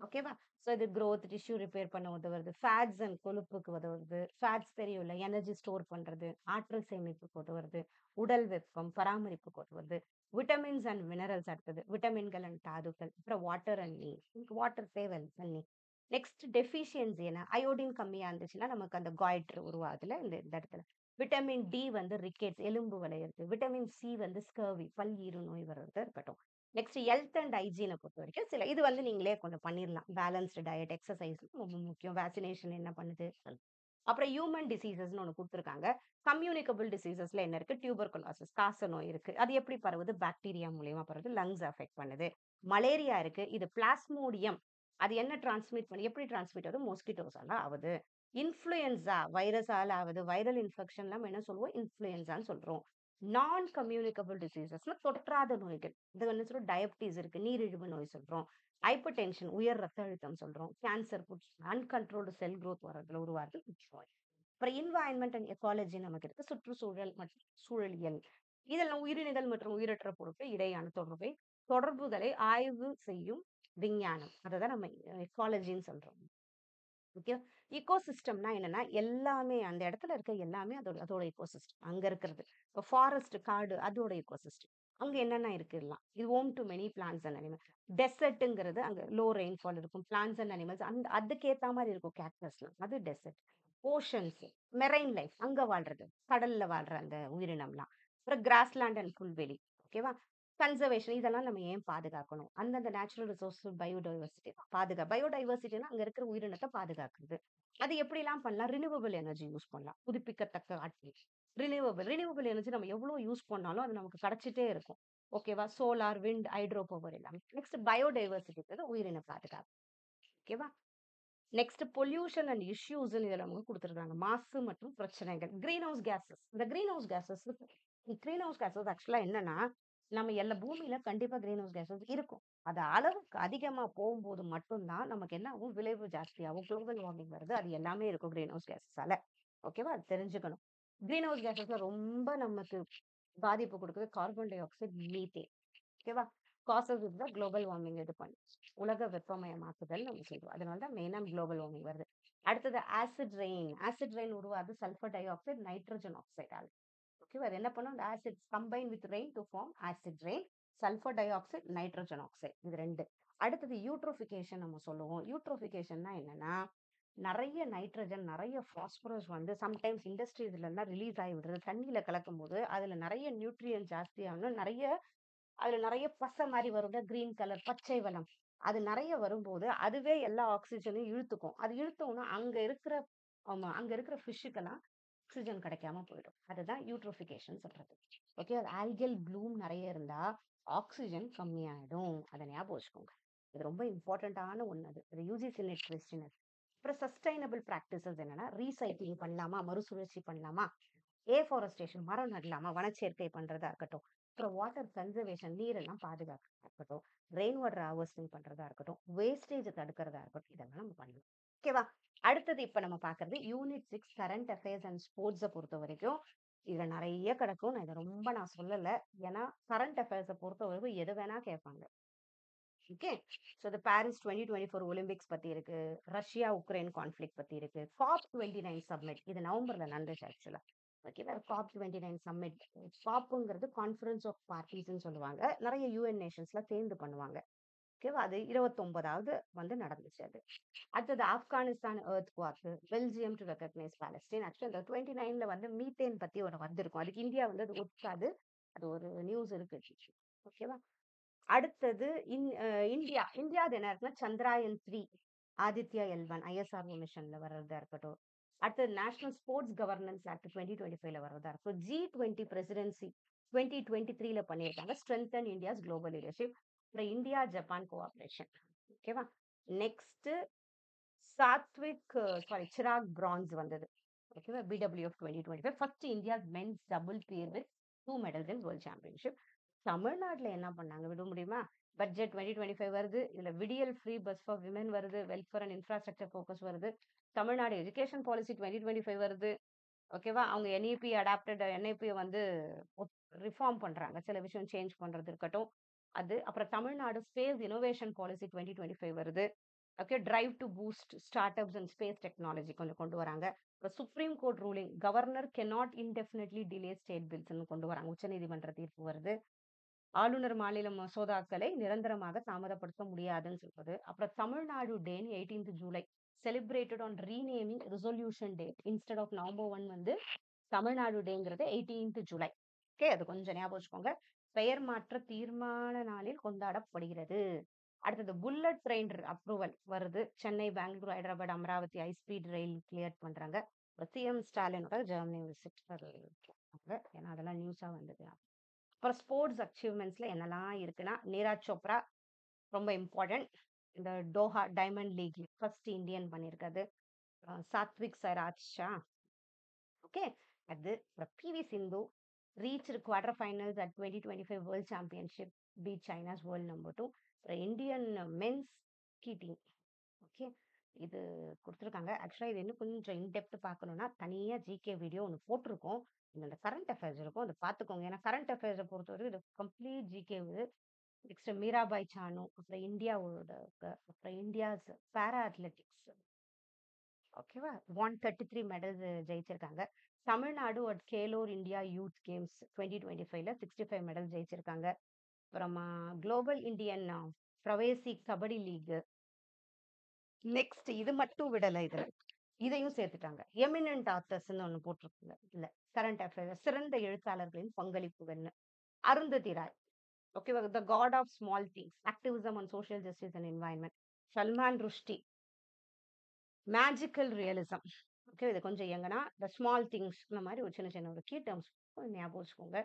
ஓகேவா. ஸோ இது growth டிஷ்யூ ரிப்பேர் பண்ண உதவுறது. ஃபேட்ஸ் அண்ட் கொழுப்புக்கு உதவுறது. ஃபேட்ஸ் தெரியும்ல, எனர்ஜி ஸ்டோர் பண்றது, ஆற்றல் சேமிப்புக்கு உதவுறது, உடல் வெப்பம் பராமரிப்புக்கு உதவுறது. விட்டமின்ஸ் அண்ட் மினரல்ஸ் அடுத்தது விட்டமின்கள் அண்ட் தாதுக்கள். அப்புறம் வாட்டர் அண்ட் நீர். வாட்டர் தேவை, தண்ணி. நெக்ஸ்ட் டெஃபிஷியன்சி என்ன, அயோடின் கம்மியா இருந்துச்சுன்னா நமக்கு அந்த காய்ட்ரு உருவாகுதுல இந்த இடத்துல. விட்டமின் டி வந்து ரிக்கெட்ஸ் எலும்பு வளையிறது. விட்டமின் சி வந்து ஸ்கர்வி பல் ஈறு நோய் வர்றது இருக்கட்டும். நெக்ஸ்ட் ஹெல்த் அண்ட் ஹைஜீனை பொறுத்த வரைக்கும் சில இது வந்து நீங்களே கொஞ்சம் பண்ணிடலாம். பேலன்ஸ்டு டயட், எக்ஸசைஸ் ரொம்ப முக்கியம். வேக்சினேஷன் என்ன பண்ணுது. அப்புறம் ஹியூமன் டிசீசஸ்னு ஒன்று கொடுத்துருக்காங்க. கம்யூனிகபிள் டிசீசஸ்ல என்ன இருக்கு, டியூபர்குலோசிஸ் காச நோய் இருக்கு. அது எப்படி பரவுது, பாக்டீரியா மூலியமா பரவுது, லங்ஸ் அஃபெக்ட் பண்ணுது. மலேரியா இருக்கு, இது பிளாஸ்மோடியம். அது என்ன டிரான்ஸ்மிட் பண்ணி எப்படி டிரான்ஸ்மிட் ஆகுது, மொஸ்கிட்டோஸால ஆகுது. இன்ஃப்ளூயன்சா வைரஸால ஆகுது. வைரல் இன்ஃபெக்ஷன் நம்ம என்ன சொல்லுவோம், இன்ஃப்ளூயன்சான்னு சொல்றோம். நான் கம்யூனிகபிள் டிசீசஸ்ல தொற்றாத நோய்கள். இது வந்து சொல்றோம் டயபிட்டிஸ் இருக்கு, நீரிழிவு நோய் சொல்றோம். ஹைப்பர் டென்ஷன் உயர் ரத்த அழுத்தம் சொல்றோம். கேன்சர், அன்கண்ட்ரோல்டு செல் growth வரதுல உருவாது புற்றுநோய். அப்புறம் என்வாயன்மெண்ட் அண்ட் எக்காலஜி நமக்கு இருக்கு. சுற்றுச்சூழல் மற்றும் சூழலியல். இதெல்லாம் உயிரினங்கள் மற்றும் உயிரற்ற பொருட்கள் இடையான தொடர்புகளை ஆய்வு செய்யும் விஞ்ஞானம். அதை தான் நம்ம எக்காலஜின்னு சொல்றோம். ஓகே, ஈகோசிஸ்டம்னா என்னன்னா எல்லாமே அந்த இடத்துல இருக்க எல்லாமே அதோட ஈகோசிஸ்டம் அங்க இருக்கிறது. இப்போ ஃபாரஸ்ட் காடு அதோட ஈகோசிஸ்டம். அங்க என்னென்ன இருக்கு எல்லாம். இது home to many plants and animals. டெசர்ட்ங்கிறது அங்க லோ ரெயின்ஃபால் இருக்கும். பிளான்ஸ் அண்ட் அனிமல்ஸ் அந்த அதுக்கேத்த மாதிரி இருக்கும். கேக்டஸ்லாம் அது டெசர்ட். ஓஷன்ஸ் மெரைன் லைஃப் அங்க வாழ்றது, கடல்ல வாழ்ற அந்த உயிரினம்லாம். அப்புறம் கிராஸ்லேண்ட் அண்ட் புல்வெளி. ஓகேவா. கன்சர்வேஷன் இதெல்லாம் நம்ம ஏன் பாதுகாக்கணும், அந்தந்த நேச்சுரல் ரிசோர்ஸ் பயோடைவர்சிட்டி பயோடைவர்சிட்டினா அங்க இருக்கிற உயிரினத்தை பாதுகாக்கிறது. அது எப்படிலாம் பண்ணலாம், ரினியூவபிள் எனர்ஜி யூஸ் பண்ணலாம், புதுப்பிக்கத்தக்க ஆற்றல். ரினியூவபிள் எனர்ஜி நம்ம எவ்வளவு யூஸ் பண்ணாலும் அது நமக்கு கிடைச்சிட்டே இருக்கும். ஓகேவா. சோலார், விண்ட், ஹைட்ரோ பவர் எல்லாமே. நெக்ஸ்ட் பயோடைவர்சிட்டி உயிரின பாதுகாப்பு. ஓகேவா. நெக்ஸ்ட் பொல்யூஷன் அண்ட் இஷ்யூஸ் இதுல அவங்க கொடுத்துருக்காங்க. மாசு மற்றும் பிரச்சனைகள். Green house cases. இந்த கிரீன் ஹவுஸ் கேசஸ் ஆக்சுவலா என்னன்னா, நம்ம எல்லா பூமியில கண்டிப்பா கிரீன் ஹவுஸ் கேசஸ் இருக்கும். அது அளவுக்கு அதிகமா போகும்போது மட்டும்தான் நமக்கு என்ன ஆகும், விளைவு ஜாஸ்தியாகும், குளோபல் வார்மிங் வருது. அது எல்லாமே இருக்கும் கிரீன் ஹவுஸ் கேசஸால. ஓகேவா, அது தெரிஞ்சுக்கணும். கிரீன் ஹவுஸ் கேசஸ்ல ரொம்ப நமக்கு பாதிப்பு கொடுக்குறது கார்பன் டை ஆக்சைடு, மீத்தேன். ஓகேவா. காசஸ் தான் குளோபல் வார்மிங் இது பண்ணி உலக வெப்பமயமாக்குதல் நம்ம சொல்றோம். அதனால தான் மெயினா குளோபல் வார்மிங் வருது. அடுத்தது ஆசிட் ரெயின். ஆசிட் ரெயின் உருவாது சல்ஃபர் டை ஆக்சைடு, நைட்ரஜன் ஆக்சைடால. ஓகேவா? அது என்ன பண்ணும்? அந்த acids combine with rain to form acid rain, sulphur dioxide, nitrogen oxide. இது 2. அடுத்தது யூட்ரோஃபிகேஷன் நம்ம சொல்லுவோம். யூட்ரோஃபிகேஷன்னா என்னன்னா, நெறைய நைட்ரஜன், நெறைய பாஸ்பரஸ் வந்து சம்டைம்ஸ் இண்டஸ்ட்ரீஸ்லலாம் ரிலீஸ் ஆகி விடுறது. தண்ணீல கலக்கும்போது, அதுல நெறைய நியூட்ரியன்ட் ஜாஸ்தியாகணும். அதுல நெறைய பசை மாரி வரும்ல, கிரீன் கலர் பச்சை வளம். அது நெறைய வரும்போது, அதுவே எல்லா ஆக்ஸிஜனையும் இழுத்துக்கும். அது இழுத்தோம்னா, அங்க இருக்கிற ஃபிஷ்ஷுக்கெல்லாம் ஆக்ஸிஜன் கிடைக்காம போயிடும். அதுதான் யூட்ரோஃபிகேஷன் சொல்றது. ஓகே. ஆல்கல் ப்ளூம் நெறைய இருந்தா, ஆக்ஸிஜன் கம்மியாயிடும். அத ஞாபகம் வச்சுக்கோங்க. இது ரொம்ப இம்பார்ட்டன்ட்டான ஒண்ணு அது. இது யுஜிசி நெட் கொஸ்டின் அது. அப்புறம் சஸ்டைனபிள் பிராக்டிசஸ் என்னன்னா, ரீசைக்ளிங் பண்ணலாமா? மறுசுழற்சி பண்ணலாமா? ஏஃபாரஸ்டேஷன் மரம் நடலாமா? வனச்சேர்க்கை பண்றதா இருக்கட்டும். அப்புறம் வாட்டர் கன்சர்வேஷன் நீரெல்லாம் பாதுகாக்கிறதா இருக்கட்டும். ரெயின் வாட்டர் ஹார்வெஸ்டிங் பண்றதா இருக்கட்டும். வேஸ்டேஜ தடுக்கிறதா இருக்கட்டும். இதெல்லாம் நம்ம பண்ணலாம். ஓகேவா? அடுத்தது இப்ப நம்ம பார்க்கறது யூனிட் 6 கரண்ட் அஃபேர்ஸ் அண்ட் ஸ்போர்ட்ஸ பொறுத்தவரைக்கும், இதுல நெறைய கிடக்கும். நான் சொல்லல. ஏன்னா, கரண்ட் அஃபேர்ஸ பொறுத்தவரைக்கும் எது வேணா கேட்பாங்க. ஓகே. ஸோ இந்த பாரிஸ் 2024 ஒலிம்பிக்ஸ் பத்தி இருக்கு. ரஷ்யா, உக்ரைன் கான்ஃப்ளிக்ட் பத்தி இருக்கு. COP29 submit. இது நவம்பர்ல நடந்துச்சு ஆக்சுவலா. ஓகேவா? COP29 submit. COPங்கிறது கான்ஃபரன்ஸ் ஆஃப் பார்ட்டிஸ்ன்னு சொல்லுவாங்க. நெறைய யுஎன் நேஷன்ஸ்ல சேர்ந்து பண்ணுவாங்க. ஓகேவா? அது 29வது வந்து நடந்துச்சு அது. அடுத்தது Afghanistan earthquake, Belgium to recognise Palestine. ஆக்சுவலா இந்த 29ல வந்து மீத்தேன் பத்தி ஒண்ணு வந்திருக்கும். அதுக்கு இந்தியா வந்து அது ஒதுக்காது. அது ஒரு நியூஸ் இருக்கு. ஓகேவா? அடுத்தது இந்தியாது என்ன இருக்குன்னா, சந்திராயன் 3, ஆதித்யா L1 ஐஎஸ்ஆர்ஓ மிஷன்ல வர்றதா இருக்கட்டும். அடுத்தது நேஷனல் ஸ்போர்ட்ஸ் கவர்னன்ஸ் ஆக்ட் 2025ல வர்றதா இருக்கும். G20 பிரசிடென்சி 2023ல பண்ணியிருக்காங்க. Strengthen India's global leadership. அப்புறம் இந்தியா ஜப்பான் கோஆபரேஷன். ஓகேவா? நெக்ஸ்ட் சிராக் பிரான்ஸ் வந்தது. ஓகேவா? BWF 2025 first India's men's double pair with 2 medals in world championship. தமிழ்நாட்டுல என்ன பண்ணாங்க விட முடியுமா? பட்ஜெட் 2025 வருது. இதுல விடியல் ஃப்ரீ பஸ் ஃபார் விமென் வருது. வெல்ஃபேர் அண்ட் இன்ஃப்ராஸ்ட்ரக்சர் ஃபோக்கஸ் வருது. தமிழ்நாடு எஜுகேஷன் பாலிசி 2025 வருது. ஓகேவா? அவங்க NEP வந்து ரிஃபார்ம் பண்றாங்க. சில விஷயம் சேஞ்ச் பண்றது இருக்கட்டும். அது அப்புறம் தமிழ்நாடு ஸ்பேஸ் இன்னோவேஷன் பாலிசி 2025 வருது. Okay. Drive to boost startups and space technology கொஞ்சம் கொண்டு வராங்க. அப்புறம் supreme court ruling governor cannot indefinitely delay state பில்ஸ்ன்னு கொண்டு வராங்க. உச்சநீதிமன்ற தீர்ப்பு வருது. ஆளுநர் மாநில மசோதாக்களை நிரந்தரமாக தாமதப்படுத்த முடியாதுன்னு சொல்றது. அப்புறம் Tamil Nadu day 18th July celebrated on renaming resolution date instead of November 1 வந்து தமிழ்நாடு டேங்கிறது 18th ஜூலை. ஓகே. அது கொஞ்சம் ஞாபகம் வச்சுக்கோங்க. பெயர் மாற்ற தீர்மான நாளில் கொண்டாடப்படுகிறது. அடுத்தது புல்லட் ட்ரெயின் அப்ரூவல் வருது. Chennai, Bangalore, Hyderabad, Amaravati high speed rail clear பண்றாங்க. சிஎம் ஸ்டாலினோட ஜெர்மனி விசிட் ஏன்னா அதெல்லாம் நியூஸா வந்தது. அப்புறம் ஸ்போர்ட்ஸ் அச்சீவ்மெண்ட்ஸ்ல என்னெல்லாம் இருக்குன்னா, நீரஜ் சோப்ரா ரொம்ப இம்பார்ட்டன்ட். இந்த Doha diamond league first Indian பண்ணியிருக்காது. சாத்விக் சாய்ராஜ் ஓகே. அது அப்புறம் PV Sindhu reach quarter finals at 2025 world championship beat China's world number 2. அப்புறம் இந்தியன் மென்ஸ் ஸ்கீட்டிங். ஓகே. இது கொடுத்துருக்காங்க. ஆக்சுவலா இது இன்னும் கொஞ்சம் இன்டெப்த் பார்க்கணும்னா தனியா ஜிகே வீடியோ ஒன்று போட்டிருக்கோம். இந்த கரண்ட் அஃபேர்ஸ் இருக்கும். அதை பார்த்துக்கோங்க. ஏன்னா கரண்ட் அஃபேர்ஸை பொறுத்தவரை இது complete GK. Next Mirabai Chanu, அப்புறம் அப்புறம் இந்தியாஸ் பேரா அத்லெட்டிக்ஸ். ஓகேவா? 133 மெடல்ஸ் ஜெயிச்சிருக்காங்க. Tamil Nadu at Khelo India youth games 2025ல 65 மெடல் ஜெயிச்சிருக்காங்க. அப்புறமா global Indian Pravasi Kabaddi league. Next இது மட்டும் விடல இதுல. இதையும் சேர்த்துட்டாங்க. எமினன்ட் ஆத்தர்ஸ்ன்னு ஒண்ணு போட்டிருக்காங்க. இல்ல கரண்ட் அஃபேர்ஸ் சிறந்த எழுத்தாளர்களின் பங்களிப்புகள்னு. அருந்ததி ராய். ஓகேவா? The God of Small Things activism on social justice and environment. Salman Rushdie magical realism. Okay. இது கொஞ்சம் எங்கன்னா த ஸ்மால் திங்ஸ் இந்த மாதிரி ஒரு சின்ன சின்ன ஒரு கீ டேர்ம்ஸ் ஞாபகம் வச்சுக்கோங்க.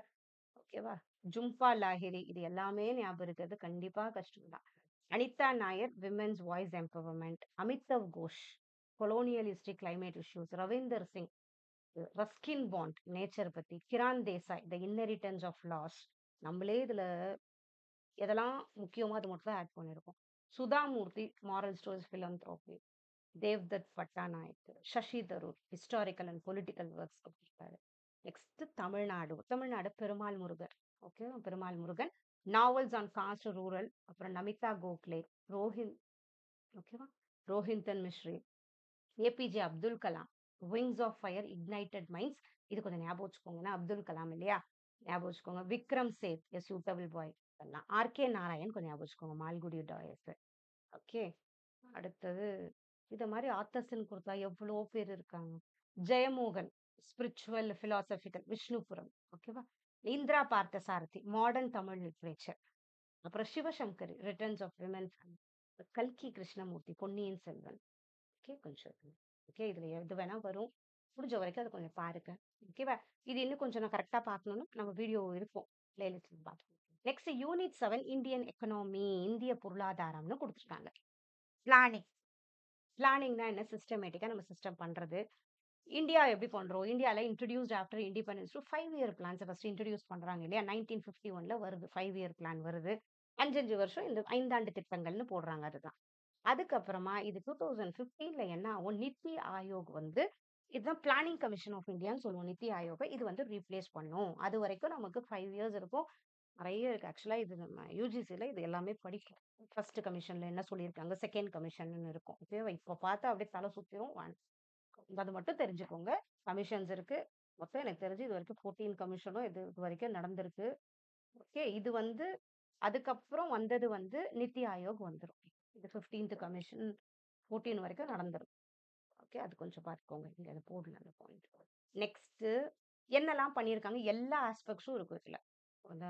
ஓகேவா? ஜும்பா லாஹிரி இது எல்லாமே ஞாபகம் இருக்கிறது கண்டிப்பா கஷ்டம் தான். Anita Nair women's voice empowerment. Amitav Ghosh colonial history climate issues. Ravinder Singh Ruskin Bond nature பத்தி. Kiran Desai the inheritance of loss. நம்மளே இதுல எதெல்லாம் முக்கியமோ அது மட்டும் தான் ஆட் பண்ணியிருக்கோம். Sudha Murthy moral stories philanthropy. Devdutt Pattanaik, Shashi Tharoor historical and political works கொடுத்திருக்காரு. Next Tamil Nadu Perumal Murugan. Okay. Perumal Murugan novels on caste rural. அப்புறம் நமிதா கோக்லே, ரோஹின் ஓகேவா Rohinton Mistry, APJ Abdul Kalam, wings of fire, ignited minds. இது கொஞ்சம் ஞாபகம் வச்சுக்கோங்கன்னா அப்துல் கலாம் இல்லையா? ஞாபகம் வச்சுக்கோங்க. Vikram Seth, a suitable boy. பண்ணலாம். ஆர்கே நாராயண் கொஞ்சம் ஞாபகம் வச்சுக்கோங்க. மால்குடி டாயஸ். ஓகே. அடுத்தது இத மாரி ஆத்தர்ஸ்ன்னு குடுத்தா எவ்வளோ பேர் இருக்காங்க. Jeyamohan, spiritual, philosophical, Vishnupuram. ஓகேவா? Indira Parthasarathy, modern Tamil literature. அப்புறம் சிவசங்கரி, ரிட்டர்ன்ஸ் ஆஃப் விமென். கல்கி கிருஷ்ணமூர்த்தி, பொன்னியின் செல்வன். ஓகே, கொஞ்சம் ஓகே. இதுல எது வேணா வரும். முடிஞ்ச வரைக்கும் அத கொஞ்சம் பாருங்க. ஓகேவா? இது இன்னும் கொஞ்சம் நான் கரெக்ட்டா பார்க்கணும்னா, நம்ம வீடியோ இருக்கும். பிளேலிஸ்ட்ல பார்த்துக்கோங்க. நெக்ஸ்ட் யூனிட் 7 இந்தியன் எக்கனாமி, இந்திய பொருளாதாரம்னு குடுத்துருக்காங்க. பிளானிங். பிளானிங்னா என்ன? சிஸ்டமேட்டிக்கா நம்ம சிஸ்டம் பண்றது. இந்தியா எப்படி பண்றோம்? இந்தியால introduced after independence to 5 year plans first introduce பண்றாங்க இல்லையா? 1951ல வருது. 5 இயர் பிளான் வருது. 5, 5 வருஷம் இந்த 5 ஆண்டு திட்டங்கள்னு போடுறாங்க அதுதான். அதுக்கப்புறமா இது 2015ல என்ன ஆகும்? நித்தி ஆயோக் வந்து இதுதான் பிளானிங் கமிஷன் ஆஃப் இந்தியான்னு சொல்லுவோம். நித்தி ஆயோக இது வந்து ரீப்ளேஸ் பண்ணும். அது வரைக்கும் நமக்கு 5 இயர்ஸ் இருக்கும். நெறைய இருக்கு. ஆக்சுவலா இது நம்ம யுஜிசில இது எல்லாமே படிக்கும். ஃபர்ஸ்ட் கமிஷன்ல என்ன சொல்லியிருக்காங்க? செகண்ட் கமிஷன்னு இருக்கும். ஓகேவா? இப்ப பார்த்தா அப்படியே தலை சுத்திரும். அது மட்டும் தெரிஞ்சுக்கோங்க. கமிஷன்ஸ் இருக்கு. மொத்தம் எனக்கு தெரிஞ்சு இதுவரைக்கும் 14 கமிஷனும் இதுவரைக்கும் நடந்திருக்கு. ஓகே. இது வந்து அதுக்கப்புறம் வந்தது வந்து நித்தி ஆயோக் வந்துரும். இது 15th கமிஷன் 14 வரைக்கும் நடந்துரும். ஓகே. அது கொஞ்சம் பார்த்துக்கோங்க. இங்க அத போடல அந்த பாயிண்ட். நெக்ஸ்ட்டு என்னலாம் பண்ணியிருக்காங்க? எல்லா ஆஸ்பெக்ட்ஸும் இருக்கும் இதுல. அந்த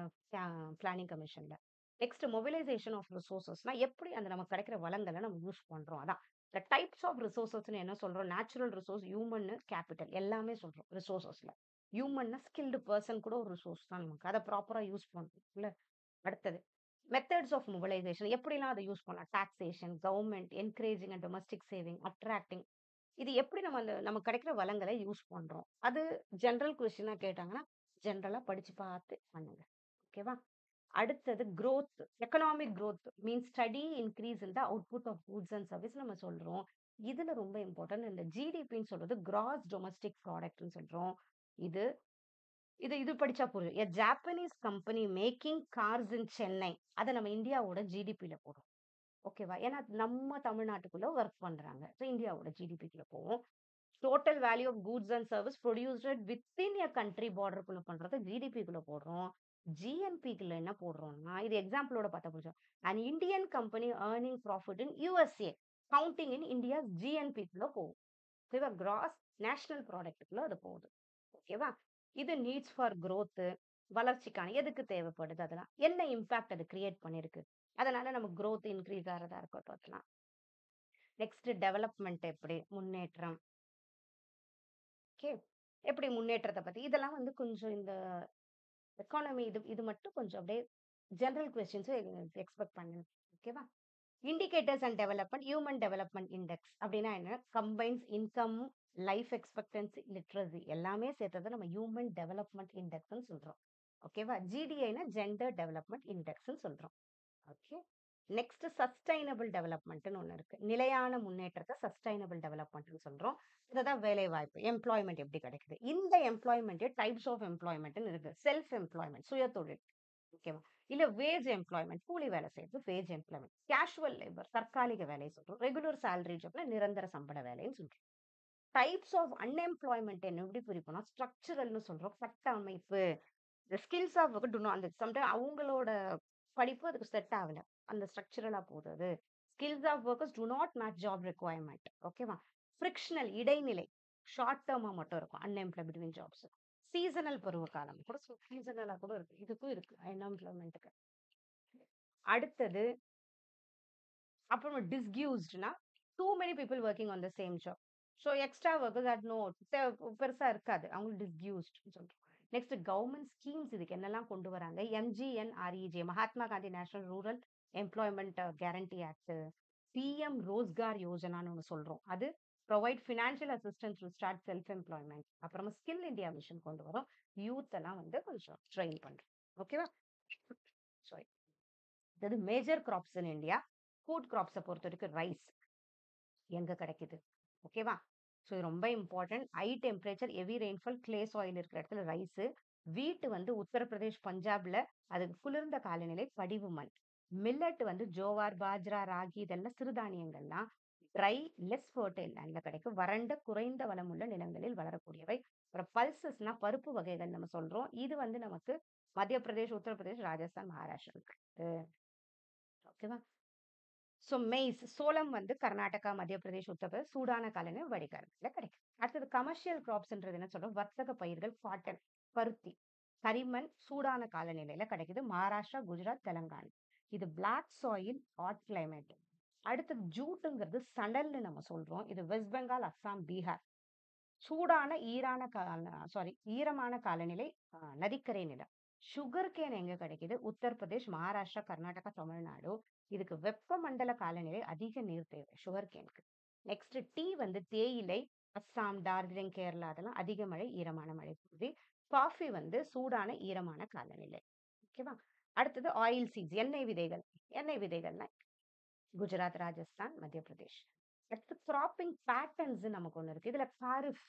பிளானிங் கமிஷன்ல. நெக்ஸ்ட் மொபிலைசேஷன் ஆஃப் ரிசோர்ஸஸ்னா எப்படி அந்த நமக்கு கிடைக்கிற வளங்கள நம்ம யூஸ் பண்றோம். அதான். இந்த டைப்ஸ் ஆஃப் ரிசோர்ஸஸ்ன்னு என்ன சொல்றோம்? நேச்சுரல் ரிசோர்ஸ், ஹியூமன், கேபிட்டல் எல்லாமே சொல்றோம் ரிசோர்ஸஸ்ல. ஹியூமன்னா ஸ்கில்டு பெர்சன் கூட ஒரு ரிசோர்ஸ் தான் நமக்கு. அத ப்ராப்பரா யூஸ் பண்றோம் இல்ல? அடுத்தது மெத்தட்ஸ் ஆஃப் மொபிலைசேஷன் எப்படிலாம் அதை யூஸ் பண்ணலாம்? Taxation, government encouraging and domestic saving, attracting. இது எப்படி நம்ம அந்த நமக்கு கிடைக்கிற வளங்களை யூஸ் பண்றோம்? அது ஜெனரல் கொஸ்டினா கேட்டாங்கன்னா, ஜெனரலா படிச்சு பார்த்து பண்ணுங்க. ஓகேவா? அடுத்தது growth. Economic growth means steady increase in the output of goods and service நம்ம சொல்றோம். இதுல ரொம்ப இம்பார்ட்டன்ட் இந்த ஜிடிபின்னு சொல்றது கிராஸ் டொமஸ்டிக் ப்ராடக்ட்னு சொல்றோம். இது இது இது படிச்சா புரியும். எ ஜாப்பனீஸ் கம்பெனி மேக்கிங் கார்ஸ் இன் சென்னை. அத நம்ம இந்தியாவோட ஜிடிபில போடுறோம். ஓகேவா? ஏன்னா நம்ம தமிழ்நாட்டுக்குள்ள ஒர்க் பண்றாங்க. ஸோ இந்தியாவோட ஜிடிபிக்குள்ள போவோம். Total value of goods and service produced within a country பார்டருக்குள்ள பண்றத ஜிடிபிக்குள்ள போடுறோம். ஜிஎன்பிக்குள்ள என்ன போடுறோம்னா, இது எக்ஸாம்பிளோட பார்த்தா புரியும். An Indian company earning profit in USA counting in India's ஜிஎன்பிக்குள்ள போகும். ஓகேவா? கிராஸ் நேஷனல் ப்ராடக்ட்டுக்குள்ள அது போகுது. ஓகேவா? இது நீட்ஸ் ஃபார் growth வளர்ச்சிக்கான எதுக்கு தேவைப்படுது அதெல்லாம். என்ன இம்பாக்ட் அது கிரியேட் பண்ணிருக்கு? அதனால நம்ம growth இன்கிரீஸ் ஆறதா இருக்கட்டும் அதெல்லாம். நெக்ஸ்ட் டெவலப்மென்ட் எப்படி? முன்னேற்றம். ஓகே. எப்படி முன்னேற்றத்த பத்தி இதெல்லாம் வந்து கொஞ்சம் இந்த எக்கானமி இது இது மட்டும் கொஞ்சம் அப்படியே ஜெனரல் கொஸ்டின்ஸ் எக்ஸ்பெக்ட் பண்ணுங்க. ஓகேவா? Indicators and development, human development index அப்படின்னா என்ன? Combines income, life expectancy, literacy எல்லாமே சேர்த்தது நம்ம ஹியூமன் டெவலப்மென்ட் இண்டெக்ஸ்ன்னு சொல்றோம். ஓகேவா? ஜிடிஐனா ஜெண்டர் டெவலப்மென்ட் இண்டெக்ஸ்ன்னு சொல்றோம். ஓகே. நெக்ஸ்ட் சஸ்டைனபிள் டெவலப்மெண்ட்னு ஒண்ணு இருக்கு. நிலையான முன்னேற்றத்தை சஸ்டைனபிள் டெவலப்மெண்ட்னு சொல்றோம். இதுதான் வேலை வாய்ப்பு. எம்ப்ளாய்மென்ட் எப்படி கிடைக்குது? இந்த எம்ப்ளாய்மெண்ட் டைப்ஸ் ஆஃப் எம்ப்ளாய்மெண்ட்னு இருக்கு. செல்ஃப் எம்ப்ளாய்மென்ட், சுய தொழில். ஓகேவா? இல்ல வேஜ் எம்ப்ளாய்மென்ட், கூலி வேலை செய்யறது வேஜ் எம்ப்ளாய்மென்ட். கேஷுவல் லேபர், தற்காலிக வேலை சொல்றோம். ரெகுலர் சேலரி ஜாப்ல நிரந்தர சம்பள வேலைன்னு சொல்றோம். டைப்ஸ் ஆஃப் அன்எம்ப்ளாய்மென்ட் என்ன எப்படி பிரிப்போம்னா, ஸ்ட்ரக்சரல்னு சொல்றோம். கட்டமைப்பு. இந்த skills of work do not அந்த சம்டைம் அவங்களோட படிப்பு அதுக்கு செட் ஆகல. அந்த ஸ்ட்ரக்சரலா போகுது. Skills of workers do not match job requirement. ஓகேவா? ஃப்ரிக்ஷனல் இடைநிலை. ஷார்ட் டேர்மா மட்டும் இருக்கும். அன்எம்ப்ளாய் பிட்வீன் ஜாப்ஸ். சீசனல் பருவ காலம் கூட சீசனலா கூட இருக்கு. இதுக்கும் இருக்கு அன்எம்ப்ளாய்மெண்ட்டுக்கு. அடுத்தது அப்புறம் டிஸ்கியூஸ்ட்னா too many people working on the same job. So extra workers at no பெருசா இருக்காது. அவங்களுக்கு டிஸ்கியூஸ்ட் சொல்றோம். நெக்ஸ்ட் கவர்மெண்ட் ஸ்கீம்ஸ் இதுக்கு என்னெல்லாம் கொண்டு வராங்க? MGNREJ Mahatma Gandhi national rural employment guarantee act, PM Rozgar யோஜனான்னு ஒன்று சொல்றோம். அது provide financial assistance to start self employment. அப்புறமா ஸ்கில் இந்தியா மிஷன் கொண்டு வரோம். யூத் எல்லாம் வந்து கொஞ்சம் ட்ரெயின் பண்றோம். ஓகேவா? சாரி. இது major crops in India. Food கிராப்ஸை பொறுத்த வரைக்கும் ரைஸ் எங்க கிடைக்குது? ஓகேவா? ஸோ இது ரொம்ப important. High temperature, heavy rainfall, clay soil இருக்கிற இடத்துல ரைஸ். வீட்டு வந்து உத்தரப்பிரதேஷ், பஞ்சாப்ல அது குளிர்ந்த காலநிலை, படிவு மண். மில்லட் வந்து ஜோவார், பாஜ்ரா, ராகி இதெல்லாம் சிறுதானியங்கள்லாம். ட்ரை லெஸ் ஃபர்டைல் லேண்ட்ல கிடைக்கும். வறண்ட குறைந்த வளமுள்ள நிலங்களில் வளரக்கூடியவை. அப்புறம் பல்சஸ்னா பருப்பு வகைகள் நம்ம சொல்றோம். இது வந்து நமக்கு மத்திய பிரதேஷ், உத்தரப்பிரதேஷ், ராஜஸ்தான், மகாராஷ்டிரா இருக்கு. ஓகேவா? ஸோ மெய்ஸ் சோளம் வந்து கர்நாடகா, மத்திய பிரதேஷ், உத்தரப்பிரதேஷ் சூடான காலநிலை வடிகாலத்துல கிடைக்கும். அடுத்தது கமர்ஷியல் கிராப்ஸ்ன்றது என்ன சொல்றோம்? வர்த்தக பயிர்கள், காட்டன், பருத்தி, கரிமண் சூடான காலநிலையில கிடைக்குது. மகாராஷ்டிரா, குஜராத், தெலங்கானா. இது பிளாக் சாயில், ஹாட் கிளைமேட். அடுத்தது ஜூட்டுங்கிறது சணல்னு நம்ம சொல்றோம். இது வெஸ்ட் பெங்கால், அஸ்ஸாம், பீகார். சூடான ஈரமான காலநிலை, நதிக்கரை நிலம். சுகர் கேன் எங்க கிடைக்குது? உத்தரப்பிரதேஷ், மகாராஷ்டிரா, கர்நாடகா, தமிழ்நாடு. இதுக்கு வெப்பமண்டல காலநிலை, அதிக நீர் தேவை சுகர் கேனுக்கு. நெக்ஸ்ட் டீ வந்து தேயிலை, அஸ்ஸாம், டார்ஜிலிங், கேரளா அதெல்லாம் அதிக மழை, ஈரமான மழை பகுதி. காஃபி வந்து சூடான ஈரமான காலநிலை. ஓகேவா? அடுத்தது ஆயில் சீட்ஸ், எண்ணெய் விதைகள். எண்ணெய் விதைகள்னா குஜராத், ராஜஸ்தான், மத்திய பிரதேஷ். அடுத்து கிராப்பிங் பேட்டர்ன்ஸ் நமக்கு ஒண்ணு இருக்கு. இதுல காரிஃப்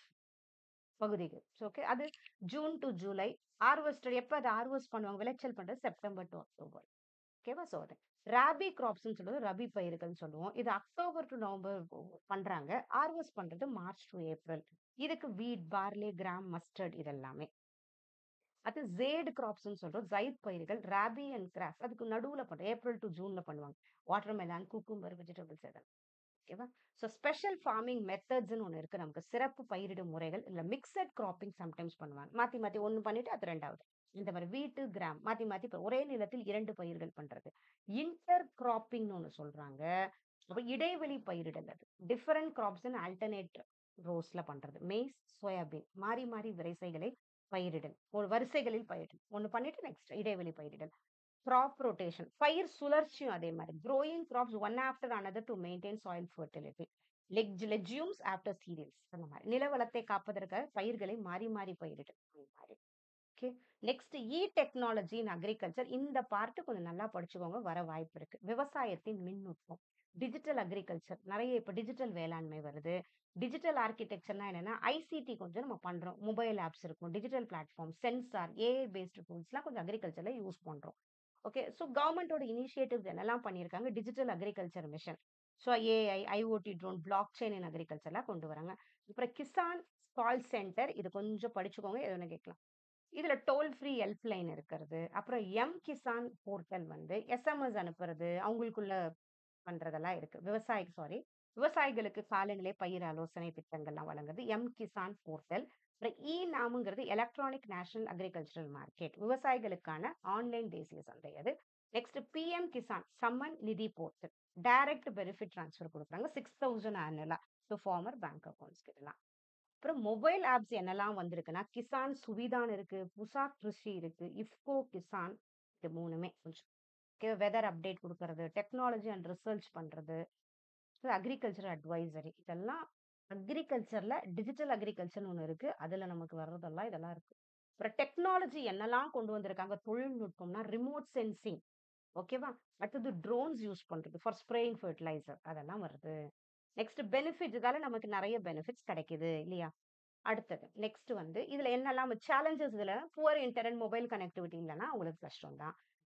பகுதிகள். ஓகே. அது ஜூன் டு ஜூலை. ஹார்வெஸ்டர் எப்ப அத ஹார்வெஸ்ட் பண்ணுவாங்க? விளைச்சல் பண்றது செப்டம்பர் டு அக்டோபர். ஓகேவா? சோ அது. ராபி கிராப்ஸ்ன்னு சொல்றது ரபி பயிர்கள்னு சொல்லுவோம். இது அக்டோபர் டு நவம்பர் பண்றாங்க. ஹார்வெஸ்ட் பண்றது மார்ச் டு ஏப்ரல். இதுக்கு வீட், பார்லி, கிராம், மஸ்டர்ட் இதெல்லாமே. அது ஜேட் கிராப்ஸ்ன்னு சொல்றோம். ஜைத் பயிர்கள், ராபி அண்ட் கிராஸ். அதுக்கு நடுவுல பண்றோம். ஏப்ரல் டு ஜூன்ல பண்ணுவாங்க. வாட்டர்மெலன், குக்கும்பர், வெஜிடபிள்ஸ் இதெல்லாம். ஓகேவா? ஸோ ஸ்பெஷல் ஃபார்மிங் மெத்தட்ஸ்ன்னு ஒண்ணு இருக்கு நமக்கு. சிறப்பு பயிரிடும் முறைகள். இல்ல மிக்ஸட் கிராப்பிங் சம்டைம்ஸ் பண்ணுவாங்க. மாத்தி மாத்தி ஒண்ணு பண்ணிட்டு அது 2வது. இந்த மாரி வீட்டு, கிராம் மாத்தி மாத்தி ஒரே நிலத்தில் 2 பயிர்கள் பண்றது. இன்டர் கிராப்பிங்ன்னு ஒண்ணு சொல்றாங்க. அப்ப இடைவெளி பயிரிடல் அது. டிஃபரண்ட் கிராப்ஸ் இன் ஆல்டர்னேட் ரோஸ்ல பண்றது. மெய்ஸ், சோயாபீன் மாறி மாறி வரிசைகளை பயிரிடல். ஒரு வரிசைகளில் பயிரிடல். ஒண்ணு பண்ணிட்டு நெக்ஸ்ட் இடைவெளி பயிரிடல். Graph rotation. பயிர் சுழற்சியும் அதே மாதிரி. growing crops one after another to maintain soil fertility. legumes after cereals. அந்த மாதிரி. நில வளத்தை காப்பதற்காக பயிர்களை மாறி மாறி பயிரிடல். அந்த மாதிரி. Okay. Next technology in agriculture. இந்த பார்ட் கொஞ்சம் நல்லா படிச்சுக்கோங்க. வர வாய்ப்பு இருக்கு. விவசாயத்தின் மின்னூட்டம். Digital agriculture. நிறைய இப்ப டிஜிட்டல் வேளாண்மை வருது. டிஜிட்டல் ஆர்கிடெக்சர்னா என்னன்னா ஐசிடி கொஞ்சம் நம்ம பண்றோம். மொபைல் ஆப்ஸ் இருக்கும். Digital platform, sensor, AI based டூல்ஸ்லாம் கொஞ்சம் அக்ரிகல்ச்சர்ல யூஸ் பண்றோம். ஓகே. ஸோ கவர்மெண்டோட இனிஷியேட்டிவ்ஸ் என்னெல்லாம் பண்ணியிருக்காங்க? Digital agriculture mission. So AI, IOT drone, blockchain in அக்ரிகல்ச்சர்லாம் கொண்டு வராங்க. அப்புறம் கிசான் கால் சென்டர். இது கொஞ்சம் படிச்சுக்கோங்க. எதுன்னு கேட்கலாம். இதுல டோல் ஃப்ரீ ஹெல்ப் லைன் இருக்கிறது. அப்புறம் கிசான் போர்ட்டல் வந்து எஸ்எம்எஸ் அனுப்புறது, அவங்களுக்குள்ள பண்றதெல்லாம் இருக்கு. விவசாயிகளுக்கு காலநிலை பயிர் ஆலோசனை திட்டங்கள்லாம் வழங்குது. கிசான் போர்ட்டல். அப்புறம் நாமுங்கிறது எலக்ட்ரானிக் நேஷனல் அக்ரிகல்ச்சரல் மார்க்கெட். விவசாயிகளுக்கான ஆன்லைன் தேசிய சந்தை அது. நெக்ஸ்ட் பிஎம் கிசான் சம்மன் நிதி போர்ட்டல். டைரக்ட் பெனிஃபிட் ட்ரான்ஸ்ஃபர் கொடுக்குறாங்க. 6,000 ஆனுவலா டு ஃபார்மர் பேங்க் அக்கௌண்ட்ஸ் இதெல்லாம். அப்புறம் மொபைல் ஆப்ஸ் என்னெல்லாம் வந்திருக்குன்னா கிசான் சுவிதான் இருக்கு, புசா கிருஷி இருக்கு, இஃப்கோ கிசான். இது 3மே கொஞ்சம் வெதர் அப்டேட் கொடுக்கறது, டெக்னாலஜி அண்ட் ரிசர்ச் பண்றது, அக்ரிகல்ச்சர் அட்வைசரி. இதெல்லாம் அக்ரிகல்ச்சர்ல டிஜிட்டல் அக்ரிகல்ச்சர்னு ஒண்ணு இருக்கு. அதுல நமக்கு வர்றதெல்லாம் இதெல்லாம் இருக்கு. அப்புறம் டெக்னாலஜி என்னெல்லாம் கொண்டு வந்திருக்காங்க? தொழில்நுட்பம்னா ரிமோட் சென்சிங். ஓகேவா? அடுத்தது ட்ரோன்ஸ் யூஸ் பண்றது ஃபார் ஸ்ப்ரேயிங் ஃபெர்டிலைசர் அதெல்லாம் வருது. Next benefit. இதால நமக்கு நிறைய பெனிஃபிட்ஸ் கிடைக்குது இல்லையா? அடுத்தது நெக்ஸ்ட் வந்து இதுல என்னெல்லாம் சேலஞ்சஸ்? இதுல புவர் இன்டர்நெட், மொபைல் கனெக்டிவிட்டி இல்லைன்னா அவங்களுக்கு கஷ்டம் தான்.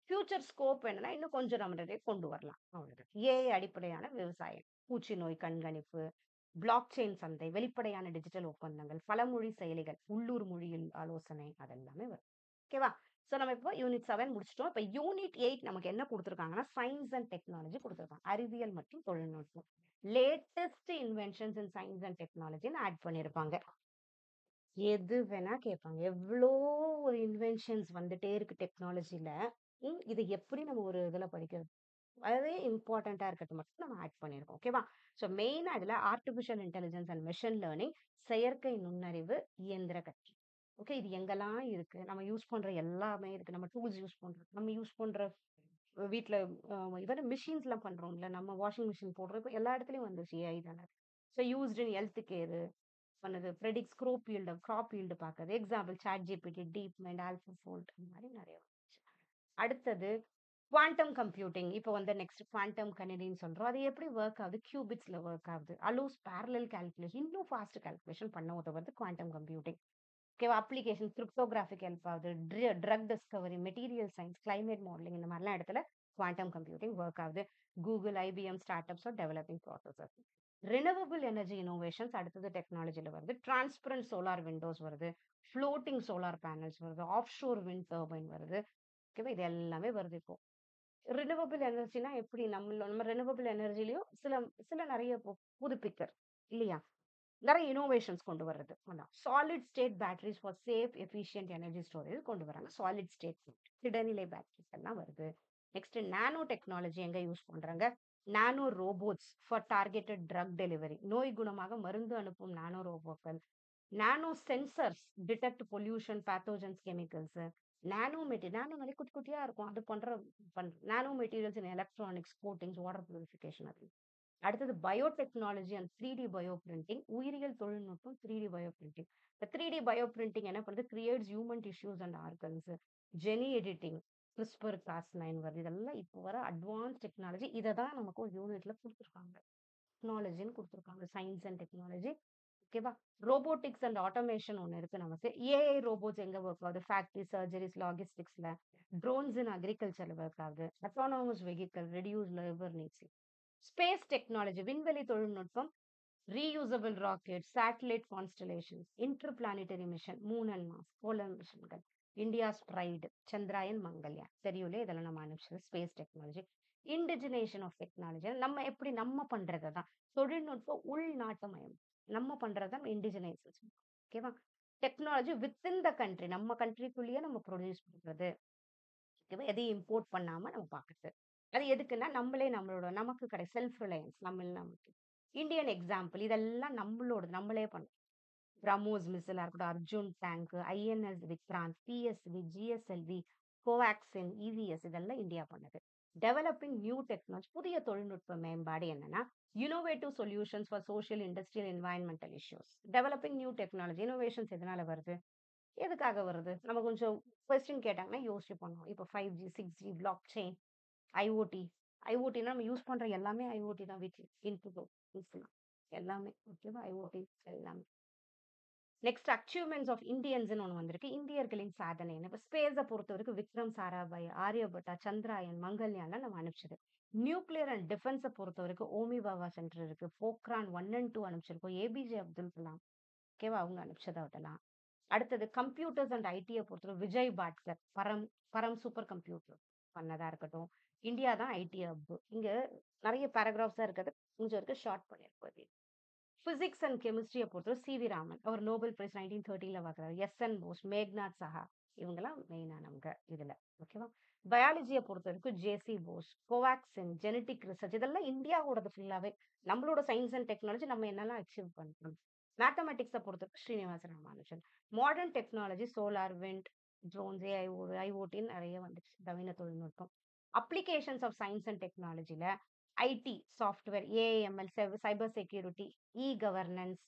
ஃபியூச்சர் ஸ்கோப் என்னன்னா இன்னும் கொஞ்சம் நம்ம கொண்டு வரலாம். அவ்வளவுதான். ஏஐ அடிப்படையான விவசாயம், பூச்சி நோய் கண்காணிப்பு, பிளாக் செயின் சந்தை, வெளிப்படையான டிஜிட்டல் ஒப்பந்தங்கள், பலமொழி செயலிகள், உள்ளூர் மொழியில் ஆலோசனை அதெல்லாமே வரும். ஓகேவா? சோ நம்ம இப்போ யூனிட் 7 முடிச்சிட்டோம். இப்ப யூனிட் 8 நமக்கு என்ன கொடுத்திருக்காங்கன்னா சயின்ஸ் அண்ட் டெக்னாலஜி கொடுத்திருக்காங்க. அறிவியல் மற்றும் தொழில்நுட்பம். Latest inventions in science and டெக்னாலஜின்னு ஆட் பண்ணியிருப்பாங்க. எது வேணா கேட்பாங்க. எவ்ளோ ஒரு இன்வென்ஷன்ஸ் வந்துட்டே இருக்கு டெக்னாலஜில. இது எப்படி நம்ம ஒரு இதுல படிக்கிறது? அதுவே இம்பார்ட்டன்ட்டா இருக்கிறது மட்டும் நம்ம ஆட் பண்ணியிருக்கோம். ஓகேவா? ஸோ மெயினா இதுல artificial intelligence and machine learning, செயற்கை நுண்ணறிவு, இயந்திர கற்றல். ஓகே. இது எங்கெல்லாம் இருக்கு? நம்ம யூஸ் பண்ற எல்லாமே இருக்கு. நம்ம டூல்ஸ் யூஸ் பண்றோம். நம்ம யூஸ் பண்ற வீட்ல இவன் மிஷின்ஸ்லாம் பண்றோம்ல. நம்ம வாஷிங் மிஷின் போடுறோம். இப்ப எல்லா இடத்துலயும் வந்துருச்சு ஏஐ தானே. So used in health care பண்ணுது. ப்ரெடிக்ட்ஸ் கிராப் ஈல்டு பார்க்குறது. Example ChatGPT, DeepMind, AlphaFold இந்த மாதிரி நிறைய வந்துச்சு. அடுத்தது குவாண்டம் கம்ப்யூட்டிங். இப்போ வந்து நெக்ஸ்ட் குவாண்டம் கணினின்னு சொல்றோம். அது எப்படி ஒர்க் ஆகுது? கியூபிட்ஸ்ல ஒர்க் ஆகுது. அலோஸ் பேரலல் கால்குலேஷன், இன்னும் ஃபாஸ்ட் கால்குலேஷன் பண்ண உதவுறது குவாண்டம் கம்ப்யூட்டிங். ஓகேவா? அப்ளிகேஷன் கிரிப்டோகிராஃபிக் ஹெல்ப் ஆகுது. Drug discovery, material science, climate modelling இந்த மாதிரிலாம் இடத்துல குவாண்டம் கம்ப்யூட்டிங் ஒர்க் ஆகுது. Google, IBM startups developing processes. Renewable energy innovations அடுத்தது டெக்னாலஜில வருது. டிரான்ஸ்பரண்ட் சோலார் விண்டோஸ் வருது. ஃப்ளோட்டிங் சோலார் பேனல்ஸ் வருது. ஆஃப் ஷோர் விண்ட் டர்பைன் வருது. ஓகேவா? இது எல்லாமே வருது இப்போ. ரினிவபிள் எனர்ஜினா எப்படி நம்ம ரினிவபிள் எனர்ஜிலயும் சில சில நிறைய புதுப்பித்தல் இல்லையா? நிறைய இன்னோவேஷன்ஸ் கொண்டு வர்றது. அதான். Solid state batteries for safe, efficient energy storage கொண்டு வராங்க. சாலிட் ஸ்டேட் திடநிலை பேட்டரிஸ் எல்லாம் வருது. நெக்ஸ்ட் நானோ டெக்னாலஜி எங்க யூஸ் பண்றாங்க? Nano robots for targeted drug delivery. நோய் குணமாக மருந்து அனுப்பும் நானோ ரோபோக்கள். Nano sensors detect pollution, pathogens, chemicals. Nano குட்டி குட்டியா இருக்கும். அது nano materials in electronics, coatings, water purification அது. அடுத்தது biotechnology and 3D bio printing. உயிரியல் தொழில்நுட்பம் 3D பயோ பிரிண்டிங். இந்த 3D பயோ பிரிண்டிங் என்ன பண்ணுது? Creates human tissues and organs. Gene editing, CRISPR cas nine வருது. இதெல்லாம் இப்போ வர அட்வான்ஸ் டெக்னாலஜி. இதை தான் நமக்கு ஒரு யூனிட்ல கொடுத்துருக்காங்க. டெக்னாலஜின்னு கொடுத்துருக்காங்க. Science and technology. ஓகேவா? ரோபோட்டிக்ஸ் அண்ட் ஆட்டோமேஷன் ஒன்று இருக்கு நமக்கு. ஏஐ ரோபோட்ஸ் எங்க ஒர்க் ஆகுது? ஃபேக்டரி, சர்ஜரிஸ், லாஜிஸ்டிக்ஸ்ல. ட்ரோன்ஸ் இன் அக்ரிகல்ச்சர்ல ஒர்க் ஆகுது. Autonomous vehicle, reduce labour needs. Space technology, விண்வெளி தொழில்நுட்பம், reusable rocket, satellite constellation, interplanetary mission, moon and Mars, polar மிஷன்கள், இந்தியாஸ் பிரைடு, சந்திராயன், மங்கள்யான். தெரியும்ல, இதெல்லாம் நம்ம அனுப்பிச்சது space technology. Indigenization of technology, நம்ம எப்படி நம்ம பண்றதை தான். தொழில்நுட்பம் உள்நாட்டுமயம், நம்ம பண்றதுதான் இண்டிஜினைசேஷன். ஓகேவா? டெக்னாலஜி வித்தின் த கண்ட்ரி, நம்ம கண்ட்ரிக்குள்ளேயே நம்ம ப்ரொடியூஸ் பண்றது. ஓகேவா? எதையும் இம்போர்ட் பண்ணாம நம்ம பார்க்குறது. அது எதுக்குன்னா நம்மளே நமக்கு செல்ஃப் ரிலையன்ஸ் நமக்கு. இந்தியன் எக்ஸாம்பிள் இதெல்லாம் நம்மளோடது, நம்மளே பண்ணோம். பிரம்மோஸ் மிசைலா இருக்கட்டும், Arjun tank, INS Vikrant, PSV, GSLV, Covaxin, EVs இதெல்லாம் இந்தியா பண்ணது. டெவலப்பிங் நியூ டெக்னாலஜி, புதிய தொழில்நுட்ப மேம்பாடு என்னன்னா innovative solutions for social, industrial, environmental issues. Developing new technology, innovations எதனால வருது? எதுக்காக வருது? நம்ம கொஞ்சம் கொஸ்டின் கேட்டாங்கன்னா யோசிச்சு பண்ணோம். இப்போ 5G, 6G, block chain, IoT. ஐஓடினா நம்ம யூஸ் பண்ற எல்லாமே ஐஓடி தான். வீட்ல இன்புட் எல்லாமே. ஓகேவா? ஐஓடி எல்லாமே. நெக்ஸ்ட் அச்சீவ்மெண்ட்ஸ் ஆஃப் இந்தியன்ஸ்னு ஒன்று வந்திருக்கு. இந்தியர்களின் சாதனை. இப்போ ஸ்பேஸை பொறுத்த வரைக்கும் விக்ரம் சாராபாய், ஆரியபட்டா, சந்திராயன், மங்கள்யான்லாம் நம்ம அனுப்பிச்சது. நியூக்ளியர் அண்ட் டிஃபென்ஸை பொறுத்த வரைக்கும் ஓமி பாபா சென்டர் இருக்கு. போக்ரான் 1 and 2 அனுப்பிச்சிருக்கோம். ஏபிஜே அப்துல் கலாம். ஓகேவா? அவங்க அனுப்பிச்சது அதெல்லாம். அடுத்தது கம்ப்யூட்டர்ஸ் அண்ட் ஐடியை பொறுத்தவரை விஜய் பாட்கர், பரம் பரம் சூப்பர் கம்ப்யூட்டர் பண்ணதா இருக்கட்டும். இந்தியா தான் ஐடி ஹப். இங்க நிறைய பேராகிராஃப்ஸா இருக்கிறது, கொஞ்சம் இருக்கு, ஷார்ட் பண்ணியிருப்பது. பிசிக்ஸ் அண்ட் கெமிஸ்ட்ரியை பொறுத்தவரை சிவி ராமன், அவர் நோபல் பிரைஸ் 1930 வாங்குறாரு. எஸ்என் போஸ், மேக்நாத் சஹா, இவங்கெல்லாம் மெயினானவங்க இதுல. ஓகேவா? பயாலஜியை பொறுத்த வரைக்கும் ஜேசி போஸ், கோவாக்சின், ஜெனட்டிக் ரிசர்ச், இதெல்லாம் இந்தியாவோடது ஃபுல்லாவே. நம்மளோட சயின்ஸ் அண்ட் டெக்னாலஜி நம்ம என்னெல்லாம் அச்சீவ் பண்றோம். மேத்தமெட்டிக்ஸை பொறுத்தவரைக்கும் Srinivasa Ramanujan. Modern technology solar, wind, drones, ஐஓடின்னு நிறைய வந்துச்சு. நவீன தொழில்நுட்பம். அப்ளிகேஷன்ஸ் ஆஃப் சயின்ஸ் அண்ட் டெக்னாலஜில IT, software, AML, cyber security, e governance,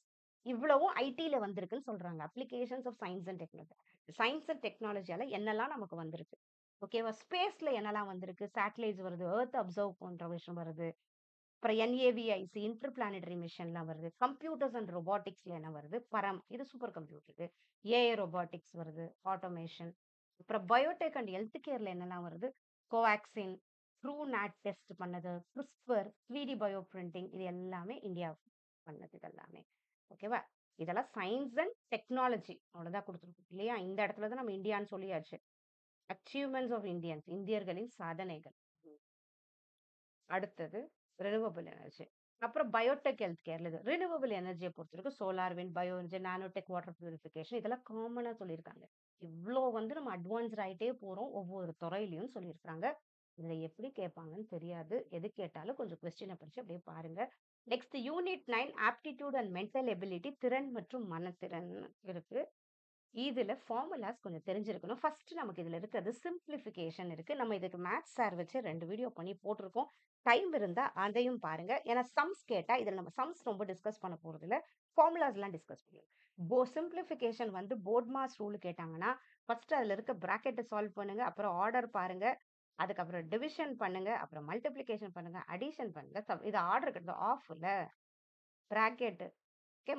இவ்வளவும் ஐடில வந்திருக்குன்னு சொல்றாங்க. Applications of science and technology. Science and டெக்னாலஜியால என்னெல்லாம் நமக்கு வந்திருக்கு? ஓகேவா? ஸ்பேஸ்ல என்னெல்லாம் வந்திருக்கு? சேட்டலைட்ஸ் வருது, எர்த் அப்சர்வ் பண்ற விஷயம் வருது. அப்புறம் என்ஏவிஐசி, இன்டர் பிளானட்டரி மிஷன்லாம் வருது. கம்ப்யூட்டர்ஸ் அண்ட் ரொபாட்டிக்ஸ்ல என்ன வருது? பரம், இது சூப்பர் கம்ப்யூட்டர். ஏஐ ரொபாட்டிக்ஸ் வருது, ஆட்டோமேஷன். அப்புறம் பயோடெக் அண்ட் ஹெல்த் கேர்ல என்னெல்லாம் வருது? கோவாக்சின், ட்ரூ நாட் டெஸ்ட் பண்ணது, கிறிஸ்பர், 3D பயோ பிரிண்டிங், இது எல்லாமே இந்தியா பண்ணது. இதெல்லாமே ஓகேவா? இதெல்லாம் சயின்ஸ் அண்ட் டெக்னாலஜி அவ்வளவுதான் கொடுத்துருக்கோம் இல்லையா? இந்த இடத்துல தான் நம்ம இந்தியான்னு சொல்லியாச்சு. அச்சீவ்மெண்ட்ஸ் ஆஃப் இந்தியன்ஸ், இந்தியர்களின் சாதனைகள். அடுத்தது ரினிவபிள் எனர்ஜி. அப்புறம் பயோடெக் ஹெல்த் கேர்ல இது ரினிவபிள் எனர்ஜியை பொறுத்தவரைக்கும் solar, wind, bio energy, nanotech, water purification, இதெல்லாம் காமனா சொல்லியிருக்காங்க. இவ்வளோ நம்ம அட்வான்ஸ்ட் ஆயிட்டே போறோம் ஒவ்வொரு துறையிலையும் சொல்லியிருக்காங்க. இதுல எப்படி கேட்பாங்கன்னு தெரியாது. எது கேட்டாலும் கொஞ்சம் கொஸ்டினை படிச்சு அப்படியே பாருங்க. Next unit 9 aptitude and mental ability, திறன் மற்றும் மனத்திறன் இருக்கு. இதுல ஃபார்முலாஸ் கொஞ்சம் தெரிஞ்சிருக்கணும். ஃபர்ஸ்ட் நமக்கு இதுல இருக்கிறது சிம்பிளிஃபிகேஷன் இருக்கு. நம்ம இதுக்கு மேத்ஸ் சார் வச்சு 2 வீடியோ பண்ணி போட்டிருக்கோம். டைம் இருந்தா அதையும் பாருங்க. ஏன்னா சம்ஸ் கேட்டா இதுல நம்ம சம்ஸ் ரொம்ப டிஸ்கஸ் பண்ண போறது இல்ல. ஃபார்முலாஸ் எல்லாம் டிஸ்கஸ் பண்ணுவோம். சிம்பிளிஃபிகேஷன் போர்ட் மாஸ் ரூல் கேட்டாங்கன்னா ஃபர்ஸ்ட் அதுல இருக்க பிராக்கெட்டை சால்வ் பண்ணுங்க. அப்புறம் ஆர்டர் பாருங்க. அதுக்கப்புறம் டிவிஷன் பண்ணுங்க. அப்புறம் மல்டிப்ளிகேஷன் பண்ணுங்க. அடிஷன் பண்ணுங்க. இது ஆர்டர் இருக்கிறது ஆஃப் இல்ல, பிராக்கெட், ஓகே,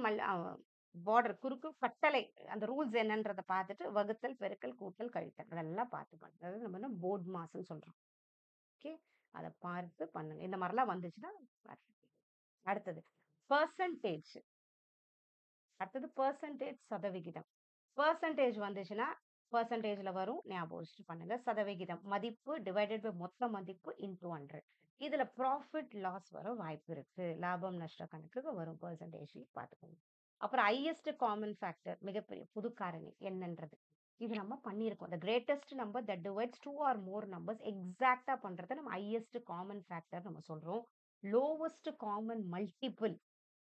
பார்டர், குறுக்கு, கட்டளை, அந்த ரூல்ஸ் என்னன்றத பார்த்துட்டு வகுத்தல், பெருக்கல், கூட்டல், கழித்தல் அதெல்லாம் பார்த்து பண்ணுங்க. அதாவது நம்ம போர்ட் மாஸ்ன்னு சொல்றோம். ஓகே, அதை பார்த்து பண்ணுங்க. இந்த மாதிரிலாம் வந்துச்சுன்னா அடுத்தது பெர்சன்டேஜ். அடுத்தது பெர்சன்டேஜ் சதவிகிதம். பெர்சன்டேஜ் வந்துச்சுன்னா பெர்சன்டேஜ்ல வரும், ஞாபகம் வச்சுட்டு பண்ணுங்க. சதவிகிதம் மதிப்பு டிவைடட் பை மொத்த மதிப்பு இன்டூ 100. இதுல ப்ராஃபிட் லாஸ் வர வாய்ப்பு இருக்கு. லாபம் நஷ்ட கணக்குக்கு வரும் பெர்சன்டேஜ் பார்த்துக்கோங்க. அப்புறம் ஹையஸ்ட் காமன் ஃபேக்டர், மிகப்பெரிய புது காரணி என்னன்றது இது நம்ம பண்ணியிருக்கோம். The greatest number that divides two or more numbers எக்ஸாக்டா பண்றத நம்ம ஹையஸ்ட் காமன் ஃபேக்டர் நம்ம சொல்றோம். லோவஸ்ட் காமன் மல்டிபிள்,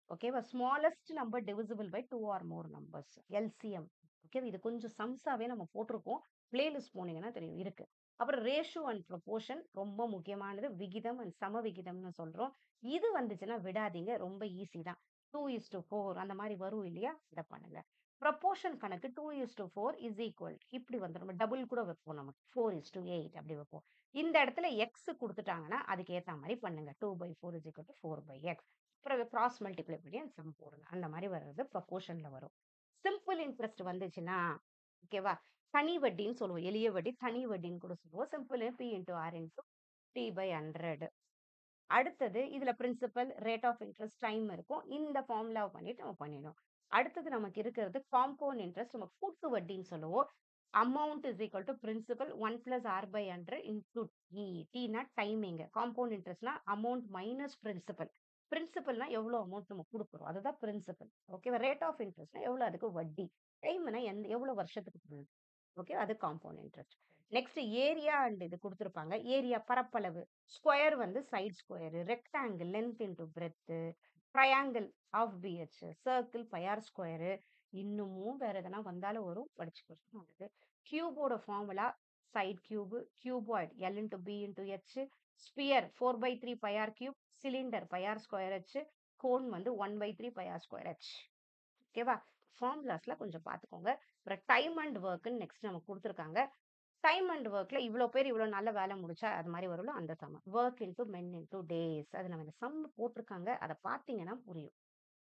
ஓகேவா? Smallest number divisible by two or more numbers, LCM. Okay, இது கொஞ்சம் சம்ஸாவே நம்ம போட்டிருக்கோம். பிளேலிஸ்ட் போனீங்கன்னா தெரியும் இருக்கு. அப்புறம் ரேஷியோ அண்ட் ப்ரொபோர்ஷன் ரொம்ப முக்கியமானது. விகிதம் அண்ட் சம விகிதம்னு சொல்றோம். இது வந்துச்சுன்னா விடாதீங்க, ரொம்ப ஈஸி தான். 2:4 அந்த மாதிரி வரும் இல்லையா, இதை பண்ணுங்க. ப்ரொபோர்ஷன் கணக்கு 2:4 இஸ் ஈக்குவல் இப்படி வந்து நம்ம டபுள் கூட வைப்போம், நமக்கு 4:8 அப்படி வைப்போம். இந்த இடத்துல எக்ஸ் கொடுத்துட்டாங்கன்னா அதுக்கு ஏத்த மாதிரி பண்ணுங்க. 2/4 இஸ் ஈக்குவல் டு 4/x. அப்புறம் கிராஸ் மல்டிப்ளை பண்ணி அந்த சம் போடுங்க. அந்த மாதிரி வர்றது ப்ரொபோர்ஷன்ல வரும். சிம்பிள் இன்ட்ரெஸ்ட் வந்துச்சுன்னா, ஓகேவா, தனி வட்டின்னு சொல்லுவோம். எளிய வட்டி தனி வட்டின்னு கூட சொல்லுவோம். Simple P into R into T/100. அடுத்தது இதுல principal, rate of interest, time இருக்கும். இந்த ஃபார்முலாவை பண்ணிட்டு நம்ம பண்ணிடணும். அடுத்தது நமக்கு இருக்கிறது காம்பவுண்ட் இன்ட்ரெஸ்ட், நம்ம கூட்டு வட்டின்னு சொல்லுவோம். Amount is equal to principal 1 plus R/100 into T. டீனா டைமிங். காம்பவுண்ட் இன்ட்ரெஸ்ட்னா அமௌண்ட் மைனஸ் பிரின்சிபல். பிரின்சிபல்னா எவ்வளவு அமௌண்ட் நம்ம கொடுக்குறோம், அதுதான் பிரின்சிபல். ஓகேவா? ரேட் ஆஃப் இன்ட்ரெஸ்ட்னா எவ்வளவு அதுக்கு வட்டி. டைம்னா எவ்வளவு வருஷத்துக்கு. ஓகே, அது compound interest. Next area and இது கொடுத்துருப்பாங்க. ஏரியா பரப்பளவு. ஸ்கொயர் வந்து side square, rectangle length into breadth, triangle half BH, circle pi r square. இன்னமும் வேற எதனா வந்தாலும் வரும், படிச்சுக்கிறது. கியூபோட formula side cube, cuboid L into B into H, sphere 4/3 pi r cube, cylinder pi r square H, cone வந்து 1/3 பையார் ஸ்கொயர் ஹெச். ஓகேவா? ஃபார்முலாஸ்ல கொஞ்சம் பார்த்துக்கோங்க. அப்புறம் டைம் அண்ட் ஒர்க்னு நெக்ஸ்ட் நமக்கு கொடுத்துருக்காங்க. டைம் அண்ட் ஒர்க்ல இவ்வளோ பேர் இவ்வளோ நல்ல வேலை முடிச்சா அது மாதிரி வரும்ல, அந்த சம். ஒர்க் இன்டூ மென் இன்டூ டேஸ். அது நம்ம இந்த சம் போட்டிருக்காங்க, அதை பார்த்தீங்கன்னா புரியும்.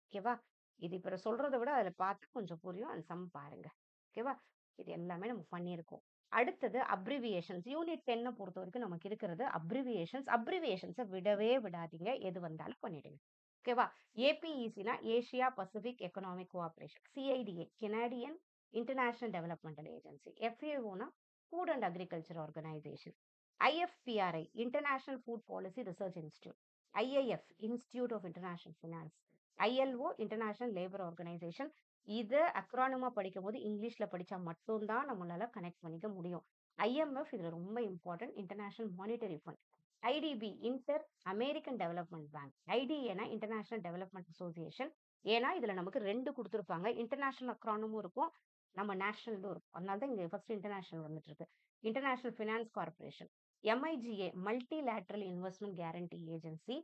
ஓகேவா? இது இப்ப சொல்றதை விட அதில் பார்த்து கொஞ்சம் புரியும். அந்த சம் பாருங்க. ஓகேவா? இது எல்லாமே நம்ம பண்ணியிருக்கோம். அடுத்தது அப்ரிவியேஷன்ஸ். யூனிட் 10 பொறுத்த வரைக்கும் நமக்கு இருக்கிறது அப்ரிவியேஷன்ஸ். அப்ரிவியேஷன்ஸை விடவே விடாதீங்க, எது வந்தாலும் பண்ணிடுங்க. ஓகேவா? ஏபிஇசினா Asia Pacific economic cooperation. CIDA Canadian international developmental agency. எஃப்ஏஓனா food and agriculture organisation. IFPRI international food policy research institute. IIF institute of international finance. ILO international labour organisation. இதை அக்ரானிமா படிக்கும் போது இங்கிலீஷ்ல படிச்சா மட்டும்தான் நம்மளால கனெக்ட் பண்ணிக்க முடியும். ஐஎம்எஃப் இதுல ரொம்ப important, international monetary fund. IDB inter American development bank. ஐடிஏனா இன்டர்நேஷனல் டெவலப்மெண்ட் அசோசியேஷன். ஏன்னா இதுல நமக்கு 2 கொடுத்துருப்பாங்க. இன்டர்நேஷனல் அக்ரானமும் இருக்கும், நம்ம நேஷனலும் இருக்கும். அதனால தான் இங்க ஃபர்ஸ்ட் இன்டர்நேஷனல் வந்துட்டு இருக்கு. International finance corporation. MIGA multilateral investment guarantee agency.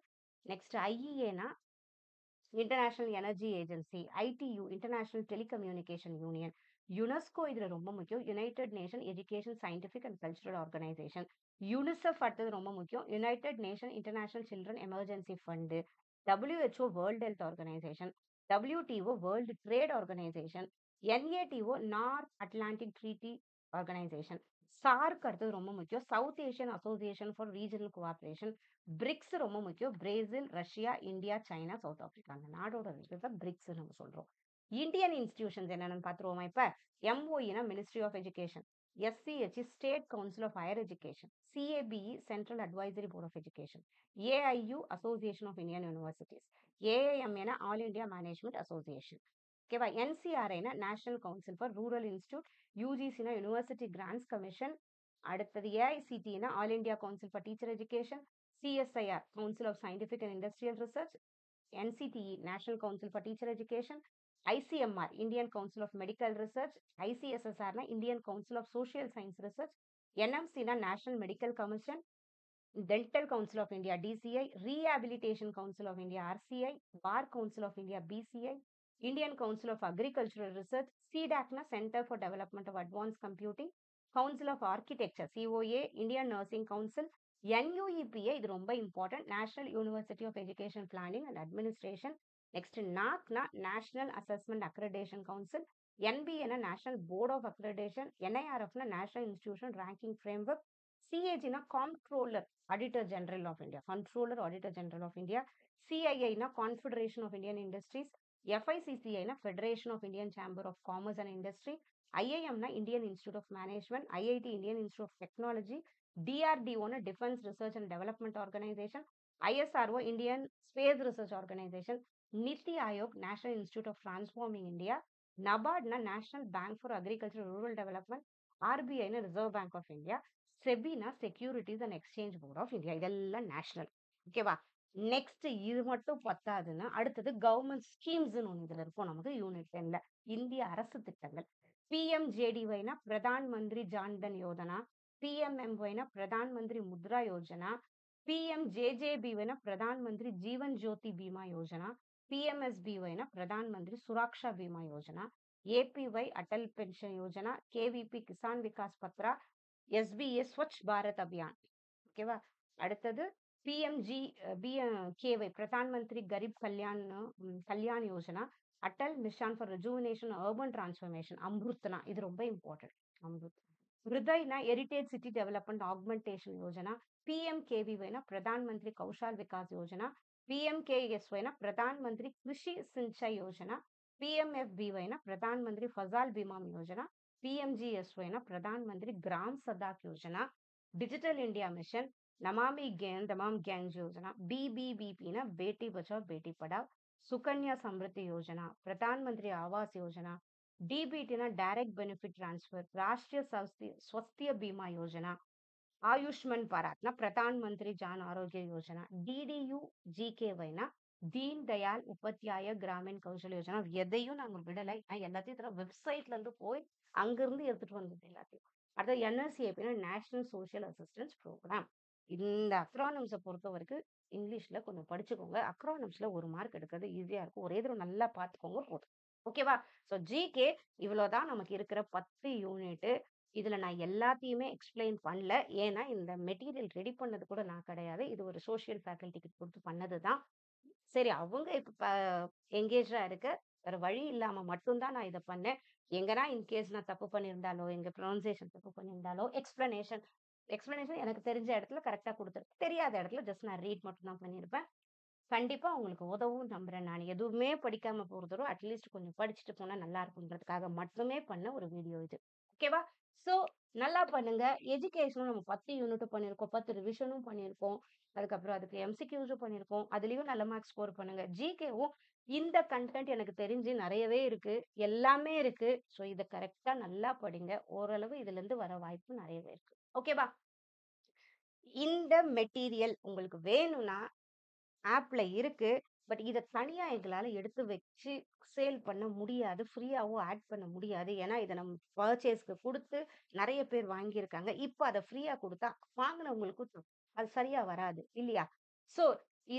Next ஐஇஏனா international energy agency. ITU international telecommunication union. UNESCO இதுல ரொம்ப முக்கியம், united nation education scientific and cultural organisation. UNICEF அடுத்தது ரொம்ப முக்கியம், united nation international children emergency fund. WHO world health organisation. WTO world trade organisation. NATO north Atlantic treaty organisation. SAARC அடுத்தது ரொம்ப முக்கியம், south Asian association for regional cooperation. BRICS ரொம்ப முக்கியம், Brazil, Russia, India, China, south Africa. அந்த நாடோட இருக்கிறத BRICS நம்ம சொல்றோம். Indian institutions என்னென்னு பார்த்துருவோமா இப்ப. MOEனா ministry of education. SCH state council of higher education. CABE central advisory board of education. AIU association of Indian universities. AIMனா ஆல் இந்தியா மேனேஜ்மெண்ட் அசோசியேஷன். ஓகேவா? NCRIனா national council for rural institute. UGCனா university grants commission. அடுத்தது AICTனா all India council for teacher education. CSIR council of scientific and industrial research. NCTE national council for teacher education. ICMR Indian council of medical research. ICSSRனா Indian council of social science research. NMCனா national medical commission. Dental Council of India DCI, Rehabilitation Council of India RCI, Bar Council of India BCI, Indian Council of Agricultural Research, CDAC Center for Development of Advanced Computing, Council of Architecture COA, Indian Nursing Council, NUEPA இது ரொம்ப important, National University of Education Planning and Administration. Next NAAC National Assessment Accreditation Council, NBA National Board of Accreditation, NIRF National Institution Ranking Framework, சிஏஜினா comptroller auditor general of India, controller auditor general of India. சிஐஐனா confederation of Indian industries. எஃப்ஐசிசிஐனா federation of Indian chamber of commerce and industry. ஐஐஎம்னா Indian institute of management. IIT Indian institute of technology. டிஆர்டிஓனா defence research and development organisation. ISRO Indian space research organisation. NITI Aayog national institute of transforming India. நபார்ட்னா national bank for agriculture rural development. ஆர்பிஐனா reserve bank of India. Sebina securities and exchange board of India. இதெல்லாம் national. ஓகேவா? Next இது மட்டும் பத்தாதுன்னா அடுத்தது government ஸ்கீம்ஸ்னு ஒன்று இதுல இருக்கும் நமக்கு யூனிட் 10ல. இந்திய அரசு திட்டங்கள். பிஎம்ஜேடிஒய்னா பிரதான் மந்திரி ஜான்தன் யோஜனா. பிஎம்எம்ஒய்னா பிரதான் மந்திரி முத்ரா யோஜனா. பிஎம்ஜேஜேபிஒய்னா பிரதான் மந்திரி ஜீவன் ஜோதி பீமா யோஜனா. பிஎம்எஸ்பிஒய்னா Pradhan Mantri Suraksha Bima Yojana. APY Atal pension Yojana. KVP Kisan Vikas Patra. SPS Swachh Bharat Abhiyan. ஓகேவா? அடுத்தது PMG PMKY Pradhan Mantri Garib Kalyan Yojana. Atal mission for rejuvenation urban transformation, அம்ருத்னா, இது ரொம்ப இம்பார்ட்டன்ட். அம்ருத். ஹிருதய்னா heritage city development augmentation Yojana. பிஎம்கேவிஒய்னா பிரதான் மந்திரி கௌஷால் விகாஸ் யோஜனா. பிஎம்கேஎஸ்ஒய்னா பிரதான் மந்திரி கிருஷி சிஞ்சை யோஜனா. பிஎம்எஃபிஒய்னா பிரதான் மந்திரி ஃபசால் பீமா யோஜனா. பிஎம்ஜிஎஸ்ஒய்னா Pradhan Mantri Gram Sadak Yojana. Digital India mission, Namami தமாம் கேங் யோஜனா. பிபிபிபினா பேட்டி பச்சாவ் பேட்டி படாவ். சுகன்யா சம்ருத்தி யோஜனா. பிரதான் மந்திரி ஆவாஸ் யோஜனா. டிபிடினா direct benefit transfer. Rashtriya Swasthya Bima Yojana. Ayushman பாரத்னா பிரதான் மந்திரி ஜான் ஆரோக்கிய யோஜனா. டிடியு ஜிகேவைனா தீன் தயாள் உபாத்யாய கிராமின் கௌசல் யோஜனா. எதையும் நாங்க விடலை. எல்லாத்தையும் வெப்சைட்ல இருந்து போய் அங்கிருந்து எடுத்துட்டு வந்தது எல்லாத்தையும். அடுத்தது என்எஸ்சிஏபினா நேஷனல் சோஷியல் அசிஸ்டன்ஸ் ப்ரோக்ராம். இந்த அக்ரானிம்ஸை பொறுத்த வரைக்கும் இங்கிலீஷ்ல கொஞ்சம் படிச்சுக்கோங்க. அக்ரானிம்ஸ்ல 1 மார்க் எடுக்கிறது ஈஸியா இருக்கும். ஒரே தடவை நல்லா பார்த்துக்கோங்க போதும். ஓகேவா? ஸோ ஜிகே இவ்வளவுதான் நமக்கு இருக்கிற 10 யூனிட். இதுல நான் எல்லாத்தையுமே எக்ஸ்பிளைன் பண்ணல. ஏன்னா இந்த மெட்டீரியல் ரெடி பண்ணது கூட நான் கிடையாது. இது ஒரு சோஷியல் ஃபேக்கல்ட்டிக்கு கொடுத்து பண்ணதுதான். சரி, அவங்க இப்ப எங்கேஜா இருக்க, வேற வழி இல்லாம மட்டும்தான் நான் இதை பண்ணேன். எங்கன்னா இன்கேஸ் நான் தப்பு பண்ணியிருந்தாலோ, எங்க ப்ரொனன்சியேஷன் தப்பு பண்ணியிருந்தாலோ, எக்ஸ்பிளனேஷன் எக்ஸ்பிளனேஷன் எனக்கு தெரிஞ்ச இடத்துல கரெக்டா கொடுத்துருக்கேன். தெரியாத இடத்துல ஜஸ்ட் நான் ரீட் மட்டும் தான் பண்ணியிருப்பேன். கண்டிப்பா உங்களுக்கு உதவும் நம்புறேன். நான் எதுவுமே படிக்காம போறதோ அட்லீஸ்ட் கொஞ்சம் படிச்சுட்டு போனா நல்லா இருக்குன்றதுக்காக மட்டுமே பண்ண ஒரு வீடியோ இது. ஓகேவா? சோ நல்லா பண்ணுங்க. எஜுகேஷனும் நம்ம 10 யூனிட் பண்ணியிருக்கோம், 10 ரிவிஷனும் பண்ணியிருக்கோம். அதுக்கப்புறம் அதுக்கு எம்சிக்யூஸும் பண்ணியிருக்கோம். அதுலயும் நல்ல மார்க் ஸ்கோர் பண்ணுங்க. ஜிகேவும் இந்த கண்டென்ட் எனக்கு தெரிஞ்சு நிறையவே இருக்கு, எல்லாமே இருக்கு. ஸோ இதை கரெக்டா நல்லா படிங்க. ஓரளவு இதுல இருந்து வர வாய்ப்பு நிறையவே இருக்கு. ஓகேவா? இந்த மெட்டீரியல் உங்களுக்கு வேணும்னா ஆப்ல இருக்கு. பட் இத தனியா எங்களால எடுத்து வச்சு சேல் பண்ண முடியாது. ஃப்ரீயாவும் ஆட் பண்ண முடியாது. ஏன்னா இத நம்ம பர்ச்சேஸ்க்கு குடுத்து நெறைய பேர் வாங்கியிருக்காங்க. இப்ப அத ஃப்ரீயா குடுத்தா வாங்குனவங்களுக்கும் அது சரியா வராது இல்லையா? சோ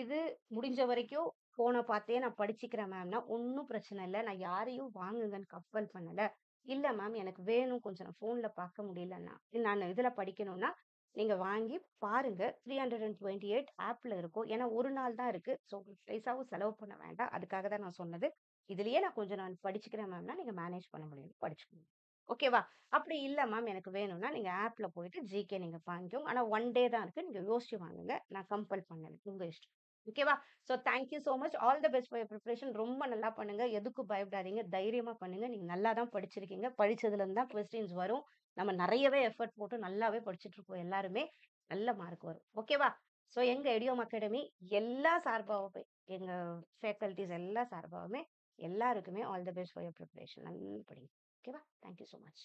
இது முடிஞ்ச வரைக்கும் ஃபோன பார்த்தே நான் படிச்சுக்கிறேன் மேம்னா, ஒண்ணும் பிரச்சனை இல்ல. நான் யாரையும் வாங்குங்கன்னு கம்பல் பண்ணல. இல்ல மேம் எனக்கு வேணும், கொஞ்சம் நான் ஃபோன்ல பார்க்க முடியலன்னா, நான் இதுல படிக்கணும்னா நீங்க வாங்கி பாருங்க. 328 ஆப்ல இருக்கும். ஏன்னா ஒரு நாள் தான் இருக்கு. ஸோ உங்களுக்கு பைசாவும் செலவு பண்ண வேண்டாம். அதுக்காக தான் நான் சொன்னது. இதுலயே நான் படிச்சுக்கிறேன் மேம்னா, நீங்க மேனேஜ் பண்ண முடியும். படிச்சுக்கோங்க. ஓகேவா? அப்படி இல்ல மேம் எனக்கு வேணும்னா, நீங்க ஆப்ல போயிட்டு ஜிகே நீங்க வாங்கிக்கோங்க. ஆனா 1 டே தான் இருக்கு. நீங்க யோசிச்சு வாங்குங்க. நான் கம்பல் பண்ணல. உங்க இஷ்டம். ஓகேவா? So thank you so much. All the best for your preparation. ரொம்ப நல்லா பண்ணுங்க. எதுக்கும் பயப்படாதீங்க. தைரியமா பண்ணுங்க. நீங்க நல்லா தான் படிச்சிருக்கீங்க. படிச்சதுல இருந்து தான் கொஸ்டின்ஸ் வரும். நம்ம நெறையவே எஃபோர்ட் போட்டு நல்லாவே படிச்சுட்டு இருக்கோம் எல்லாருமே. நல்ல மார்க் வரும். ஓகேவா? ஸோ எங்க எடியோம் அகாடமி எல்லா சார்பாவுமே, எங்க ஃபேக்கல்டீஸ் எல்லா சார்பாவுமே எல்லாருக்குமே all the best for your preparation. நல்லா படிங்க. ஓகேவா? Thank you so much.